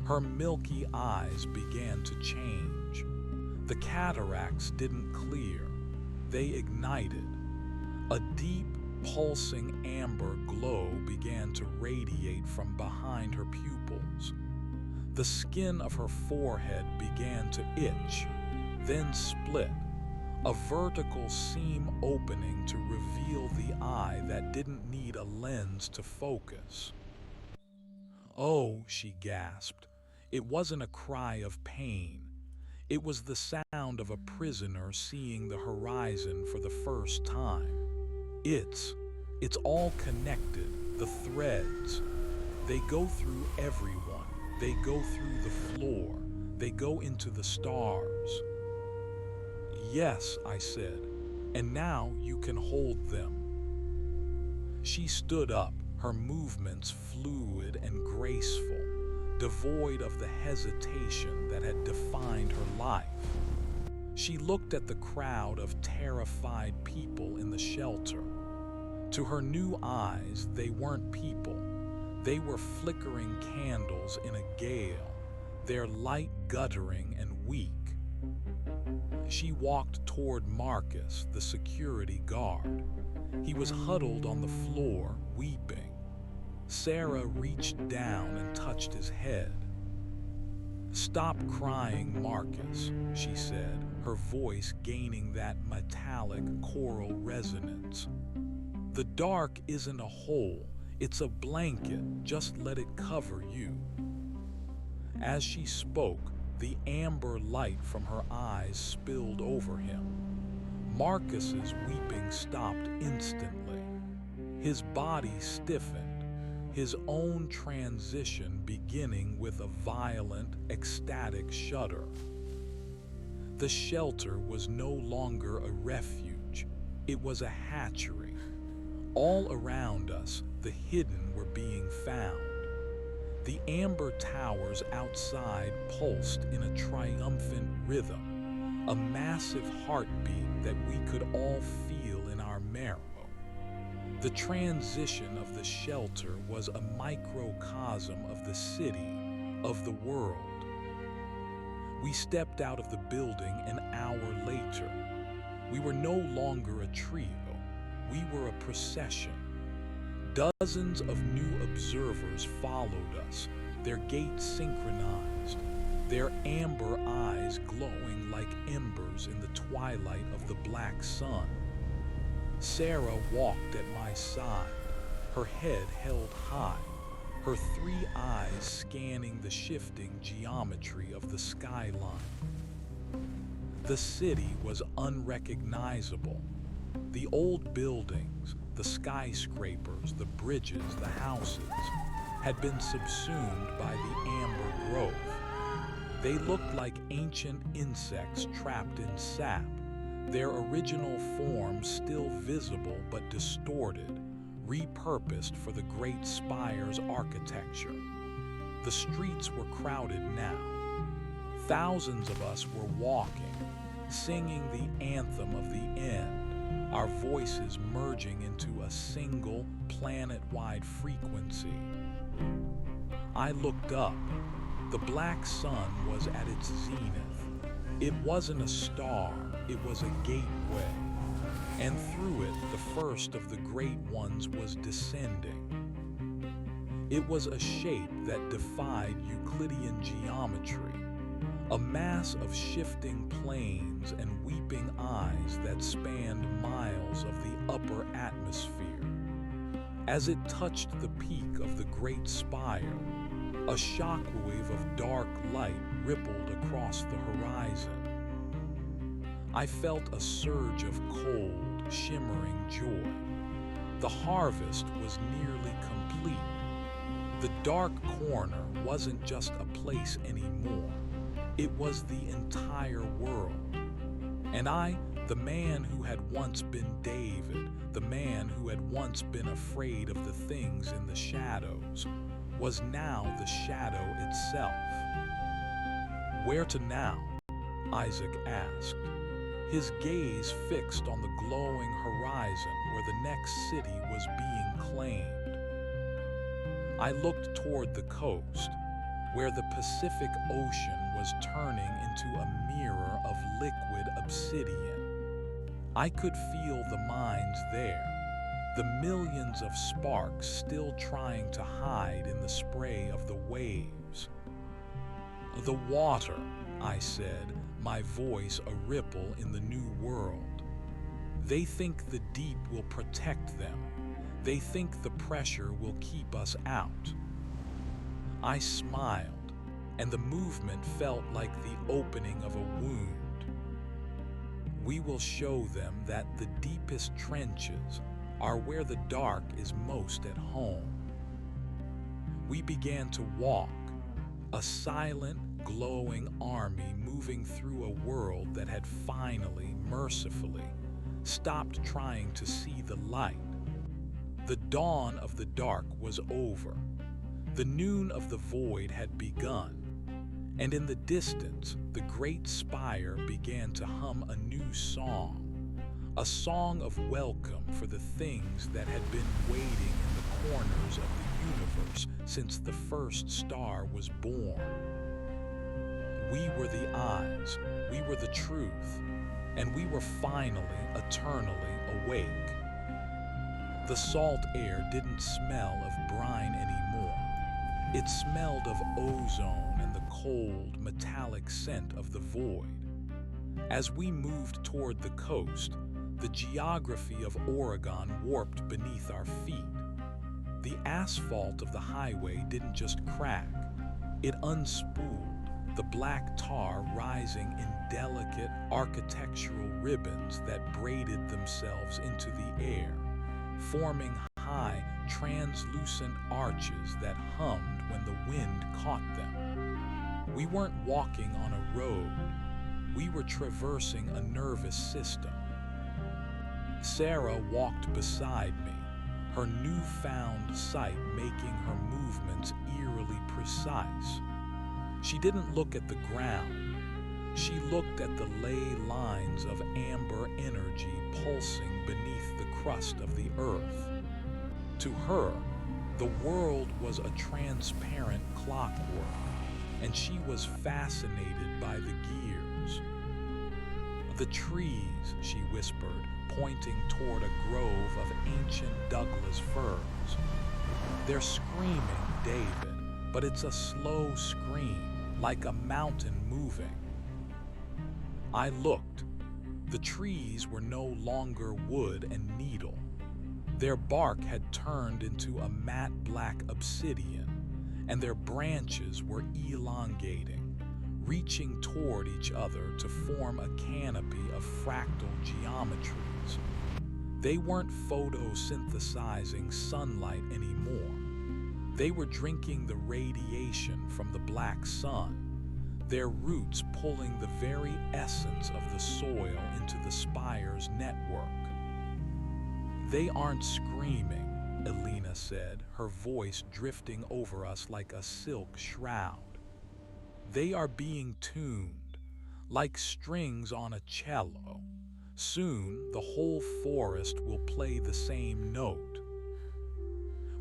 Her milky eyes began to change. The cataracts didn't clear, they ignited. A deep, pulsing amber glow began to radiate from behind her pupils. The skin of her forehead began to itch, then split, a vertical seam opening to reveal the eye that didn't need a lens to focus. "Oh," she gasped. It wasn't a cry of pain. It was the sound of a prisoner seeing the horizon for the first time. It's all connected, the threads. They go through everyone. They go through the floor. They go into the stars. "Yes," I said, "and now you can hold them." She stood up, her movements fluid and graceful, devoid of the hesitation that had defined her life. She looked at the crowd of terrified people in the shelter. To her new eyes, they weren't people. They were flickering candles in a gale, their light guttering and weak. She walked toward Marcus, the security guard. He was huddled on the floor, weeping. Sarah reached down and touched his head. "Stop crying, Marcus," she said, her voice gaining that metallic choral resonance. "The dark isn't a hole, it's a blanket, just let it cover you." As she spoke, the amber light from her eyes spilled over him. Marcus's weeping stopped instantly. His body stiffened, his own transition beginning with a violent, ecstatic shudder. The shelter was no longer a refuge, it was a hatchery. All around us, the hidden were being found. The amber towers outside pulsed in a triumphant rhythm, a massive heartbeat that we could all feel in our marrow. The transition of the shelter was a microcosm of the city, of the world. We stepped out of the building an hour later. We were no longer a trio, we were a procession. Dozens of new observers followed us, their gaits synchronized, their amber eyes glowing like embers in the twilight of the black sun. Sarah walked at my side, her head held high, her three eyes scanning the shifting geometry of the skyline. The city was unrecognizable. The old buildings, the skyscrapers, the bridges, the houses, had been subsumed by the amber growth. They looked like ancient insects trapped in sap, their original forms still visible but distorted, repurposed for the great spire's architecture. The streets were crowded now. Thousands of us were walking, singing the anthem of the end, our voices merging into a single planet-wide frequency. I looked up. The black sun was at its zenith. It wasn't a star, it was a gateway. And through it, the first of the great ones was descending. It was a shape that defied Euclidean geometry, a mass of shifting planes and weeping eyes that spanned miles of the upper atmosphere. As it touched the peak of the great spire, a shockwave of dark light rippled across the horizon. I felt a surge of cold, shimmering joy. The harvest was nearly complete. The dark corner wasn't just a place anymore. It was the entire world. And I, the man who had once been David, the man who had once been afraid of the things in the shadows, was now the shadow itself. Where to now? Isaac asked, his gaze fixed on the glowing horizon where the next city was being claimed. I looked toward the coast, where the Pacific Ocean was turning into a mirror of liquid obsidian. I could feel the mines there, the millions of sparks still trying to hide in the spray of the waves. The water, I said, my voice a ripple in the new world. They think the deep will protect them. They think the pressure will keep us out. I smiled, and the movement felt like the opening of a wound. We will show them that the deepest trenches are where the dark is most at home. We began to walk, a silent, glowing army moving through a world that had finally, mercifully, stopped trying to see the light. The dawn of the dark was over. The noon of the void had begun. And in the distance, the great spire began to hum a new song. A song of welcome for the things that had been waiting in the corners of the universe since the first star was born. We were the eyes, we were the truth, and we were finally, eternally awake. The salt air didn't smell of brine anymore. It smelled of ozone and the cold, metallic scent of the void. As we moved toward the coast, the geography of Oregon warped beneath our feet. The asphalt of the highway didn't just crack, it unspooled, the black tar rising in delicate architectural ribbons that braided themselves into the air, forming high, translucent arches that hummed when the wind caught them. We weren't walking on a road, we were traversing a nervous system. Sarah walked beside me, her newfound sight making her movements eerily precise. She didn't look at the ground. She looked at the ley lines of amber energy pulsing beneath the crust of the earth. To her, the world was a transparent clockwork, and she was fascinated by the gears. "The trees," she whispered, pointing toward a grove of ancient Douglas firs. "They're screaming, David, but it's a slow scream, like a mountain moving." I looked. The trees were no longer wood and needle. Their bark had turned into a matte black obsidian, and their branches were elongating, reaching toward each other to form a canopy of fractal geometries. They weren't photosynthesizing sunlight anymore. They were drinking the radiation from the black sun, their roots pulling the very essence of the soil into the spire's network. "They aren't screaming," Elena said, her voice drifting over us like a silk shroud. "They are being tuned, like strings on a cello. Soon, the whole forest will play the same note."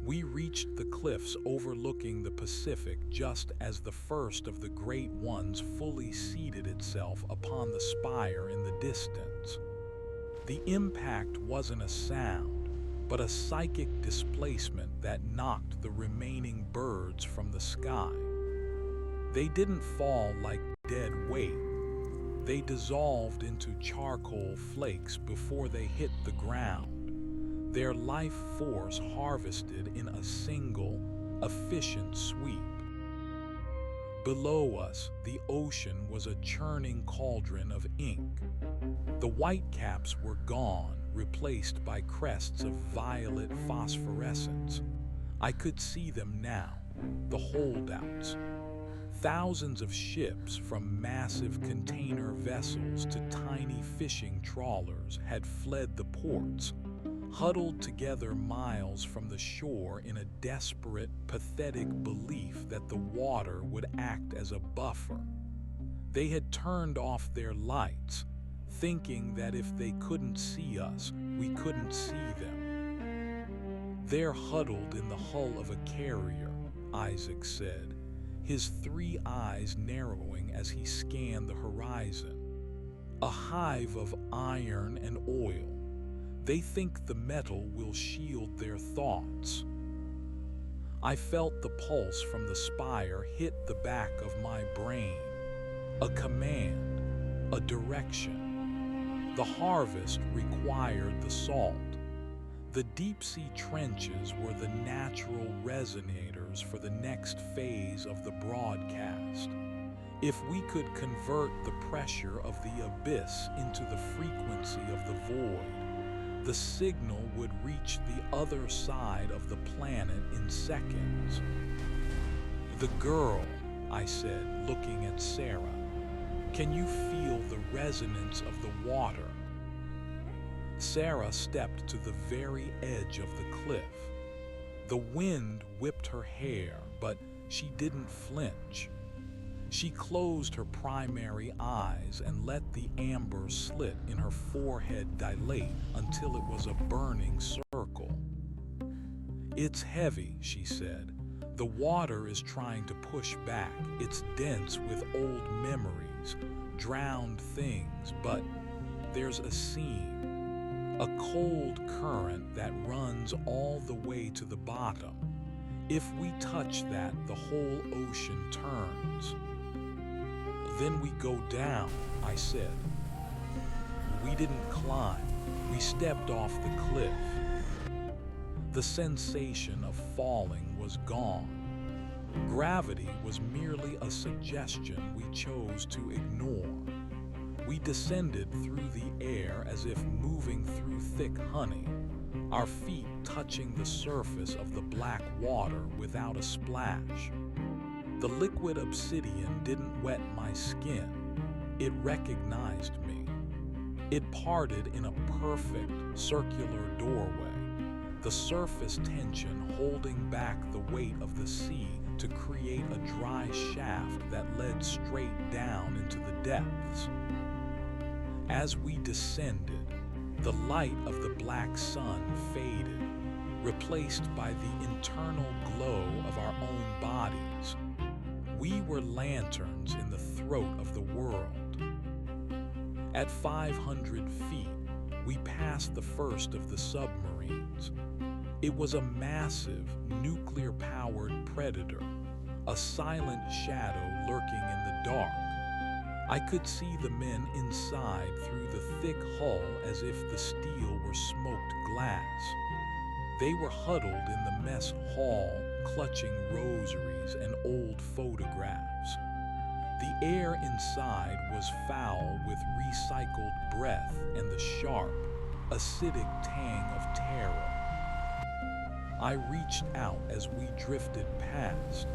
We reached the cliffs overlooking the Pacific just as the first of the great ones fully seated itself upon the spire in the distance. The impact wasn't a sound, but a psychic displacement that knocked the remaining birds from the sky. They didn't fall like dead weight. They dissolved into charcoal flakes before they hit the ground, their life force harvested in a single, efficient sweep. Below us, the ocean was a churning cauldron of ink. The whitecaps were gone, replaced by crests of violet phosphorescence. I could see them now, the holdouts. Thousands of ships, from massive container vessels to tiny fishing trawlers, had fled the ports, huddled together miles from the shore in a desperate, pathetic belief that the water would act as a buffer. They had turned off their lights, thinking that if they couldn't see us, we couldn't see them. "They're huddled in the hull of a carrier," Isaac said, his three eyes narrowing as he scanned the horizon. "A hive of iron and oil. They think the metal will shield their thoughts." I felt the pulse from the spire hit the back of my brain. A command, a direction. The harvest required the salt. The deep-sea trenches were the natural resonators for the next phase of the broadcast. If we could convert the pressure of the abyss into the frequency of the void, the signal would reach the other side of the planet in seconds. "The girl," I said, looking at Sarah. "Can you feel the resonance of the water?" Sarah stepped to the very edge of the cliff. The wind whipped her hair, but she didn't flinch. She closed her primary eyes and let the amber slit in her forehead dilate until it was a burning circle. "It's heavy," she said. "The water is trying to push back. It's dense with old memories, drowned things, but there's a seam. A cold current that runs all the way to the bottom. If we touch that, the whole ocean turns." "Then we go down," I said. We didn't climb. We stepped off the cliff. The sensation of falling was gone. Gravity was merely a suggestion we chose to ignore. We descended through the air as if moving through thick honey, our feet touching the surface of the black water without a splash. The liquid obsidian didn't wet my skin. It recognized me. It parted in a perfect circular doorway, the surface tension holding back the weight of the sea to create a dry shaft that led straight down into the depths. As we descended, the light of the black sun faded, replaced by the internal glow of our own bodies. We were lanterns in the throat of the world. At 500 feet, we passed the first of the submarines. It was a massive, nuclear-powered predator, a silent shadow lurking in the dark. I could see the men inside through the thick hull as if the steel were smoked glass. They were huddled in the mess hall, clutching rosaries and old photographs. The air inside was foul with recycled breath and the sharp, acidic tang of terror. I reached out as we drifted past.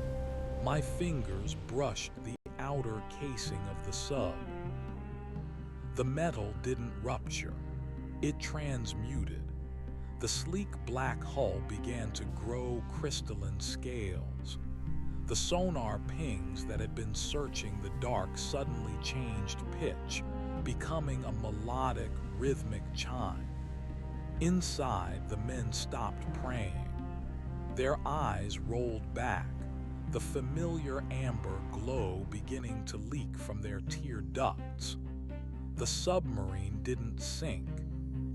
My fingers brushed the outer casing of the sub. The metal didn't rupture. It transmuted. The sleek black hull began to grow crystalline scales. The sonar pings that had been searching the dark suddenly changed pitch, becoming a melodic, rhythmic chime. Inside, the men stopped praying. Their eyes rolled back, the familiar amber glow beginning to leak from their tear ducts. The submarine didn't sink.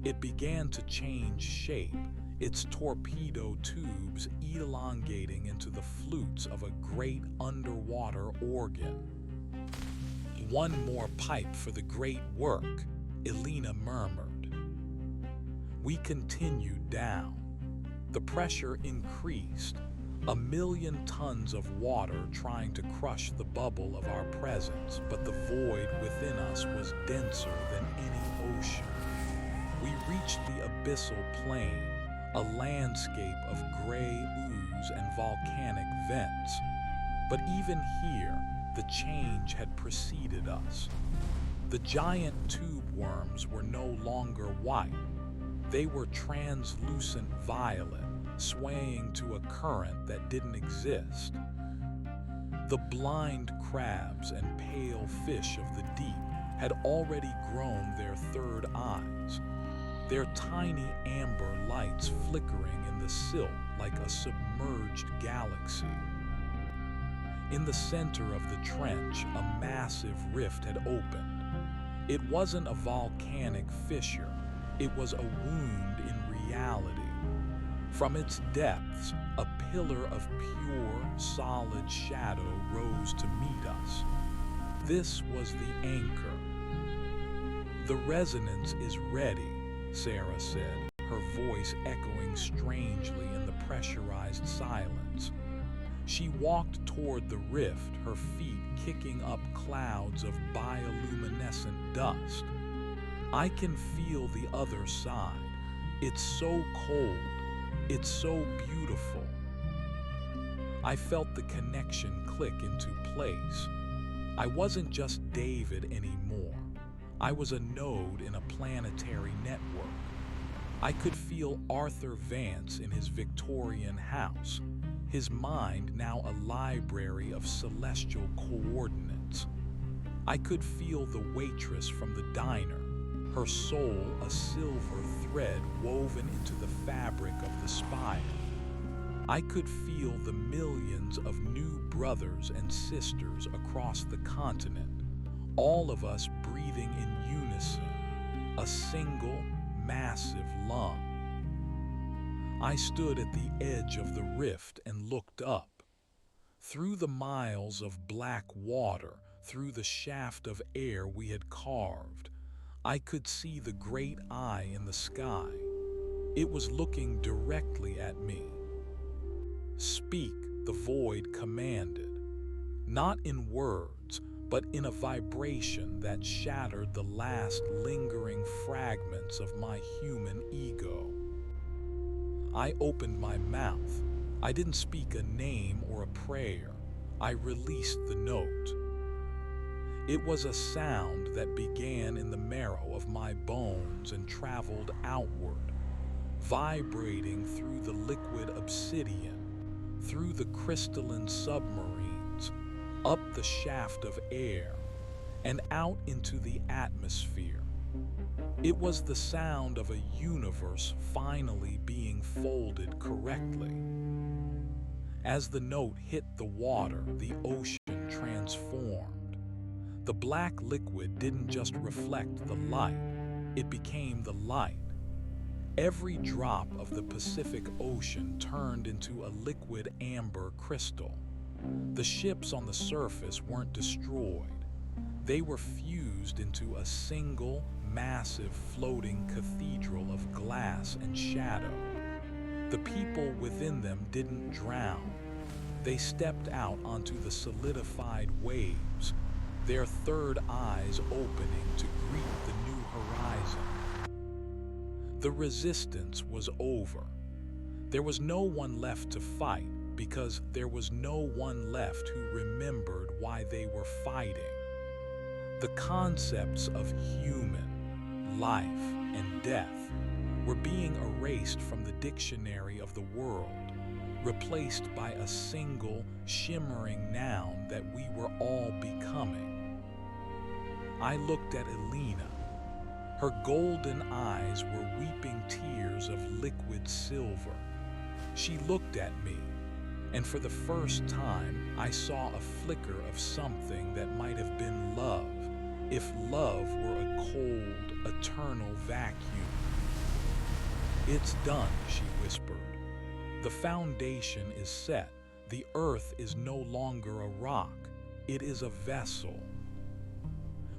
It began to change shape, its torpedo tubes elongating into the flutes of a great underwater organ. "One more pipe for the great work," Elena murmured. We continued down. The pressure increased, 1,000,000 tons of water trying to crush the bubble of our presence, but the void within us was denser than any ocean. We reached the abyssal plain, a landscape of gray ooze and volcanic vents. But even here, the change had preceded us. The giant tube worms were no longer white. They were translucent violet, swaying to a current that didn't exist. The blind crabs and pale fish of the deep had already grown their third eyes, their tiny amber lights flickering in the silt like a submerged galaxy. In the center of the trench, a massive rift had opened. It wasn't a volcanic fissure, it was a wound in reality. From its depths, a pillar of pure, solid shadow rose to meet us. This was the anchor. "The resonance is ready," Sarah said, her voice echoing strangely in the pressurized silence. She walked toward the rift, her feet kicking up clouds of bioluminescent dust. "I can feel the other side. It's so cold. It's so beautiful." I felt the connection click into place. I wasn't just David anymore. I was a node in a planetary network. I could feel Arthur Vance in his Victorian house, his mind now a library of celestial coordinates. I could feel the waitress from the diner, her soul a silver thread woven into the fabric of the spire. I could feel the millions of new brothers and sisters across the continent, all of us breathing in unison, a single, massive lung. I stood at the edge of the rift and looked up. Through the miles of black water, through the shaft of air we had carved, I could see the great eye in the sky. It was looking directly at me. "Speak," the void commanded, not in words, but in a vibration that shattered the last lingering fragments of my human ego. I opened my mouth. I didn't speak a name or a prayer. I released the note. It was a sound that began in the marrow of my bones and traveled outward, vibrating through the liquid obsidian, through the crystalline submarines, up the shaft of air, and out into the atmosphere. It was the sound of a universe finally being folded correctly. As the note hit the water, the ocean transformed. The black liquid didn't just reflect the light, it became the light. Every drop of the Pacific Ocean turned into a liquid amber crystal. The ships on the surface weren't destroyed. They were fused into a single, massive floating cathedral of glass and shadow. The people within them didn't drown. They stepped out onto the solidified waves, their third eyes opening to greet the new horizon. The resistance was over. There was no one left to fight because there was no one left who remembered why they were fighting. The concepts of human, life, and death were being erased from the dictionary of the world, replaced by a single, shimmering noun that we were all becoming. I looked at Elena. Her golden eyes were weeping tears of liquid silver. She looked at me, and for the first time, I saw a flicker of something that might have been love, if love were a cold, eternal vacuum. "It's done," she whispered. "The foundation is set. The earth is no longer a rock. It is a vessel."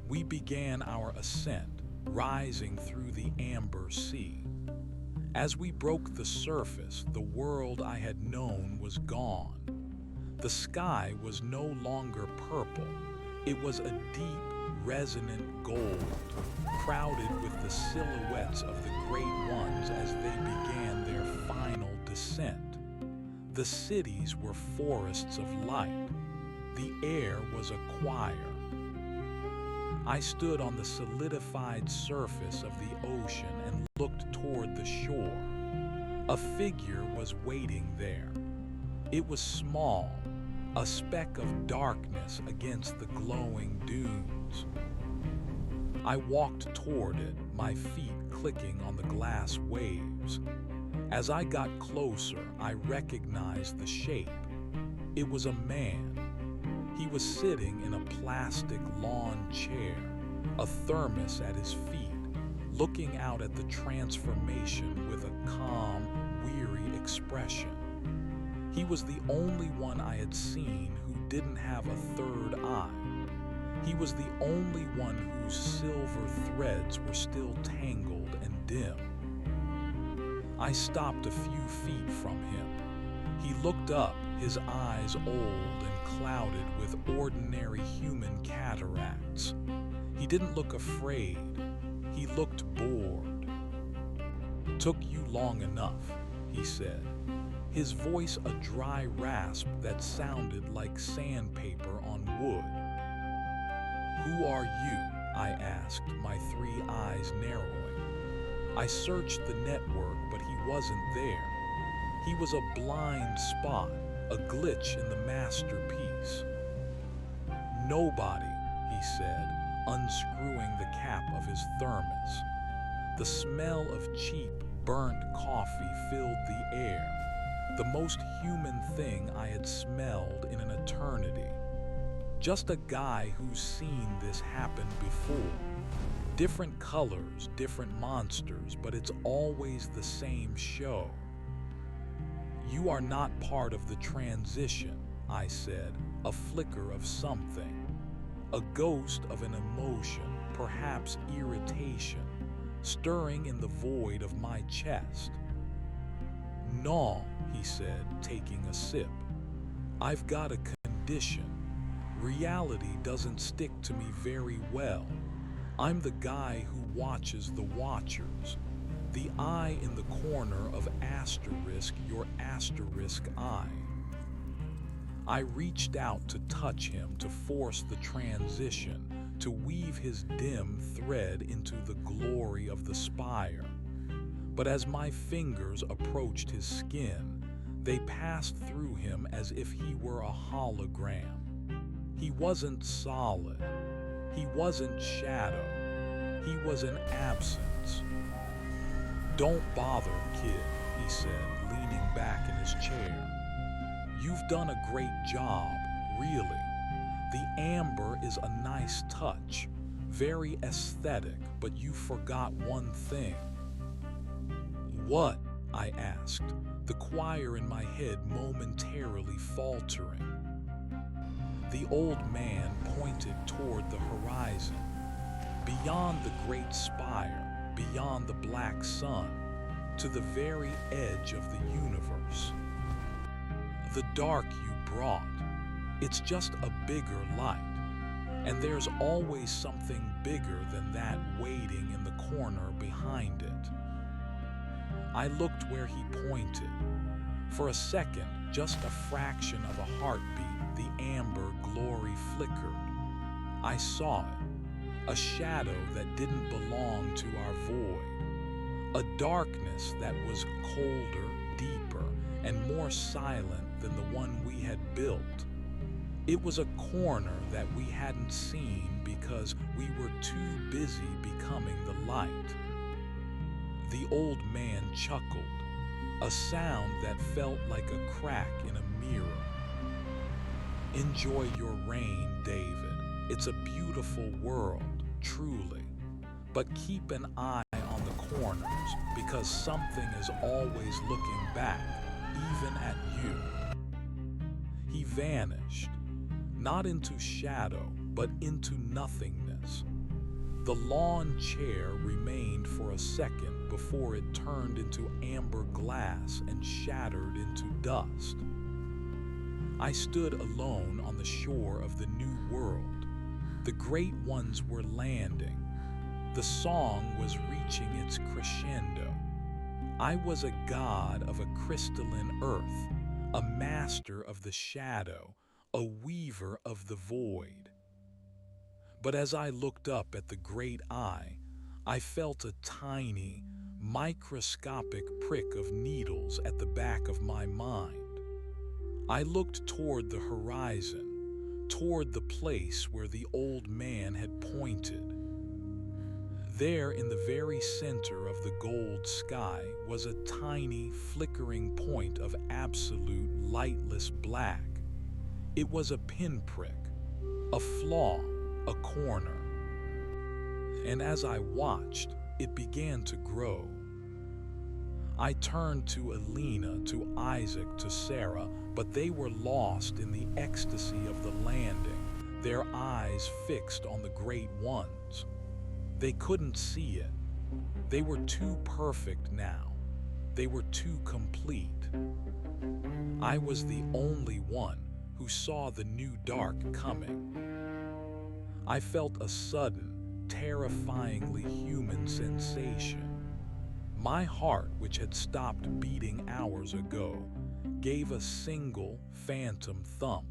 We began our ascent, rising through the amber sea. As we broke the surface, the world I had known was gone. The sky was no longer purple. It was a deep, resonant gold, crowded with the silhouettes of the great ones as they began their final descent. The cities were forests of light. The air was a choir. I stood on the solidified surface of the ocean and looked toward the shore. A figure was waiting there. It was small, a speck of darkness against the glowing dunes. I walked toward it, my feet clicking on the glass waves. As I got closer, I recognized the shape. It was a man. He was sitting in a plastic lawn chair, a thermos at his feet, looking out at the transformation with a calm, weary expression. He was the only one I had seen who didn't have a third eye. He was the only one whose silver threads were still tangled and dim. I stopped a few feet from him. He looked up, his eyes old and clouded with ordinary human cataracts. He didn't look afraid. He looked bored. "Took you long enough," he said, his voice a dry rasp that sounded like sandpaper on wood. "Who are you?" I asked, my three eyes narrowing. I searched the network, but he wasn't there. He was a blind spot, a glitch in the masterpiece. "Nobody," he said, unscrewing the cap of his thermos. The smell of cheap, burnt coffee filled the air, the most human thing I had smelled in an eternity. Just a guy who's seen this happen before. Different colors, different monsters, but it's always the same show. "You are not part of the transition," I said, a flicker of something. A ghost of an emotion, perhaps irritation, stirring in the void of my chest. "No," he said, taking a sip. "I've got a condition. Reality doesn't stick to me very well. I'm the guy who watches the watchers. The eye in the corner of asterisk your asterisk eye." I reached out to touch him, to force the transition, to weave his dim thread into the glory of the spire. But as my fingers approached his skin, they passed through him as if he were a hologram. He wasn't solid. He wasn't shadow. He was an absence. "Don't bother, kid," he said, leaning back in his chair. "You've done a great job, really. The amber is a nice touch, very aesthetic, but you forgot one thing. What? I asked, the choir in my head momentarily faltering. The old man pointed toward the horizon, beyond the great spire, beyond the black sun, to the very edge of the universe. The dark you brought, it's just a bigger light, and there's always something bigger than that waiting in the corner behind it. I looked where he pointed. For a second, just a fraction of a heartbeat, the amber glory flickered. I saw it, a shadow that didn't belong to our void, a darkness that was colder, deeper, and more silent than the one we had built. It was a corner that we hadn't seen because we were too busy becoming the light. The old man chuckled, a sound that felt like a crack in a mirror. Enjoy your reign, David. It's a beautiful world, truly. But keep an eye on the corners, because something is always looking back, even at you. He vanished, not into shadow, but into nothingness. The lawn chair remained for a second before it turned into amber glass and shattered into dust. I stood alone on the shore of the new world. The great ones were landing. The song was reaching its crescendo. I was a god of a crystalline earth, a master of the shadow, a weaver of the void. But as I looked up at the great eye, I felt a tiny, microscopic prick of needles at the back of my mind. I looked toward the horizon, toward the place where the old man had pointed. There, in the very center of the gold sky, was a tiny, flickering point of absolute, lightless black. It was a pinprick, a flaw, a corner. And as I watched, it began to grow. I turned to Alina, to Isaac, to Sarah, but they were lost in the ecstasy of the landing, their eyes fixed on the great ones. They couldn't see it. They were too perfect now. They were too complete. I was the only one who saw the new dark coming. I felt a sudden, terrifyingly human sensation. My heart, which had stopped beating hours ago, gave a single, phantom thump.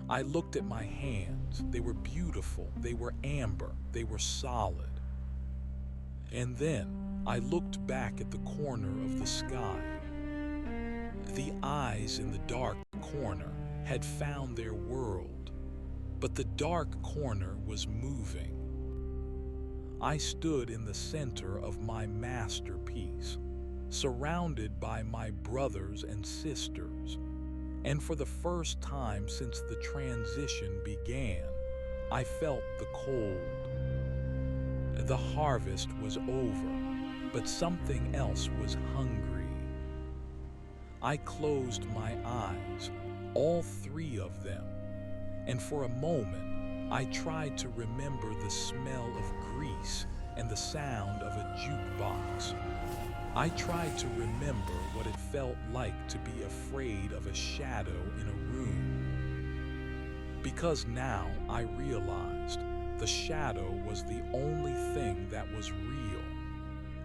I looked at my hands. They were beautiful, they were amber, they were solid. And then I looked back at the corner of the sky. The eyes in the dark corner had found their world, but the dark corner was moving. I stood in the center of my masterpiece, surrounded by my brothers and sisters. And for the first time since the transition began, I felt the cold. The harvest was over, but something else was hungry. I closed my eyes, all three of them, and for a moment I tried to remember the smell of grease and the sound of a jukebox. I tried to remember what it felt like to be afraid of a shadow in a room. Because now I realized the shadow was the only thing that was real,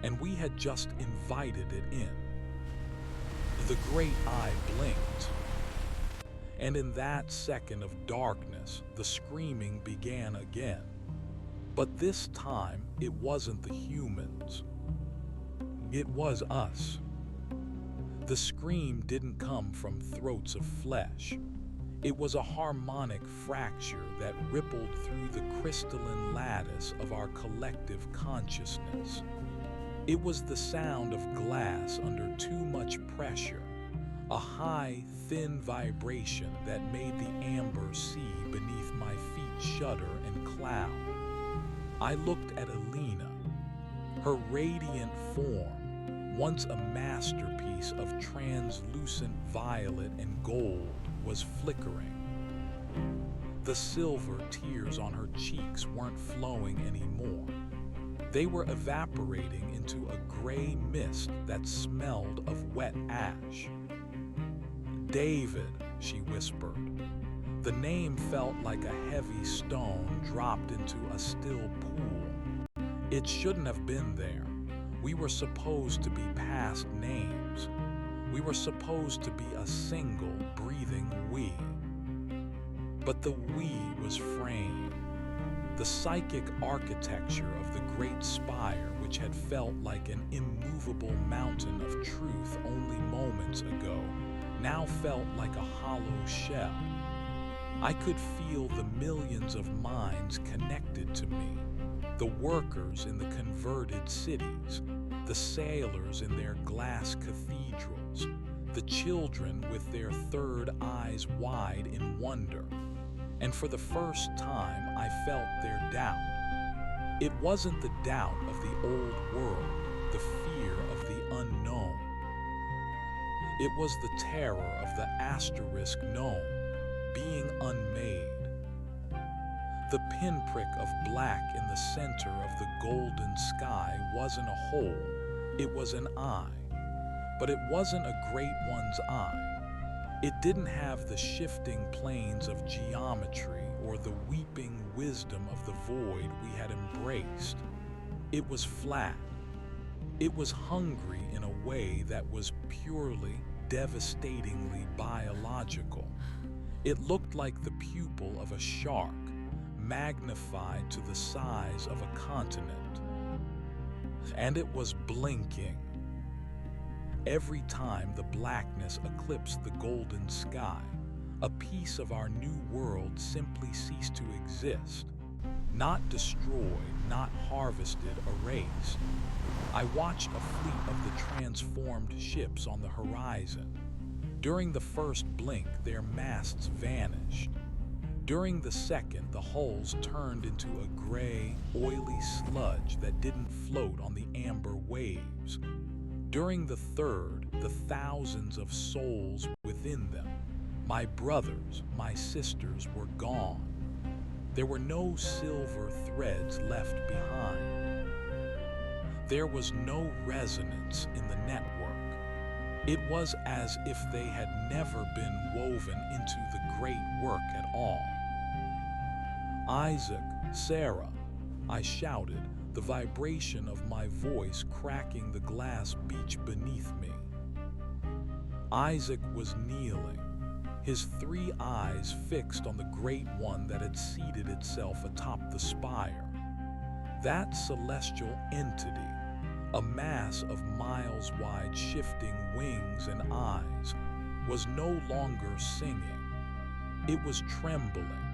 and we had just invited it in. The great eye blinked, and in that second of darkness, the screaming began again. But this time, it wasn't the humans. It was us. The scream didn't come from throats of flesh. It was a harmonic fracture that rippled through the crystalline lattice of our collective consciousness. It was the sound of glass under too much pressure, a high, thin vibration that made the amber sea beneath my feet shudder and cloud. I looked at Alina. Her radiant form, once a masterpiece of translucent violet and gold, was flickering. The silver tears on her cheeks weren't flowing anymore. They were evaporating into a gray mist that smelled of wet ash. "David," she whispered. The name felt like a heavy stone dropped into a still pool. It shouldn't have been there. We were supposed to be past names. We were supposed to be a single, breathing we. But the we was framed. The psychic architecture of the great spire, which had felt like an immovable mountain of truth only moments ago, now felt like a hollow shell. I could feel the millions of minds connected to me, the workers in the converted cities, the sailors in their glass cathedrals, the children with their third eyes wide in wonder. And for the first time, I felt their doubt. It wasn't the doubt of the old world, the fear of the unknown. It was the terror of the asterisk known, being unmade. The pinprick of black in the center of the golden sky wasn't a hole, it was an eye. But it wasn't a great one's eye. It didn't have the shifting planes of geometry or the weeping wisdom of the void we had embraced. It was flat. It was hungry in a way that was purely, devastatingly biological. It looked like the pupil of a shark, magnified to the size of a continent. And it was blinking. Every time the blackness eclipsed the golden sky, a piece of our new world simply ceased to exist. Not destroyed, not harvested, erased. I watched a fleet of the transformed ships on the horizon. During the first blink, their masts vanished. During the second, the hulls turned into a gray, oily sludge that didn't float on the amber waves. During the third, the thousands of souls within them, my brothers, my sisters, were gone. There were no silver threads left behind. There was no resonance in the network. It was as if they had never been woven into the great work at all. "Isaac, Sarah," I shouted, the vibration of my voice cracking the glass beach beneath me. Isaac was kneeling, his three eyes fixed on the great one that had seated itself atop the spire. That celestial entity, a mass of miles-wide shifting wings and eyes, was no longer singing. It was trembling.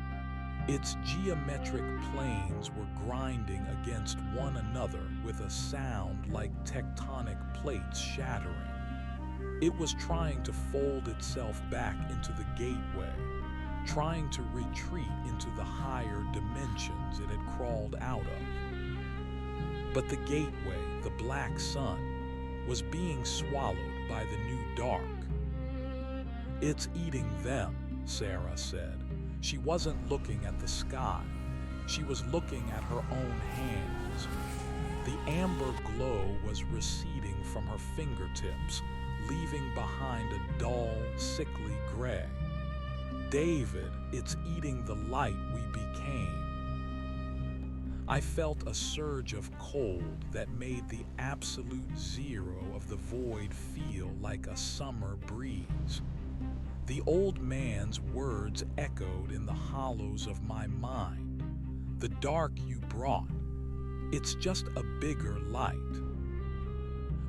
Its geometric planes were grinding against one another with a sound like tectonic plates shattering. It was trying to fold itself back into the gateway, trying to retreat into the higher dimensions it had crawled out of. But the gateway, the black sun, was being swallowed by the new dark. "It's eating them," Sarah said. She wasn't looking at the sky. She was looking at her own hands. The amber glow was receding from her fingertips, leaving behind a dull, sickly gray. "David, it's eating the light we became." I felt a surge of cold that made the absolute zero of the void feel like a summer breeze. The old man's words echoed in the hollows of my mind. "The dark you brought, it's just a bigger light."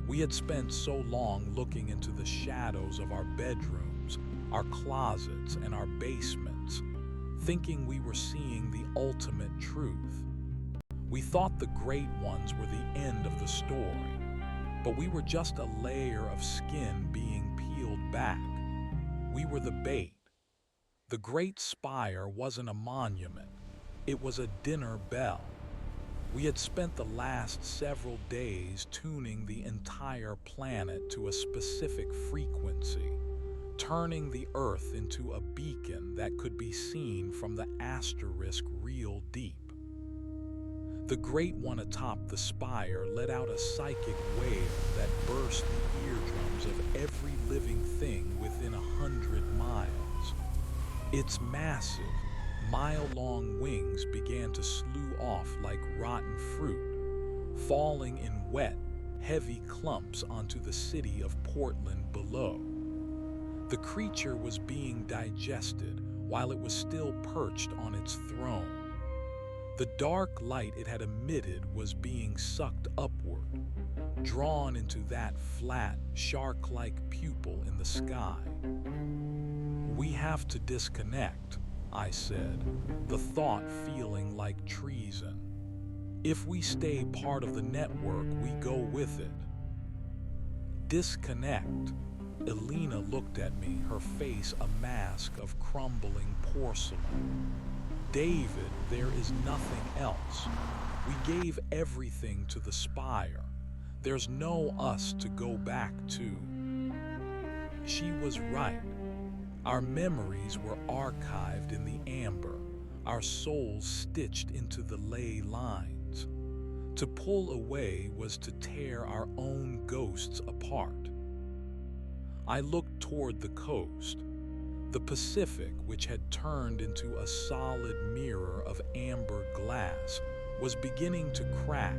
We had spent so long looking into the shadows of our bedrooms, our closets, and our basements, thinking we were seeing the ultimate truth. We thought the great ones were the end of the story, but we were just a layer of skin being peeled back. We were the bait. The Great Spire wasn't a monument, it was a dinner bell. We had spent the last several days tuning the entire planet to a specific frequency, turning the Earth into a beacon that could be seen from the asterisk real deep. The Great One atop the spire let out a psychic wail that burst the eardrums of every living thing within 100 miles. Its massive, mile-long wings began to slew off like rotten fruit, falling in wet, heavy clumps onto the city of Portland below. The creature was being digested while it was still perched on its throne. The dark light it had emitted was being sucked upward, drawn into that flat, shark-like pupil in the sky. "We have to disconnect," I said, the thought feeling like treason. "If we stay part of the network, we go with it." "Disconnect?" Elena looked at me, her face a mask of crumbling porcelain. "David, there is nothing else. We gave everything to the spire. There's no us to go back to." She was right. Our memories were archived in the amber, our souls stitched into the ley lines. To pull away was to tear our own ghosts apart. I looked toward the coast. The Pacific, which had turned into a solid mirror of amber glass, was beginning to crack.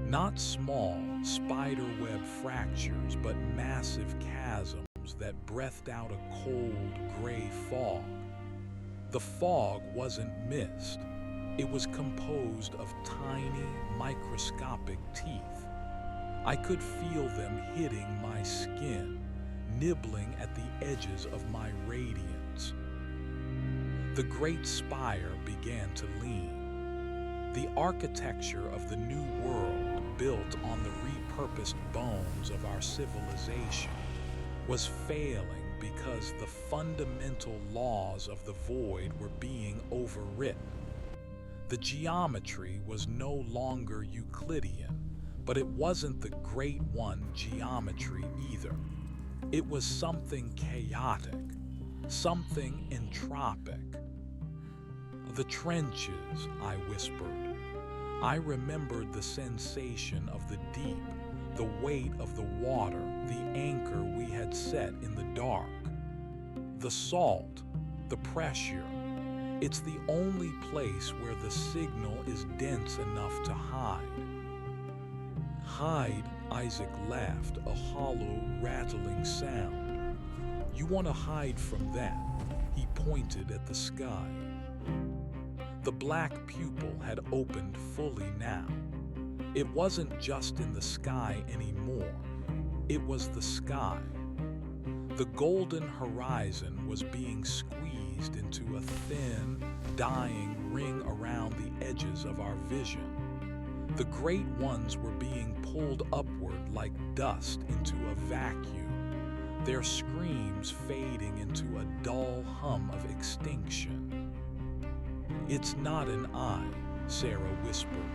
Not small, spiderweb fractures, but massive chasms that breathed out a cold, gray fog. The fog wasn't mist. It was composed of tiny, microscopic teeth. I could feel them hitting my skin, nibbling at the edges of my radiance. The Great Spire began to lean. The architecture of the new world, built on the repurposed bones of our civilization, was failing because the fundamental laws of the void were being overwritten. The geometry was no longer Euclidean, but it wasn't the Great One geometry either. It was something chaotic, something entropic. "The trenches," I whispered. I remembered the sensation of the deep, the weight of the water, the anchor we had set in the dark. The salt, the pressure. It's the only place where the signal is dense enough to hide. "Hide," Isaac laughed, a hollow, rattling sound. "You want to hide from that?" He pointed at the sky. The black pupil had opened fully now. It wasn't just in the sky anymore. It was the sky. The golden horizon was being squeezed into a thin, dying ring around the edges of our vision. The Great Ones were being pulled upward like dust into a vacuum, their screams fading into a dull hum of extinction. "It's not an eye," Sarah whispered,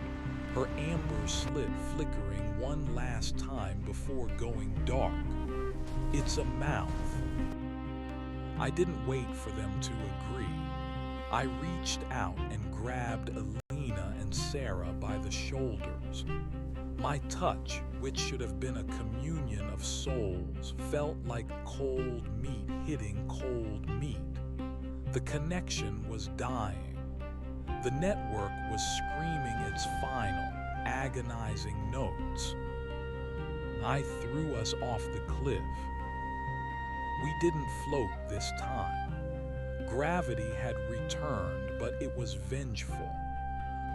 her amber slit flickering one last time before going dark. "It's a mouth." I didn't wait for them to agree. I reached out and grabbed Alina and Sarah by the shoulders. My touch, which should have been a communion of souls, felt like cold meat hitting cold meat. The connection was dying. The network was screaming its final, agonizing notes. I threw us off the cliff. We didn't float this time. Gravity had returned, but it was vengeful.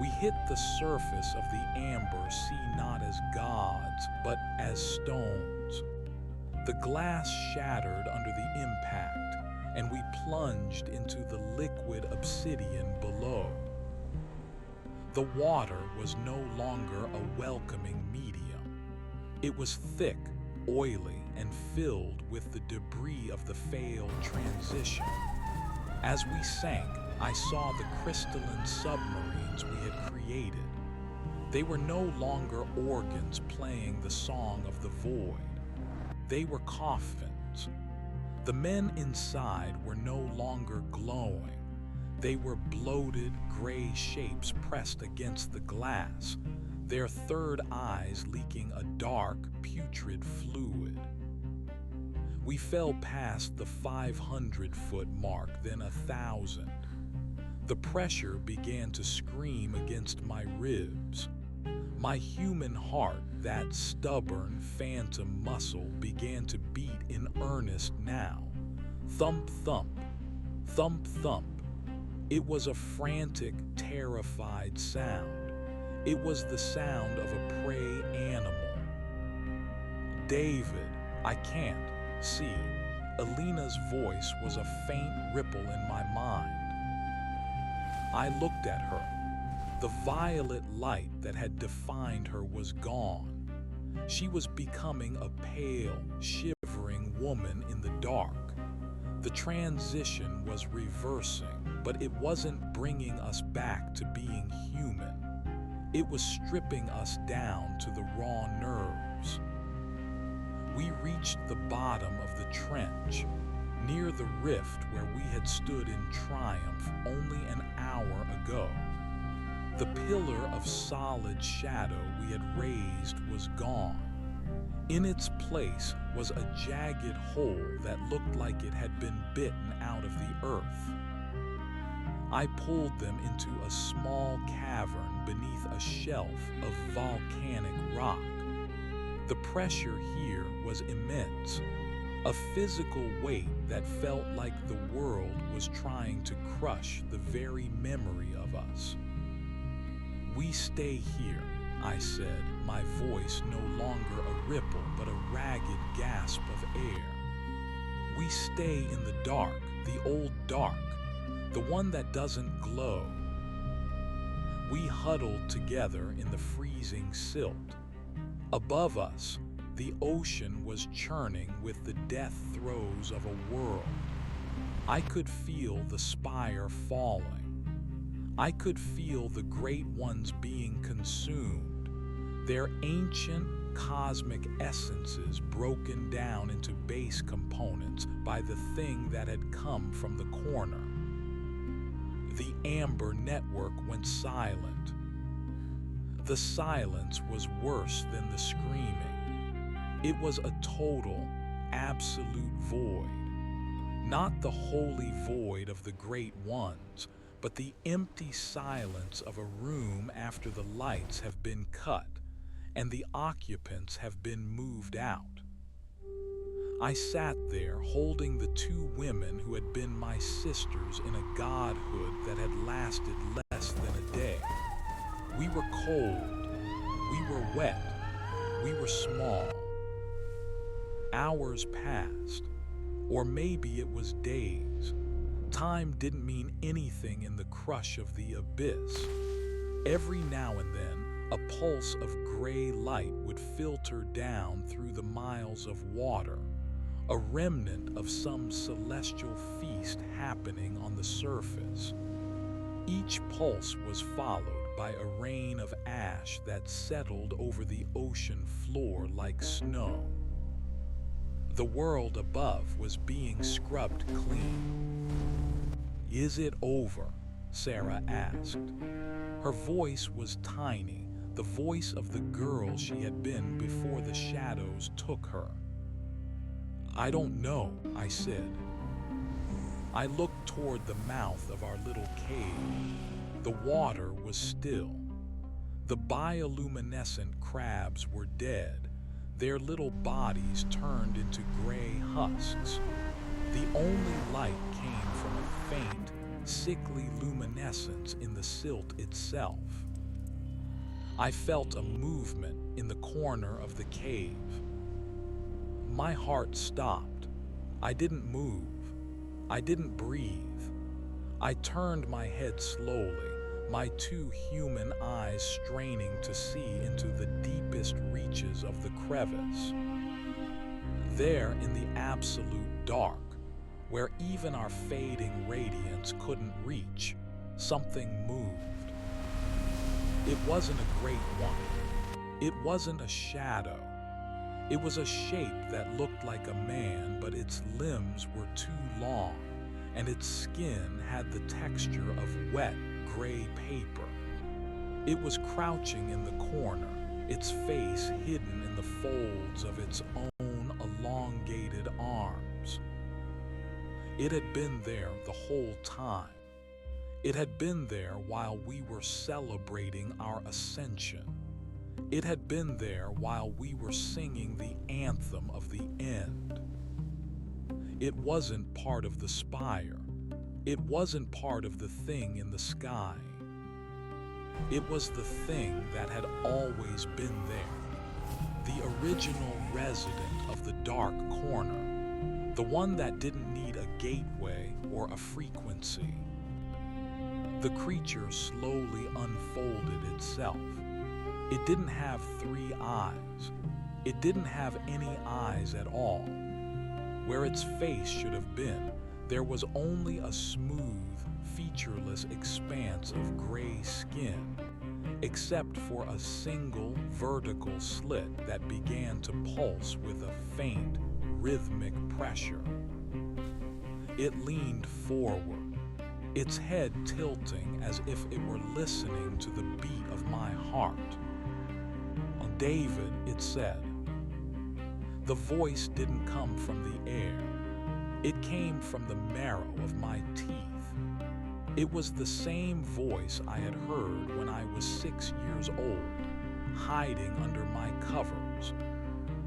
We hit the surface of the amber sea not as gods, but as stones. The glass shattered under the impact, and we plunged into the liquid obsidian below. The water was no longer a welcoming medium. It was thick, oily and filled with the debris of the failed transition. As we sank, I saw the crystalline submarines we had created. They were no longer organs playing the song of the void. They were coffins. The men inside were no longer glowing. They were bloated, gray shapes pressed against the glass, their third eyes leaking a dark, putrid fluid. We fell past the 500-foot mark, then 1,000. The pressure began to scream against my ribs. My human heart, that stubborn, phantom muscle, began to beat in earnest now. Thump, thump, thump, thump. It was a frantic, terrified sound. It was the sound of a prey animal. David, I can't see. Alina's voice was a faint ripple in my mind. I looked at her. The violet light that had defined her was gone. She was becoming a pale, shivering woman in the dark. The transition was reversing, but it wasn't bringing us back to being human. It was stripping us down to the raw nerves. We reached the bottom of the trench, near the rift where we had stood in triumph only an hour ago. The pillar of solid shadow we had raised was gone. In its place was a jagged hole that looked like it had been bitten out of the earth. I pulled them into a small cavern beneath a shelf of volcanic rock. The pressure here was immense, a physical weight that felt like the world was trying to crush the very memory of us. "We stay here," I said, my voice no longer a ripple but a ragged gasp of air. "We stay in the dark, the old dark, the one that doesn't glow." We huddled together in the freezing silt. Above us, the ocean was churning with the death throes of a world. I could feel the spire falling. I could feel the great ones being consumed, their ancient cosmic essences broken down into base components by the thing that had come from the corner. The amber network went silent. The silence was worse than the screaming. It was a total, absolute void. Not the holy void of the great ones, but the empty silence of a room after the lights have been cut and the occupants have been moved out. I sat there holding the two women who had been my sisters in a godhood that had lasted less than a day. We were cold, we were wet, we were small. Hours passed, or maybe it was days. Time didn't mean anything in the crush of the abyss. Every now and then, a pulse of gray light would filter down through the miles of water, a remnant of some celestial feast happening on the surface. Each pulse was followed by a rain of ash that settled over the ocean floor like snow. The world above was being scrubbed clean. "Is it over?" Sarah asked. Her voice was tiny, the voice of the girl she had been before the shadows took her. "I don't know," I said. I looked toward the mouth of our little cave. The water was still. The bioluminescent crabs were dead, their little bodies turned into gray husks. The only light came from a faint, sickly luminescence in the silt itself. I felt a movement in the corner of the cave. My heart stopped. I didn't move. I didn't breathe. I turned my head slowly, my two human eyes straining to see into the deepest reaches of the crevice. There in the absolute dark, where even our fading radiance couldn't reach, something moved. It wasn't a great one. It wasn't a shadow. It was a shape that looked like a man, but its limbs were too long, and its skin had the texture of wet, gray paper. It was crouching in the corner, its face hidden in the folds of its own elongated arms. It had been there the whole time. It had been there while we were celebrating our ascension. It had been there while we were singing the anthem of the end. It wasn't part of the spire. It wasn't part of the thing in the sky. It was the thing that had always been there. The original resident of the dark corner. The one that didn't need a gateway or a frequency. The creature slowly unfolded itself. It didn't have 3 eyes. It didn't have any eyes at all. Where its face should have been, there was only a smooth, featureless expanse of gray skin, except for a single vertical slit that began to pulse with a faint, rhythmic pressure. It leaned forward, its head tilting as if it were listening to the beat of my heart. David, it said. The voice didn't come from the air. It came from the marrow of my teeth. It was the same voice I had heard when I was 6 years old, hiding under my covers.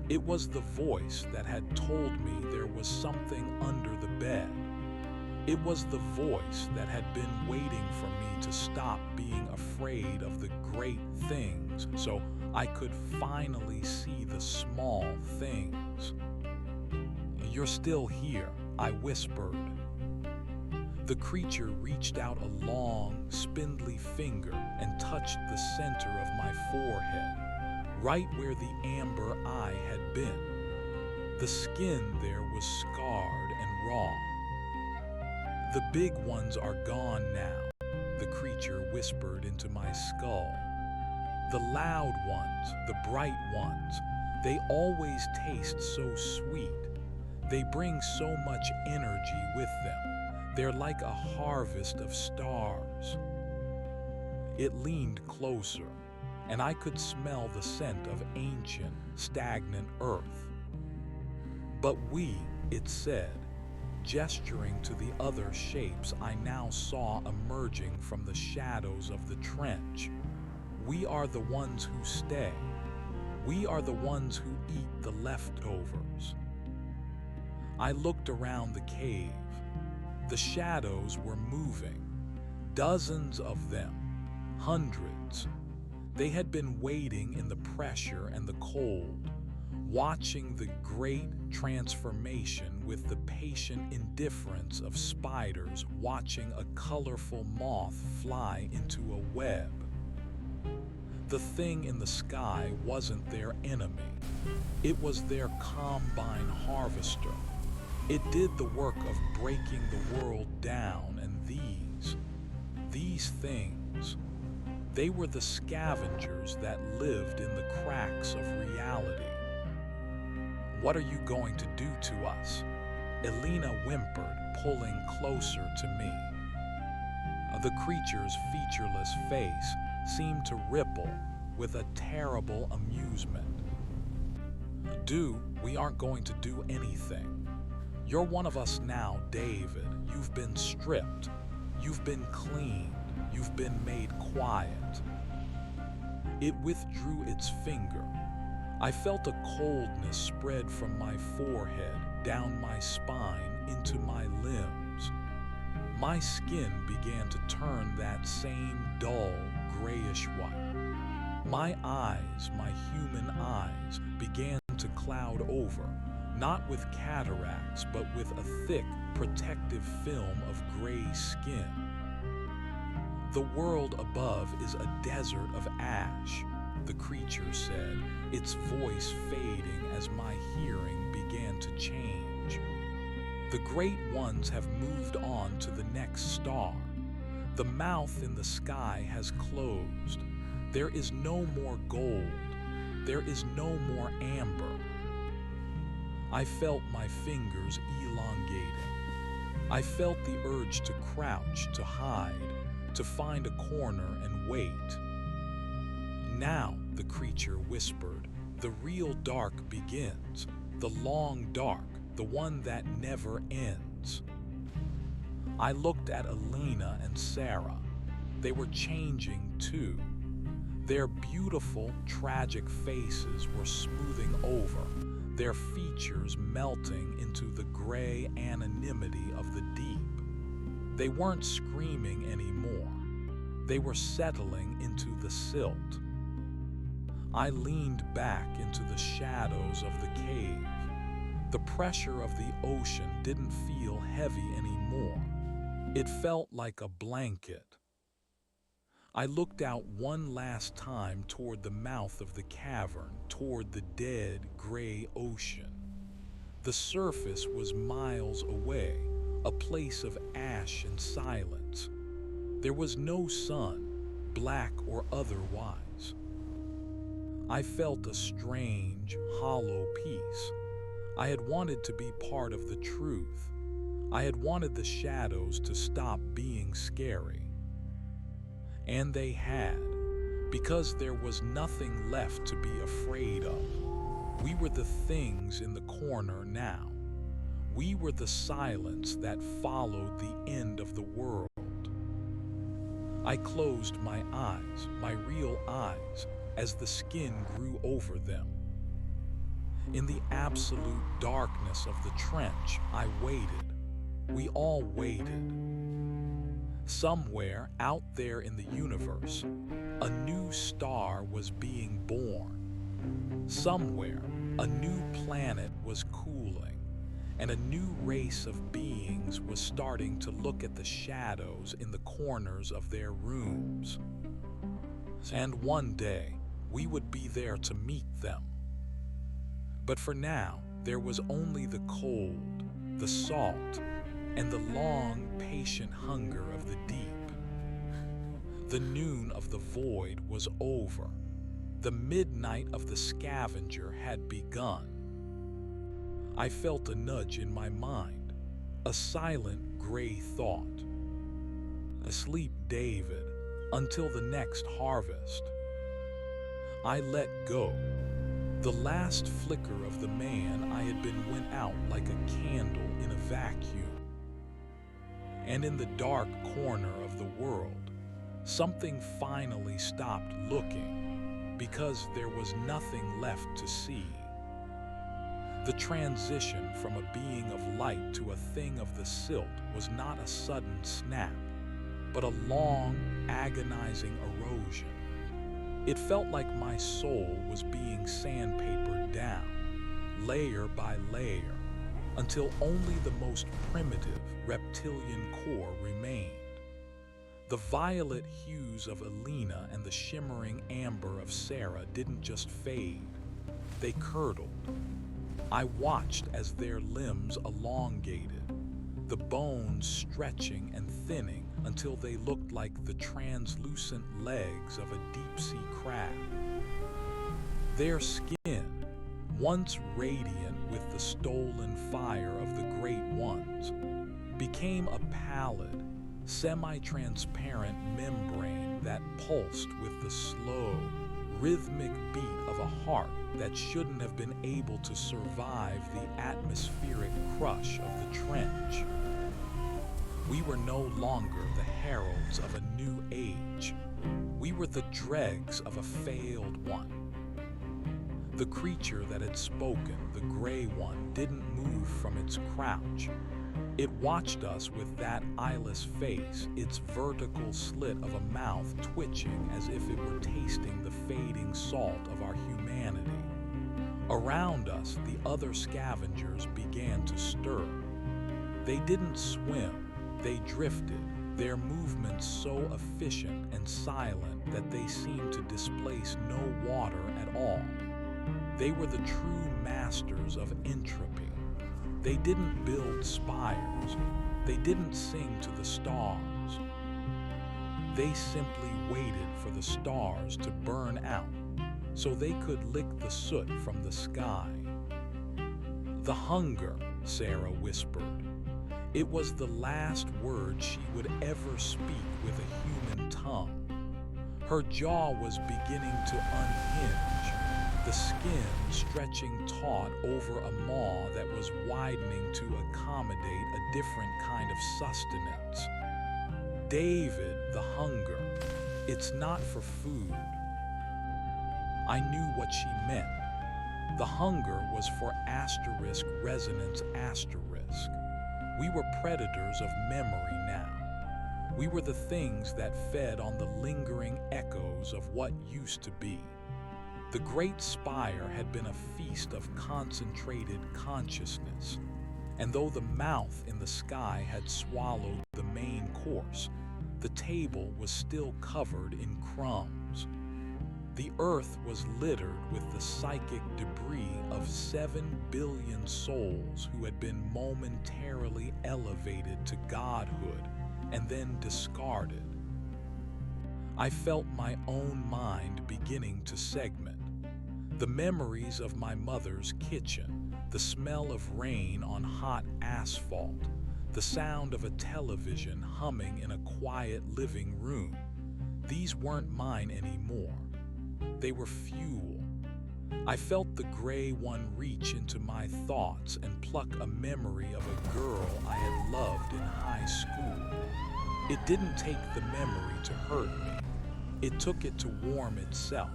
It was the voice that had told me there was something under the bed. It was the voice that had been waiting for me to stop being afraid of the great things so I could finally see the small things. You're still here, I whispered. The creature reached out a long, spindly finger and touched the center of my forehead, right where the amber eye had been. The skin there was scarred and raw. The big ones are gone now, the creature whispered into my skull. The loud ones, the bright ones, they always taste so sweet. They bring so much energy with them. They're like a harvest of stars. It leaned closer, and I could smell the scent of ancient, stagnant earth. But we, it said, gesturing to the other shapes I now saw emerging from the shadows of the trench. We are the ones who stay. We are the ones who eat the leftovers. I looked around the cave. The shadows were moving. Dozens of them. Hundreds. They had been waiting in the pressure and the cold, watching the great transformation with the patient indifference of spiders watching a colorful moth fly into a web. The thing in the sky wasn't their enemy. It was their combine harvester. It did the work of breaking the world down, and these things, they were the scavengers that lived in the cracks of reality. What are you going to do to us? Elena whimpered, pulling closer to me. The creature's featureless face seemed to ripple with a terrible amusement. We aren't going to do anything. You're one of us now, David. You've been stripped. You've been cleaned. You've been made quiet. It withdrew its finger. I felt a coldness spread from my forehead, down my spine, into my limbs. My skin began to turn that same dull, grayish white. My eyes, my human eyes, began to cloud over, not with cataracts, but with a thick, protective film of gray skin. The world above is a desert of ash, the creature said, its voice fading as my hearing began began to change. The great ones have moved on to the next star. The mouth in the sky has closed. There is no more gold. There is no more amber. I felt my fingers elongating. I felt the urge to crouch, to hide, to find a corner and wait. Now, the creature whispered, the real dark begins, the long dark, the one that never ends. I looked at Elena and Sarah. They were changing too. Their beautiful, tragic faces were smoothing over, their features melting into the gray anonymity of the deep. They weren't screaming anymore. They were settling into the silt. I leaned back into the shadows of the cave. The pressure of the ocean didn't feel heavy anymore. It felt like a blanket. I looked out one last time toward the mouth of the cavern, toward the dead, gray ocean. The surface was miles away, a place of ash and silence. There was no sun, black or otherwise. I felt a strange, hollow peace. I had wanted to be part of the truth. I had wanted the shadows to stop being scary. And they had, because there was nothing left to be afraid of. We were the things in the corner now. We were the silence that followed the end of the world. I closed my eyes, my real eyes, as the skin grew over them. In the absolute darkness of the trench, I waited. We all waited. Somewhere out there in the universe, a new star was being born. Somewhere, a new planet was cooling, and a new race of beings was starting to look at the shadows in the corners of their rooms. And one day, we would be there to meet them. But for now, there was only the cold, the salt, and the long, patient hunger of the deep. The noon of the void was over. The midnight of the scavenger had begun. I felt a nudge in my mind, a silent gray thought. Asleep, David, until the next harvest. I let go. The last flicker of the man I had been went out like a candle in a vacuum. And in the dark corner of the world, something finally stopped looking because there was nothing left to see. The transition from a being of light to a thing of the silt was not a sudden snap, but a long, agonizing erosion. It felt like my soul was being sandpapered down, layer by layer, until only the most primitive reptilian core remained. The violet hues of Elena and the shimmering amber of Sarah didn't just fade, they curdled. I watched as their limbs elongated, the bones stretching and thinning until they looked like the translucent legs of a deep-sea crab. Their skin, once radiant with the stolen fire of the great ones, became a pallid, semi-transparent membrane that pulsed with the slow, rhythmic beat of a heart that shouldn't have been able to survive the atmospheric crush of the trench. We were no longer the heralds of a new age. We were the dregs of a failed one. The creature that had spoken, the gray one, didn't move from its crouch. It watched us with that eyeless face, its vertical slit of a mouth twitching as if it were tasting the fading salt of our humanity. Around us, the other scavengers began to stir. They didn't swim, they drifted, their movements so efficient and silent that they seemed to displace no water at all. They were the true masters of entropy, They didn't build spires. They didn't sing to the stars. They simply waited for the stars to burn out so they could lick the soot from the sky. The hunger, Sarah whispered. It was the last word she would ever speak with a human tongue. Her jaw was beginning to unhinge, the skin stretching taut over a maw that was widening to accommodate a different kind of sustenance. David, the hunger, it's not for food. I knew what she meant. The hunger was for asterisk resonance asterisk. We were predators of memory now. We were the things that fed on the lingering echoes of what used to be. The great spire had been a feast of concentrated consciousness, and though the mouth in the sky had swallowed the main course, the table was still covered in crumbs. The earth was littered with the psychic debris of 7 billion souls who had been momentarily elevated to godhood and then discarded. I felt my own mind beginning to segment. The memories of my mother's kitchen, the smell of rain on hot asphalt, the sound of a television humming in a quiet living room, these weren't mine anymore. They were fuel. I felt the gray one reach into my thoughts and pluck a memory of a girl I had loved in high school. It didn't take the memory to hurt me. It took it to warm itself.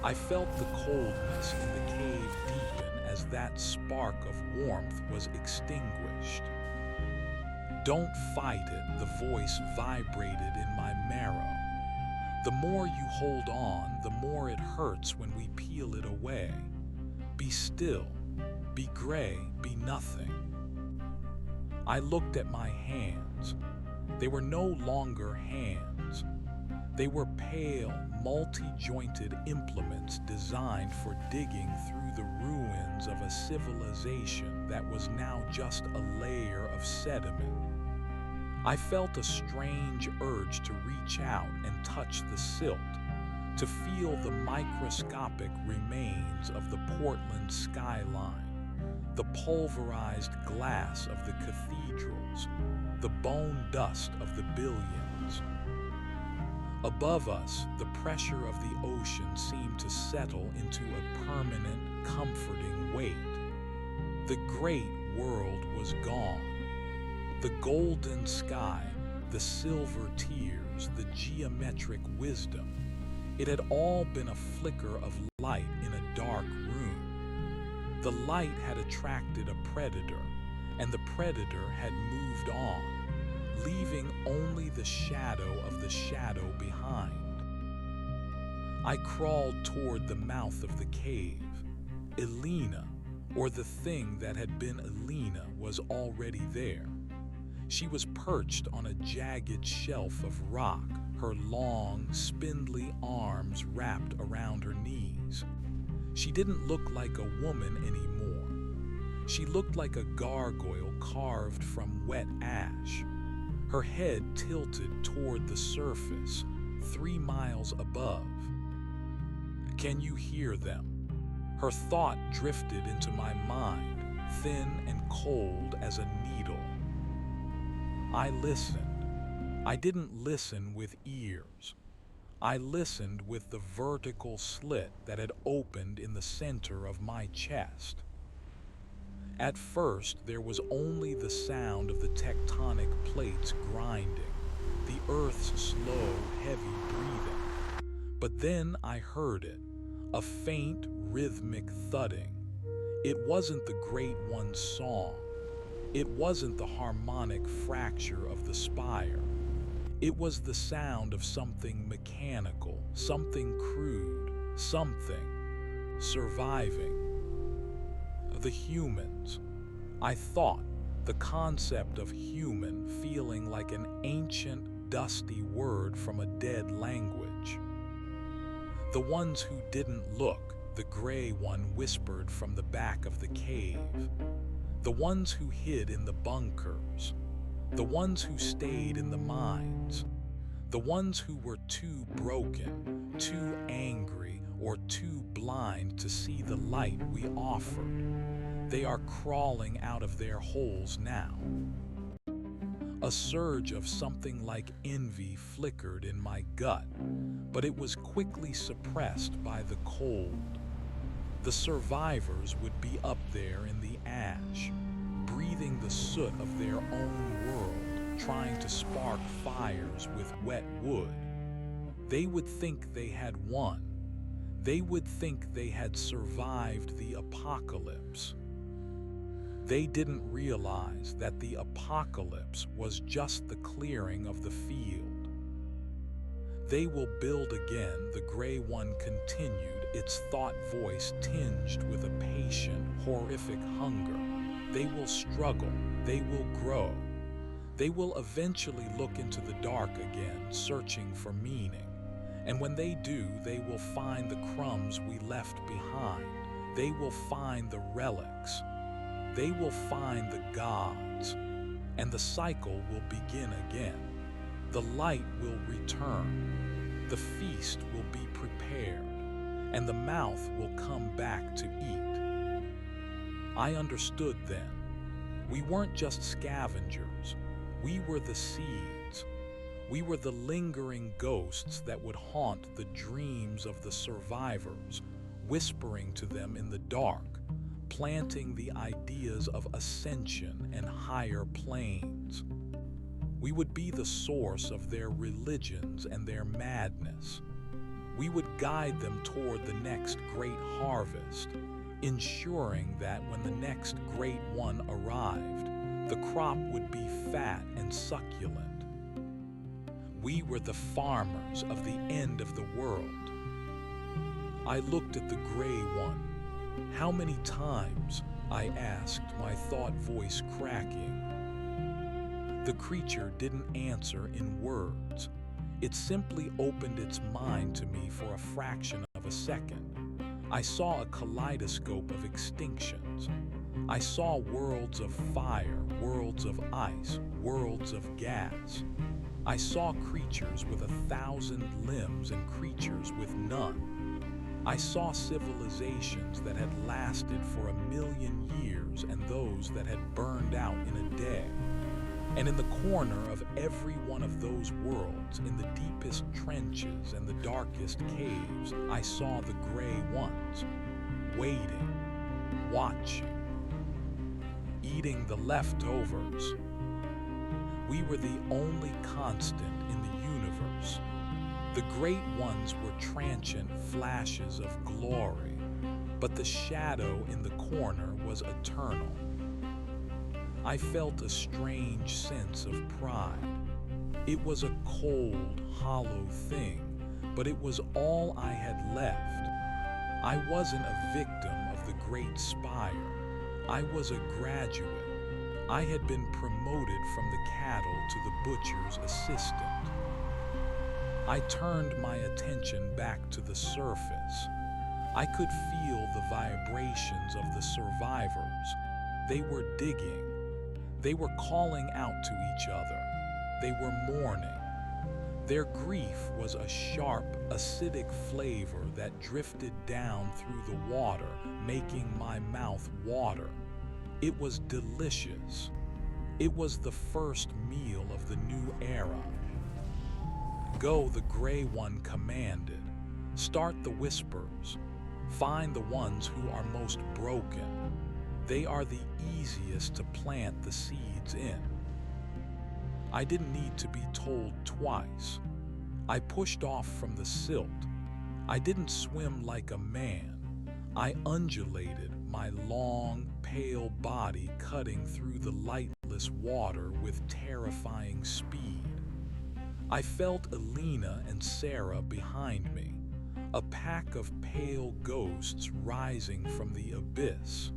I felt the coldness in the cave deepen as that spark of warmth was extinguished. Don't fight it, the voice vibrated in my marrow. The more you hold on, the more it hurts when we peel it away. Be still, be gray, be nothing. I looked at my hands. They were no longer hands. They were pale, multi-jointed implements designed for digging through the ruins of a civilization that was now just a layer of sediment. I felt a strange urge to reach out and touch the silt, to feel the microscopic remains of the Portland skyline, the pulverized glass of the cathedrals, the bone dust of the billions. Above us, the pressure of the ocean seemed to settle into a permanent, comforting weight. The great world was gone. The golden sky, the silver tears, the geometric wisdom, it had all been a flicker of light in a dark room. The light had attracted a predator, and the predator had moved on, leaving only the shadow of the shadow behind. I crawled toward the mouth of the cave. Elena, or the thing that had been Elena, was already there. She was perched on a jagged shelf of rock, her long, spindly arms wrapped around her knees. She didn't look like a woman anymore. She looked like a gargoyle carved from wet ash. Her head tilted toward the surface, 3 miles above. Can you hear them? Her thought drifted into my mind, thin and cold as a needle. I listened. I didn't listen with ears. I listened with the vertical slit that had opened in the center of my chest. At first, there was only the sound of the tectonic plates grinding, the earth's slow, heavy breathing. But then I heard it, a faint, rhythmic thudding. It wasn't the Great One's song. It wasn't the harmonic fracture of the spire. It was the sound of something mechanical, something crude, something surviving. The humans. I thought, the concept of human feeling like an ancient, dusty word from a dead language. The ones who didn't look, the gray one whispered from the back of the cave. the ones who hid in the bunkers, the ones who stayed in the mines, the ones who were too broken, too angry, or too blind to see the light we offered. They are crawling out of their holes now. A surge of something like envy flickered in my gut, but it was quickly suppressed by the cold. The survivors would be up there in the ash, breathing the soot of their own world, trying to spark fires with wet wood. They would think they had won. They would think they had survived the apocalypse. They didn't realize that the apocalypse was just the clearing of the field. They will build again, the Gray One continued, its thought voice tinged with a patient, horrific hunger. They will struggle, they will grow. They will eventually look into the dark again, searching for meaning. And when they do, they will find the crumbs we left behind. They will find the relics. They will find the gods. And the cycle will begin again. The light will return. The feast will be prepared. And the mouth will come back to eat. I understood then. We weren't just scavengers. We were the seeds. We were the lingering ghosts that would haunt the dreams of the survivors, whispering to them in the dark, planting the ideas of ascension and higher planes. We would be the source of their religions and their madness. We would guide them toward the next great harvest, ensuring that when the next great one arrived, the crop would be fat and succulent. We were the farmers of the end of the world. I looked at the Gray One. How many times? I asked, my thought voice cracking. The creature didn't answer in words. It simply opened its mind to me for a fraction of a second. I saw a kaleidoscope of extinctions. I saw worlds of fire, worlds of ice, worlds of gas. I saw creatures with 1,000 limbs and creatures with none. I saw civilizations that had lasted for 1,000,000 years and those that had burned out in a day. And in the corner of every one of those worlds, in the deepest trenches and the darkest caves, I saw the Gray Ones, waiting, watching, eating the leftovers. We were the only constant in the universe. The Great Ones were transient flashes of glory, but the shadow in the corner was eternal. I felt a strange sense of pride. It was a cold, hollow thing, but it was all I had left. I wasn't a victim of the Great Spire. I was a graduate. I had been promoted from the cattle to the butcher's assistant. I turned my attention back to the surface. I could feel the vibrations of the survivors. They were digging. They were calling out to each other. They were mourning. Their grief was a sharp, acidic flavor that drifted down through the water, making my mouth water. It was delicious. It was the first meal of the new era. Go, the Gray One commanded. Start the whispers. Find the ones who are most broken. They are the easiest to plant the seeds in. I didn't need to be told twice. I pushed off from the silt. I didn't swim like a man. I undulated, my long, pale body cutting through the lightless water with terrifying speed. I felt Alina and Sarah behind me, a pack of pale ghosts rising from the abyss.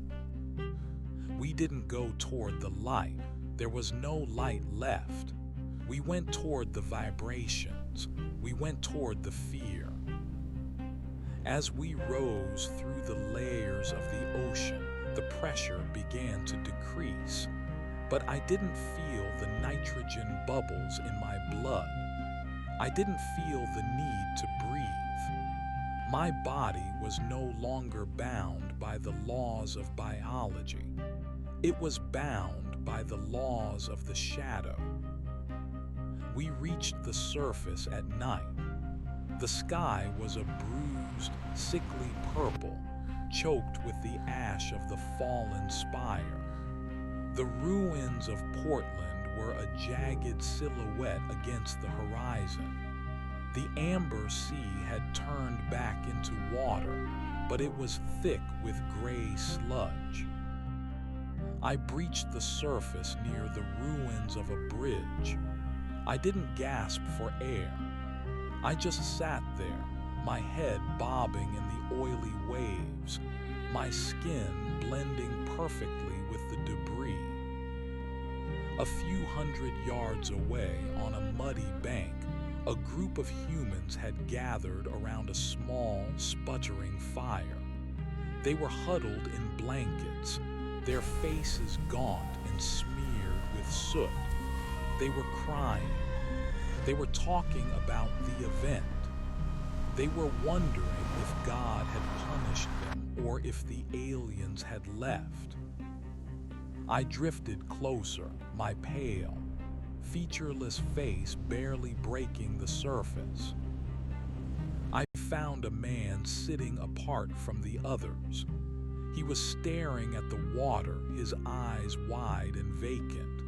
We didn't go toward the light. There was no light left. We went toward the vibrations. We went toward the fear. As we rose through the layers of the ocean, the pressure began to decrease, but I didn't feel the nitrogen bubbles in my blood. I didn't feel the need to breathe. My body was no longer bound by the laws of biology. It was bound by the laws of the shadow. We reached the surface at night. The sky was a bruised, sickly purple, choked with the ash of the fallen spire. The ruins of Portland were a jagged silhouette against the horizon. The amber sea had turned back into water, but it was thick with gray sludge. I breached the surface near the ruins of a bridge. I didn't gasp for air. I just sat there, my head bobbing in the oily waves, my skin blending perfectly with the debris. A few hundred yards away, on a muddy bank, a group of humans had gathered around a small, sputtering fire. They were huddled in blankets, their faces gaunt and smeared with soot. They were crying. They were talking about the event. They were wondering if God had punished them or if the aliens had left. I drifted closer, my pale, featureless face barely breaking the surface. I found a man sitting apart from the others. He was staring at the water, his eyes wide and vacant.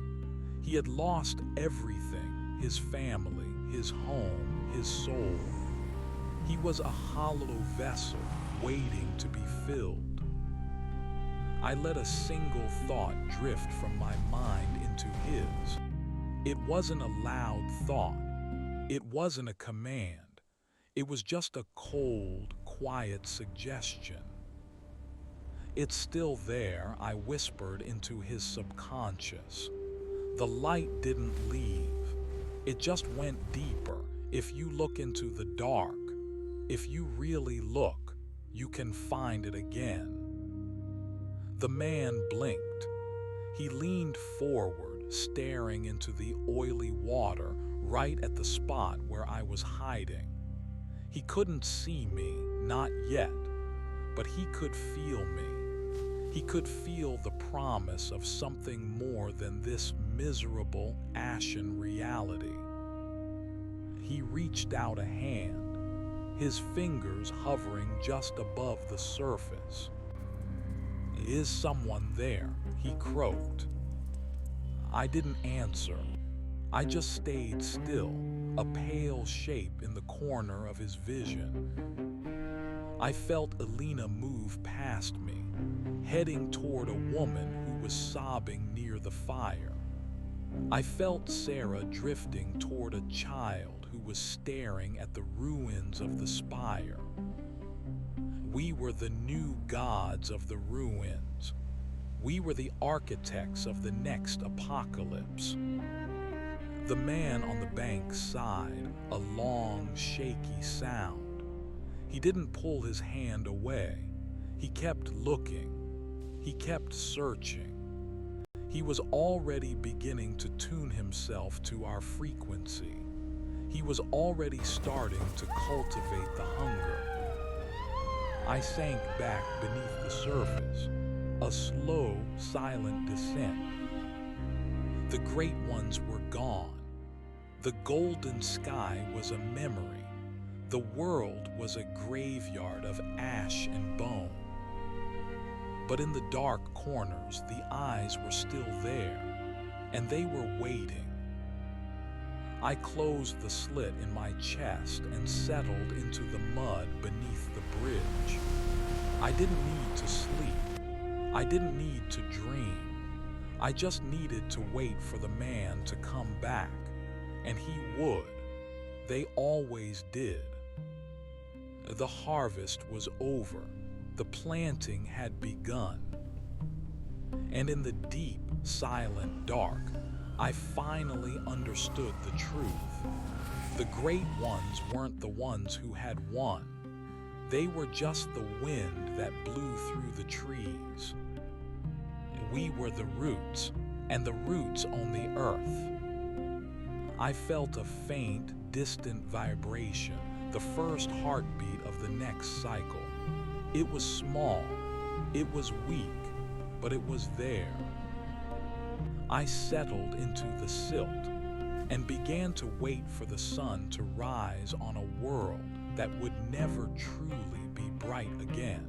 He had lost everything, his family, his home, his soul. He was a hollow vessel waiting to be filled. I let a single thought drift from my mind into his. It wasn't a loud thought. It wasn't a command. It was just a cold, quiet suggestion. "It's still there," I whispered into his subconscious. "The light didn't leave. It just went deeper. If you look into the dark, if you really look, you can find it again." The man blinked. He leaned forward, staring into the oily water right at the spot where I was hiding. He couldn't see me, not yet, but he could feel me. He could feel the promise of something more than this miserable, ashen reality. He reached out a hand, his fingers hovering just above the surface. "Is someone there?" he croaked. I didn't answer. I just stayed still, a pale shape in the corner of his vision. I felt Elena move past me, heading toward a woman who was sobbing near the fire. I felt Sarah drifting toward a child who was staring at the ruins of the spire. We were the new gods of the ruins. We were the architects of the next apocalypse. The man on the bank sighed, a long, shaky sound. He didn't pull his hand away. He kept looking. He kept searching. He was already beginning to tune himself to our frequency. He was already starting to cultivate the hunger. I sank back beneath the surface, a slow, silent descent. The great ones were gone. The golden sky was a memory. The world was a graveyard of ash and bone. But in the dark corners, the eyes were still there, and they were waiting. I closed the slit in my chest and settled into the mud beneath the bridge. I didn't need to sleep. I didn't need to dream. I just needed to wait for the man to come back, and he would. They always did. The harvest was over. The planting had begun. And in the deep, silent dark, I finally understood the truth. The great ones weren't the ones who had won. They were just the wind that blew through the trees. we were the roots, and the roots own the earth. I felt a faint, distant vibration, the first heartbeat of the next cycle. It was small, it was weak, but it was there. I settled into the silt and began to wait for the sun to rise on a world that would never truly be bright again.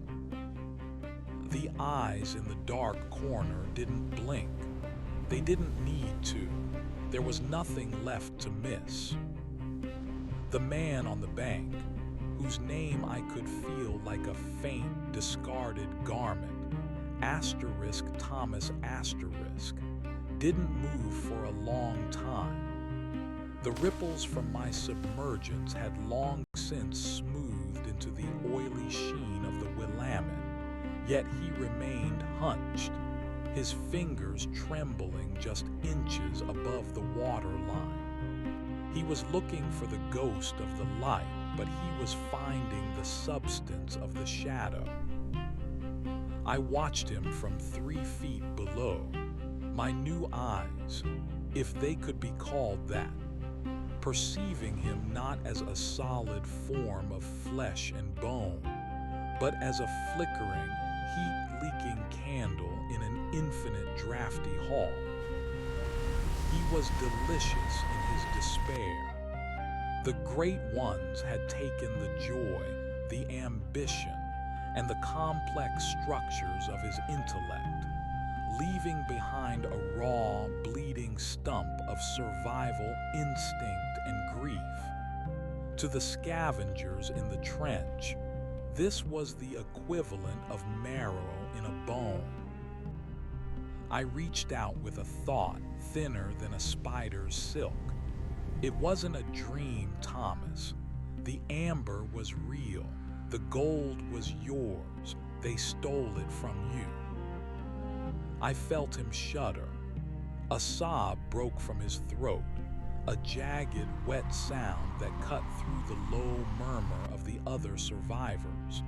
The eyes in the dark corner didn't blink. They didn't need to. There was nothing left to miss. The man on the bank, whose name I could feel like a faint, discarded garment, Asterisk Thomas Asterisk, didn't move for a long time. The ripples from my submergence had long since smoothed into the oily sheen of the Willamette, yet he remained hunched, his fingers trembling just inches above the waterline. He was looking for the ghost of the light, but he was finding the substance of the shadow. I watched him from 3 feet below, my new eyes, if they could be called that, perceiving him not as a solid form of flesh and bone, but as a flickering, heat-leaking candle in an infinite drafty hall. He was delicious in his despair. The great ones had taken the joy, the ambition, and the complex structures of his intellect, leaving behind a raw, bleeding stump of survival instinct and grief. To the scavengers in the trench, this was the equivalent of marrow in a bone. I reached out with a thought thinner than a spider's silk. It wasn't a dream, Thomas. The amber was real. The gold was yours. They stole it from you. I felt him shudder. A sob broke from his throat, a jagged, wet sound that cut through the low murmur of the other survivors.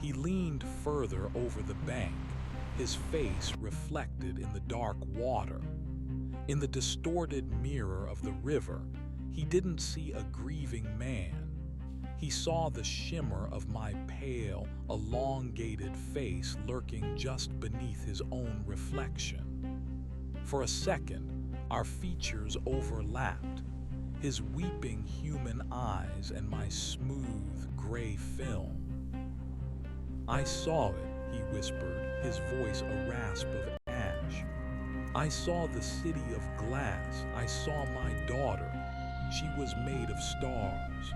He leaned further over the bank, his face reflected in the dark water. In the distorted mirror of the river, he didn't see a grieving man. He saw the shimmer of my pale, elongated face lurking just beneath his own reflection. For a second, our features overlapped, his weeping human eyes and my smooth, gray film. "I saw it," he whispered, his voice a rasp of ash. "I saw the city of glass. I saw my daughter. She was made of stars."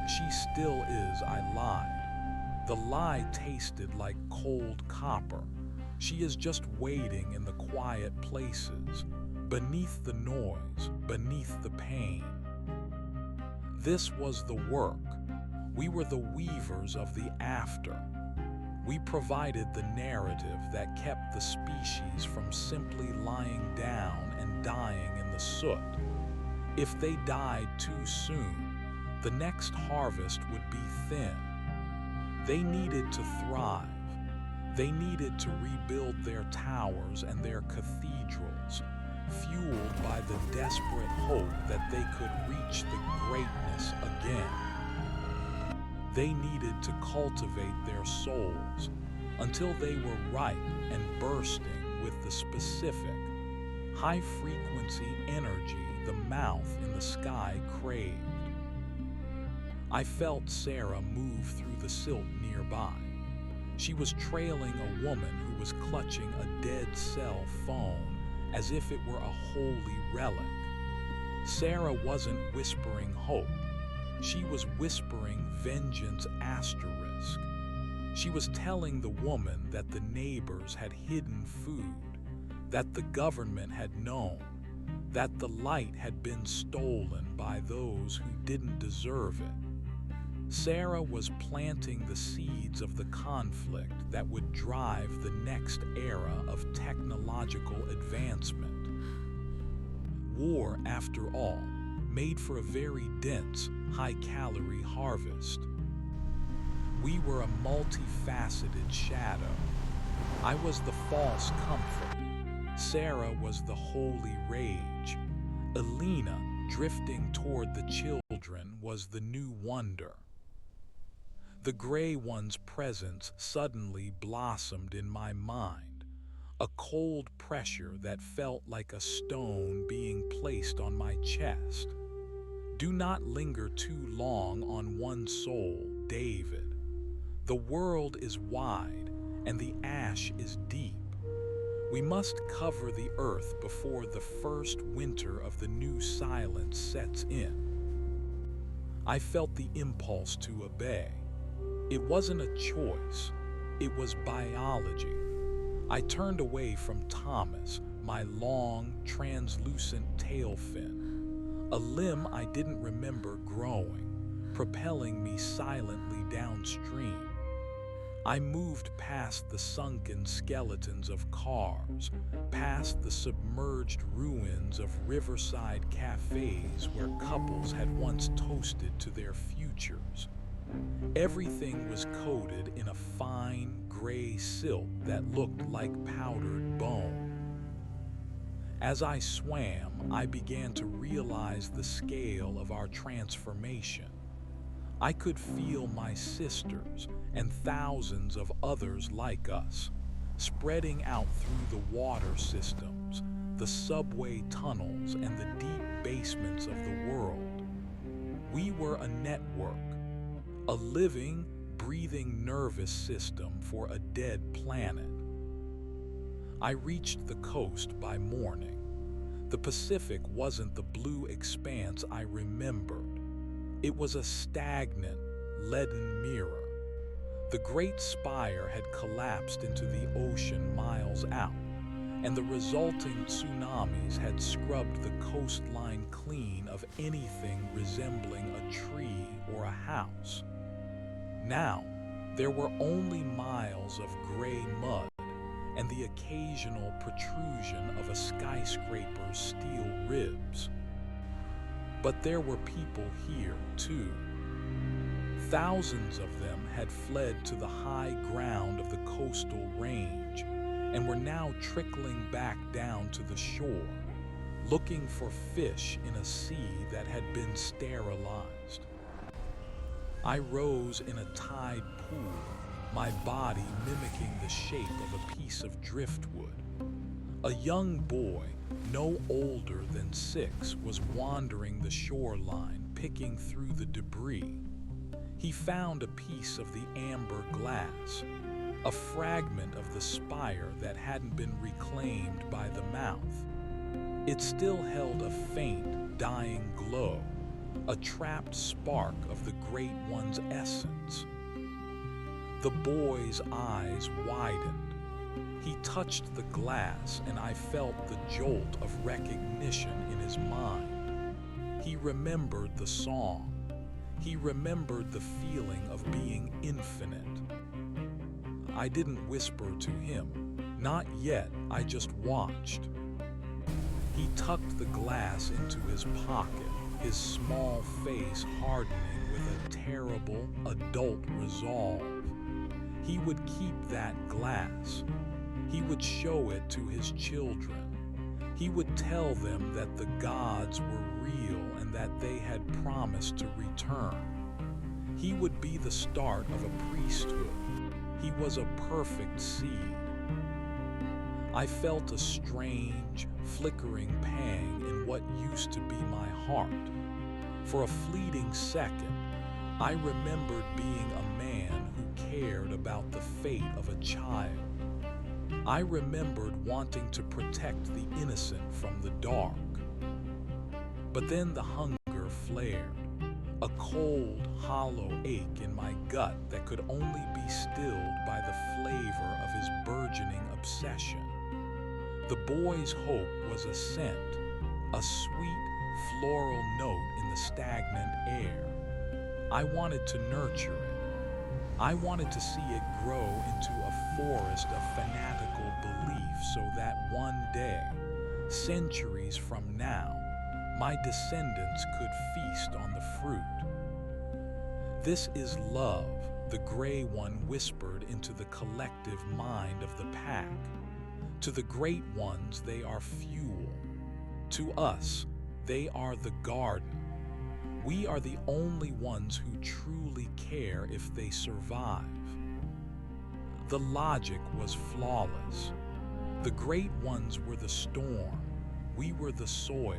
"She still is," I lied. The lie tasted like cold copper. "She is just waiting in the quiet places, beneath the noise, beneath the pain." This was the work. We were the weavers of the after. We provided the narrative that kept the species from simply lying down and dying in the soot. If they died too soon, the next harvest would be thin. They needed to thrive. They needed to rebuild their towers and their cathedrals, fueled by the desperate hope that they could reach the greatness again. They needed to cultivate their souls until they were ripe and bursting with the specific, high-frequency energy the mouth in the sky craved. I felt Sarah move through the silt nearby. She was trailing a woman who was clutching a dead cell phone as if it were a holy relic. Sarah wasn't whispering hope. She was whispering vengeance asterisk. She was telling the woman that the neighbors had hidden food, that the government had known, that the light had been stolen by those who didn't deserve it. Sarah was planting the seeds of the conflict that would drive the next era of technological advancement. War, after all, made for a very dense, high-calorie harvest. We were a multifaceted shadow, I was the false comfort. Sarah was the holy rage. Elena, drifting toward the children, was the new wonder. The Gray One's presence suddenly blossomed in my mind, a cold pressure that felt like a stone being placed on my chest. Do not linger too long on one soul, David. The world is wide, and the ash is deep. We must cover the earth before the first winter of the new silence sets in. I felt the impulse to obey. It wasn't a choice, it was biology. I turned away from Thomas, my long, translucent tail fin, a limb I didn't remember growing, propelling me silently downstream. I moved past the sunken skeletons of cars, past the submerged ruins of riverside cafes where couples had once toasted to their futures. Everything was coated in a fine gray silk that looked like powdered bone. As I swam, I began to realize the scale of our transformation. I could feel my sisters and thousands of others like us, spreading out through the water systems, the subway tunnels, and the deep basements of the world. We were a network, a living, breathing nervous system for a dead planet. I reached the coast by morning. The Pacific wasn't the blue expanse I remembered. It was a stagnant, leaden mirror. The great spire had collapsed into the ocean miles out, and the resulting tsunamis had scrubbed the coastline clean of anything resembling a tree or a house. Now, there were only miles of gray mud and the occasional protrusion of a skyscraper's steel ribs. But there were people here, too. Thousands of them had fled to the high ground of the coastal range and were now trickling back down to the shore, looking for fish in a sea that had been sterilized. I rose in a tide pool, my body mimicking the shape of a piece of driftwood. A young boy, no older than 6, was wandering the shoreline, picking through the debris. He found a piece of the amber glass, a fragment of the spire that hadn't been reclaimed by the mouth. It still held a faint, dying glow, a trapped spark of the Great One's essence. The boy's eyes widened. He touched the glass, and I felt the jolt of recognition in his mind. He remembered the song. He remembered the feeling of being infinite. I didn't whisper to him. Not yet, I just watched. He tucked the glass into his pocket, his small face hardening with a terrible adult resolve. He would keep that glass. He would show it to his children. He would tell them that the gods were real and that they had promised to return. He would be the start of a priesthood. He was a perfect seed. I felt a strange, flickering pang in what used to be my heart. For a fleeting second, I remembered being a man who cared about the fate of a child. I remembered wanting to protect the innocent from the dark. But then the hunger flared, a cold, hollow ache in my gut that could only be stilled by the flavor of his burgeoning obsession. The boy's hope was a scent, a sweet, floral note in the stagnant air. I wanted to nurture it. I wanted to see it grow into a forest of fanatical belief so that one day, centuries from now, my descendants could feast on the fruit. This is love, the gray one whispered into the collective mind of the pack. To the great ones, they are fuel. To us, they are the garden. We are the only ones who truly care if they survive. The logic was flawless. The great ones were the storm. We were the soil.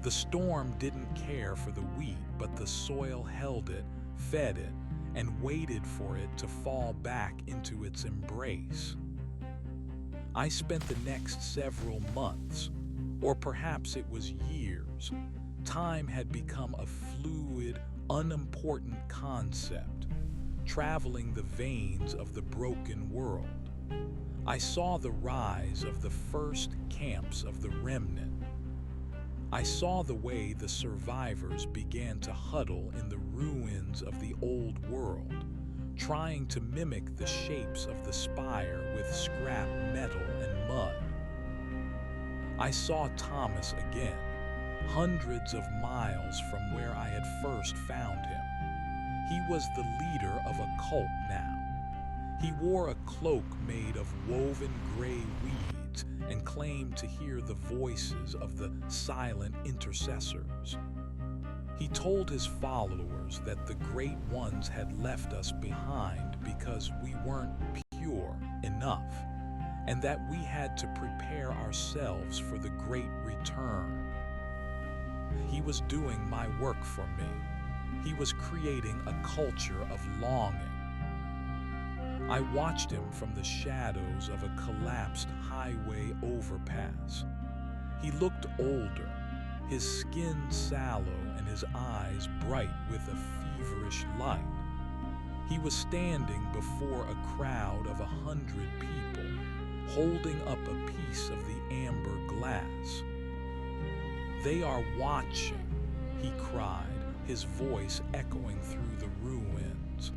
The storm didn't care for the wheat, but the soil held it, fed it, and waited for it to fall back into its embrace. I spent the next several months, or perhaps it was years. Time had become a fluid, unimportant concept, traveling the veins of the broken world. I saw the rise of the first camps of the remnant. I saw the way the survivors began to huddle in the ruins of the old world, trying to mimic the shapes of the spire with scrap metal and mud. I saw Thomas again, hundreds of miles from where I had first found him. He was the leader of a cult now. He wore a cloak made of woven gray weeds and claimed to hear the voices of the silent intercessors. He told his followers that the great ones had left us behind because we weren't pure enough, and that we had to prepare ourselves for the great return. He was doing my work for me. He was creating a culture of longing. I watched him from the shadows of a collapsed highway overpass. He looked older, his skin sallow and his eyes bright with a feverish light. He was standing before a crowd of 100 people, holding up a piece of the amber glass. "They are watching," he cried, his voice echoing through the ruins.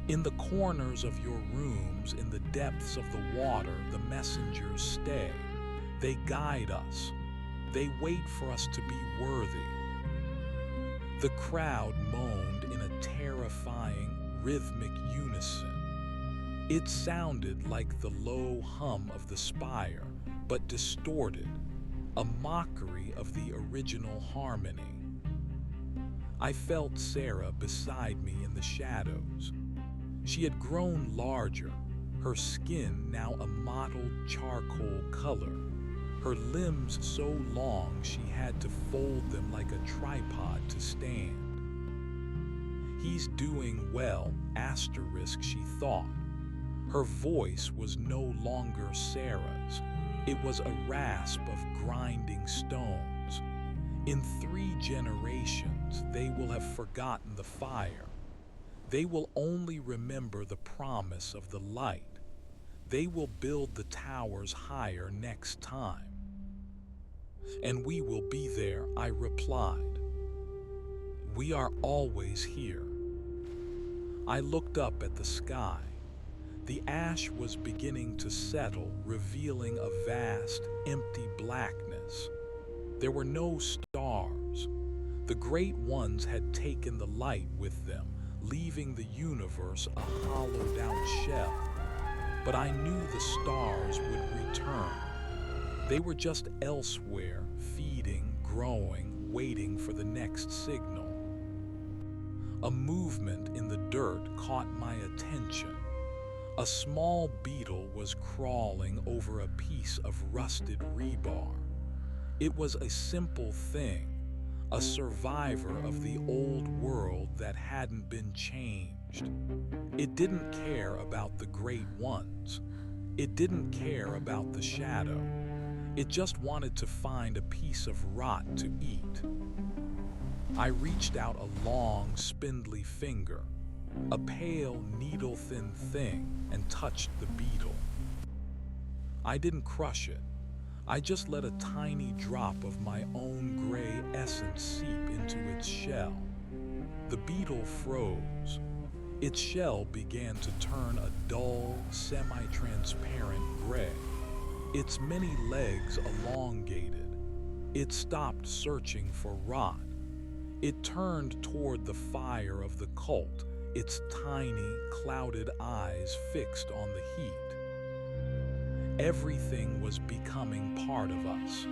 "In the corners of your rooms, in the depths of the water, the messengers stay. They guide us. They wait for us to be worthy." The crowd moaned in a terrifying, rhythmic unison. It sounded like the low hum of the spire, but distorted, a mockery of the original harmony. I felt Sarah beside me in the shadows. She had grown larger, her skin now a mottled charcoal color, her limbs so long she had to fold them like a tripod to stand. "He's doing well," she thought. Her voice was no longer Sarah's. It was a rasp of grinding stones. In 3 generations, they will have forgotten the fire. They will only remember the promise of the light. They will build the towers higher next time. "And we will be there," I replied. "We are always here." I looked up at the sky. The ash was beginning to settle, revealing a vast, empty blackness. There were no stars. The great ones had taken the light with them, leaving the universe a hollowed-out shell. But I knew the stars would return. They were just elsewhere, feeding, growing, waiting for the next signal. A movement in the dirt caught my attention. A small beetle was crawling over a piece of rusted rebar. It was a simple thing, a survivor of the old world that hadn't been changed. It didn't care about the great ones. It didn't care about the shadow. It just wanted to find a piece of rot to eat. I reached out a long, spindly finger, a pale, needle-thin thing, and touched the beetle. I didn't crush it. I just let a tiny drop of my own gray essence seep into its shell. The beetle froze. Its shell began to turn a dull, semi-transparent gray. Its many legs elongated. It stopped searching for rot. It turned toward the fire of the cult, its tiny, clouded eyes fixed on the heat. Everything was becoming part of us.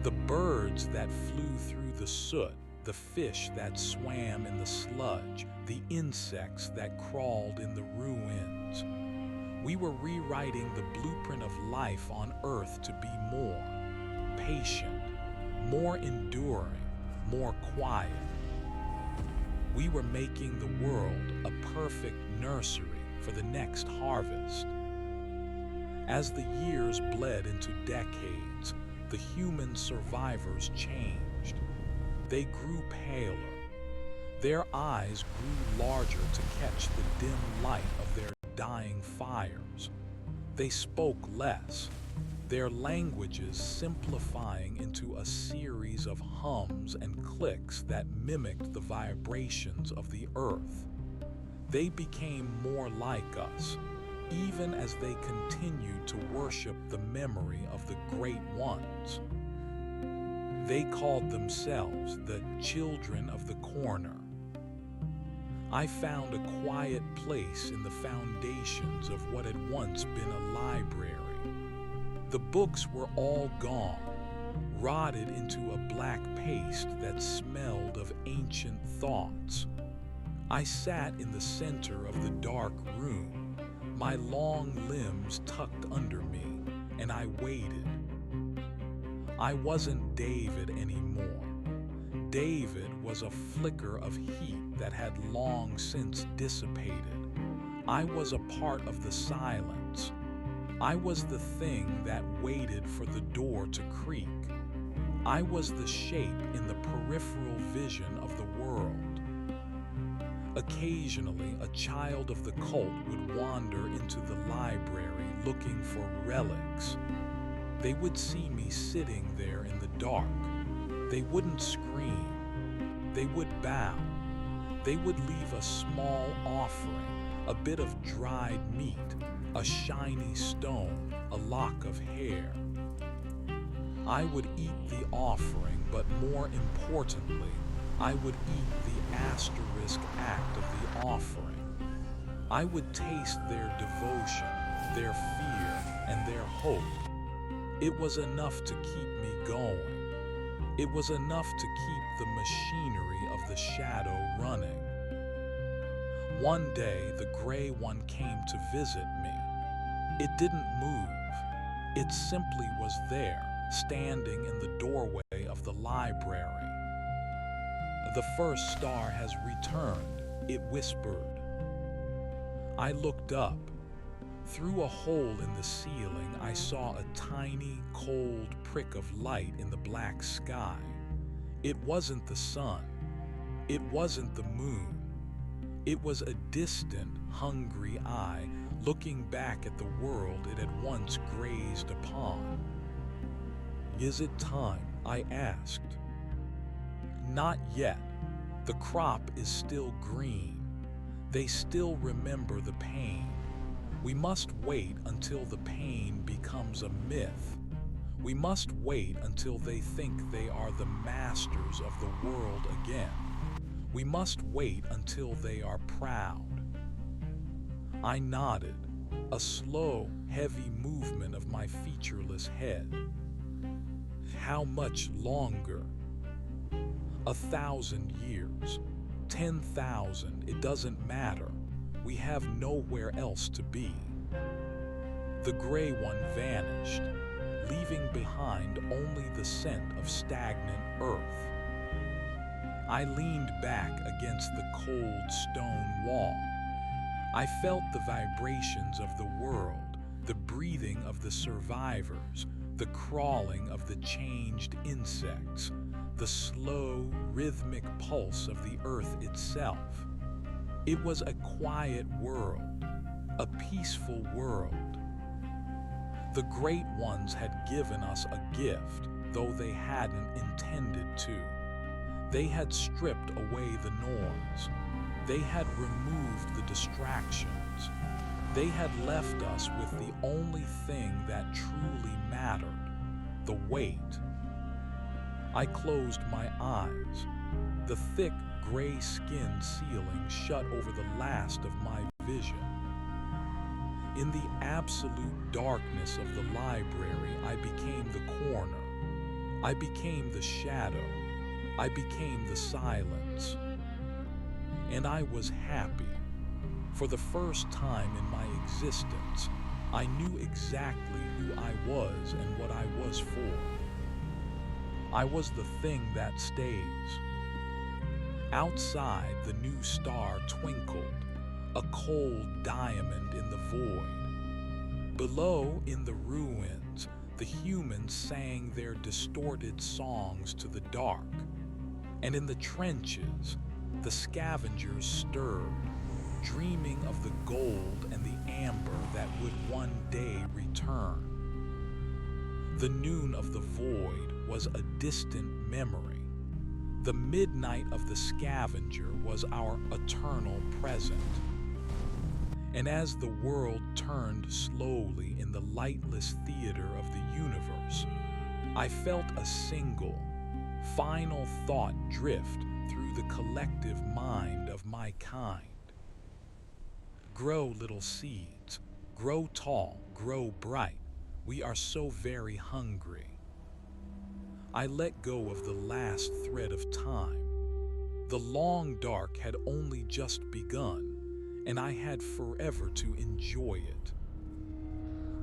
The birds that flew through the soot, the fish that swam in the sludge, the insects that crawled in the ruins. We were rewriting the blueprint of life on Earth to be more patient, more enduring, more quiet. We were making the world a perfect nursery for the next harvest. As the years bled into decades, the human survivors changed. They grew paler. Their eyes grew larger to catch the dim light of their dying fires. They spoke less, their languages simplifying into a series of hums and clicks that mimicked the vibrations of the earth. They became more like us, even as they continued to worship the memory of the great ones. They called themselves the children of the corner. I found a quiet place in the foundations of what had once been a library. The books were all gone, rotted into a black paste that smelled of ancient thoughts. I sat in the center of the dark room, my long limbs tucked under me, and I waited. I wasn't David anymore. David was a flicker of heat that had long since dissipated. I was a part of the silence. I was the thing that waited for the door to creak. I was the shape in the peripheral vision of the world. Occasionally, a child of the cult would wander into the library looking for relics. They would see me sitting there in the dark. They wouldn't scream. They would bow. They would leave a small offering, a bit of dried meat, a shiny stone, a lock of hair. I would eat the offering, but more importantly, I would eat the asterisk act of the offering. I would taste their devotion, their fear, and their hope. It was enough to keep me going. It was enough to keep the machinery of the shadow running. One day, the gray one came to visit me. It didn't move. It simply was there, standing in the doorway of the library. "The first star has returned," it whispered. I looked up. Through a hole in the ceiling, I saw a tiny, cold prick of light in the black sky. It wasn't the sun. It wasn't the moon. It was a distant, hungry eye looking back at the world it had once grazed upon. "Is it time?" I asked. "Not yet. The crop is still green. They still remember the pain. We must wait until the pain becomes a myth. We must wait until they think they are the masters of the world again. We must wait until they are proud." I nodded, a slow, heavy movement of my featureless head. "How much longer?" 1,000 years, 10,000, it doesn't matter. We have nowhere else to be. The gray one vanished, leaving behind only the scent of stagnant earth. I leaned back against the cold stone wall. I felt the vibrations of the world, the breathing of the survivors, the crawling of the changed insects, the slow, rhythmic pulse of the earth itself. It was a quiet world, a peaceful world. The great ones had given us a gift, though they hadn't intended to. They had stripped away the noise. They had removed the distractions. They had left us with the only thing that truly mattered, the wait. I closed my eyes. The thick, gray-skinned ceiling shut over the last of my vision. In the absolute darkness of the library, I became the corner. I became the shadow. I became the silence. And I was happy. For the first time in my existence, I knew exactly who I was and what I was for. I was the thing that stays. Outside, the new star twinkled, a cold diamond in the void. Below, in the ruins, the humans sang their distorted songs to the dark. And in the trenches, the scavengers stirred, dreaming of the gold and the amber that would one day return. The noon of the void was a distant memory. The midnight of the scavenger was our eternal present. And as the world turned slowly in the lightless theater of the universe, I felt a single, final thought drift through the collective mind of my kind. Grow, little seeds. Grow tall, grow bright. We are so very hungry. I let go of the last thread of time. The long dark had only just begun, and I had forever to enjoy it.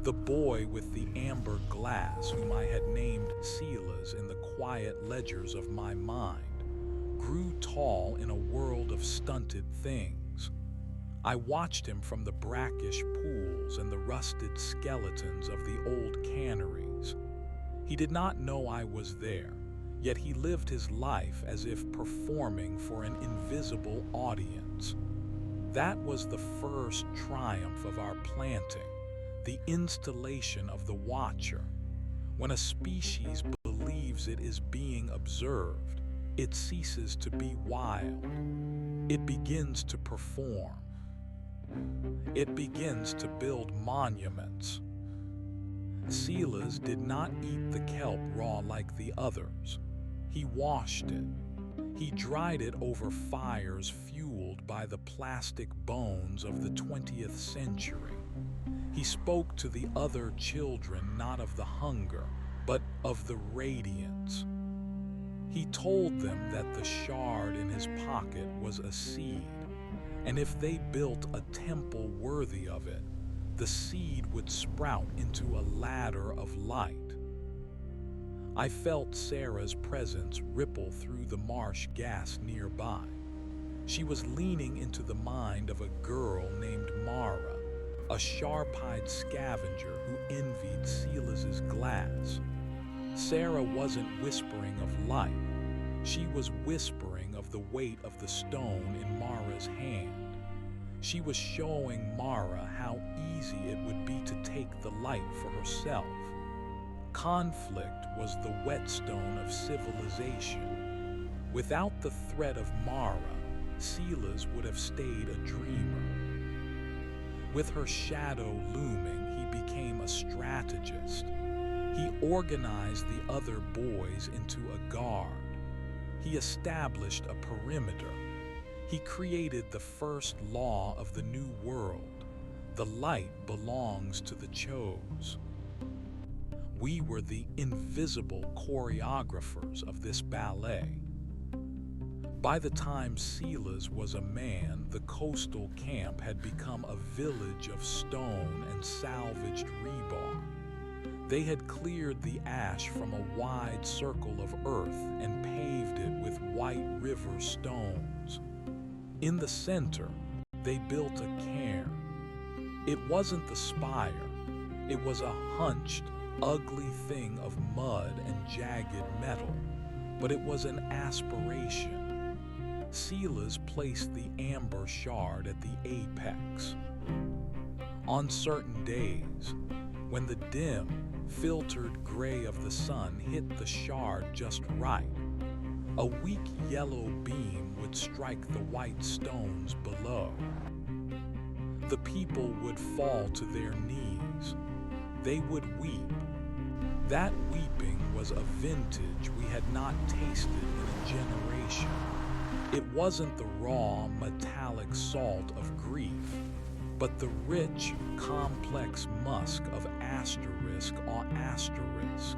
The boy with the amber glass, whom I had named Silas in the quiet ledgers of my mind, grew tall in a world of stunted things. I watched him from the brackish pools and the rusted skeletons of the old canneries. He did not know I was there, yet he lived his life as if performing for an invisible audience. That was the first triumph of our planting, the installation of the watcher. When a species believes it is being observed, it ceases to be wild. It begins to perform. It begins to build monuments. Silas did not eat the kelp raw like the others. He washed it. He dried it over fires fueled by the plastic bones of the 20th century. He spoke to the other children not of the hunger, but of the radiance. He told them that the shard in his pocket was a seed, and if they built a temple worthy of it, the seed would sprout into a ladder of light. I felt Sarah's presence ripple through the marsh gas nearby. She was leaning into the mind of a girl named Mara, a sharp-eyed scavenger who envied Silas's glass. Sarah wasn't whispering of light. She was whispering of the weight of the stone in Mara's hand. She was showing Mara how easy it would be to take the light for herself. Conflict was the whetstone of civilization. Without the threat of Mara, Silas would have stayed a dreamer. With her shadow looming, he became a strategist. He organized the other boys into a guard. He established a perimeter. He created the first law of the new world. The light belongs to the chose. We were the invisible choreographers of this ballet. By the time Silas was a man, the coastal camp had become a village of stone and salvaged rebar. They had cleared the ash from a wide circle of earth and paved it with white river stones. In the center, they built a cairn. It wasn't the spire. It was a hunched, ugly thing of mud and jagged metal, but it was an aspiration. Silas placed the amber shard at the apex. On certain days, when the dim, filtered gray of the sun hit the shard just right, a weak yellow beam would strike the white stones below. The people would fall to their knees. They would weep. That weeping was a vintage we had not tasted in a generation. It wasn't the raw, metallic salt of grief, but the rich, complex musk of asterisk on asterisk.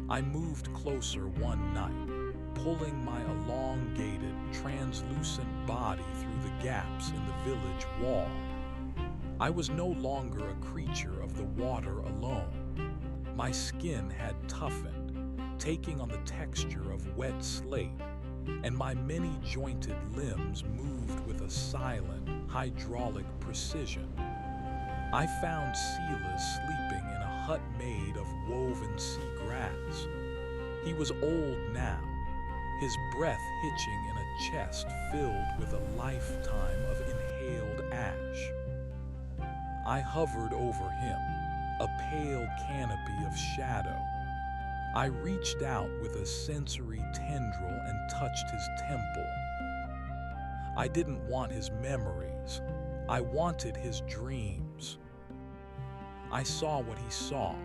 I moved closer one night, pulling my elongated, translucent body through the gaps in the village wall. I was no longer a creature of the water alone. My skin had toughened, taking on the texture of wet slate, and my many-jointed limbs moved with a silent, hydraulic precision. I found Silas sleeping in a hut made of woven seagrass. He was old now, his breath hitching in a chest filled with a lifetime of inhaled ash. I hovered over him, a pale canopy of shadow. I reached out with a sensory tendril and touched his temple. I didn't want his memories. I wanted his dreams. I saw what he saw,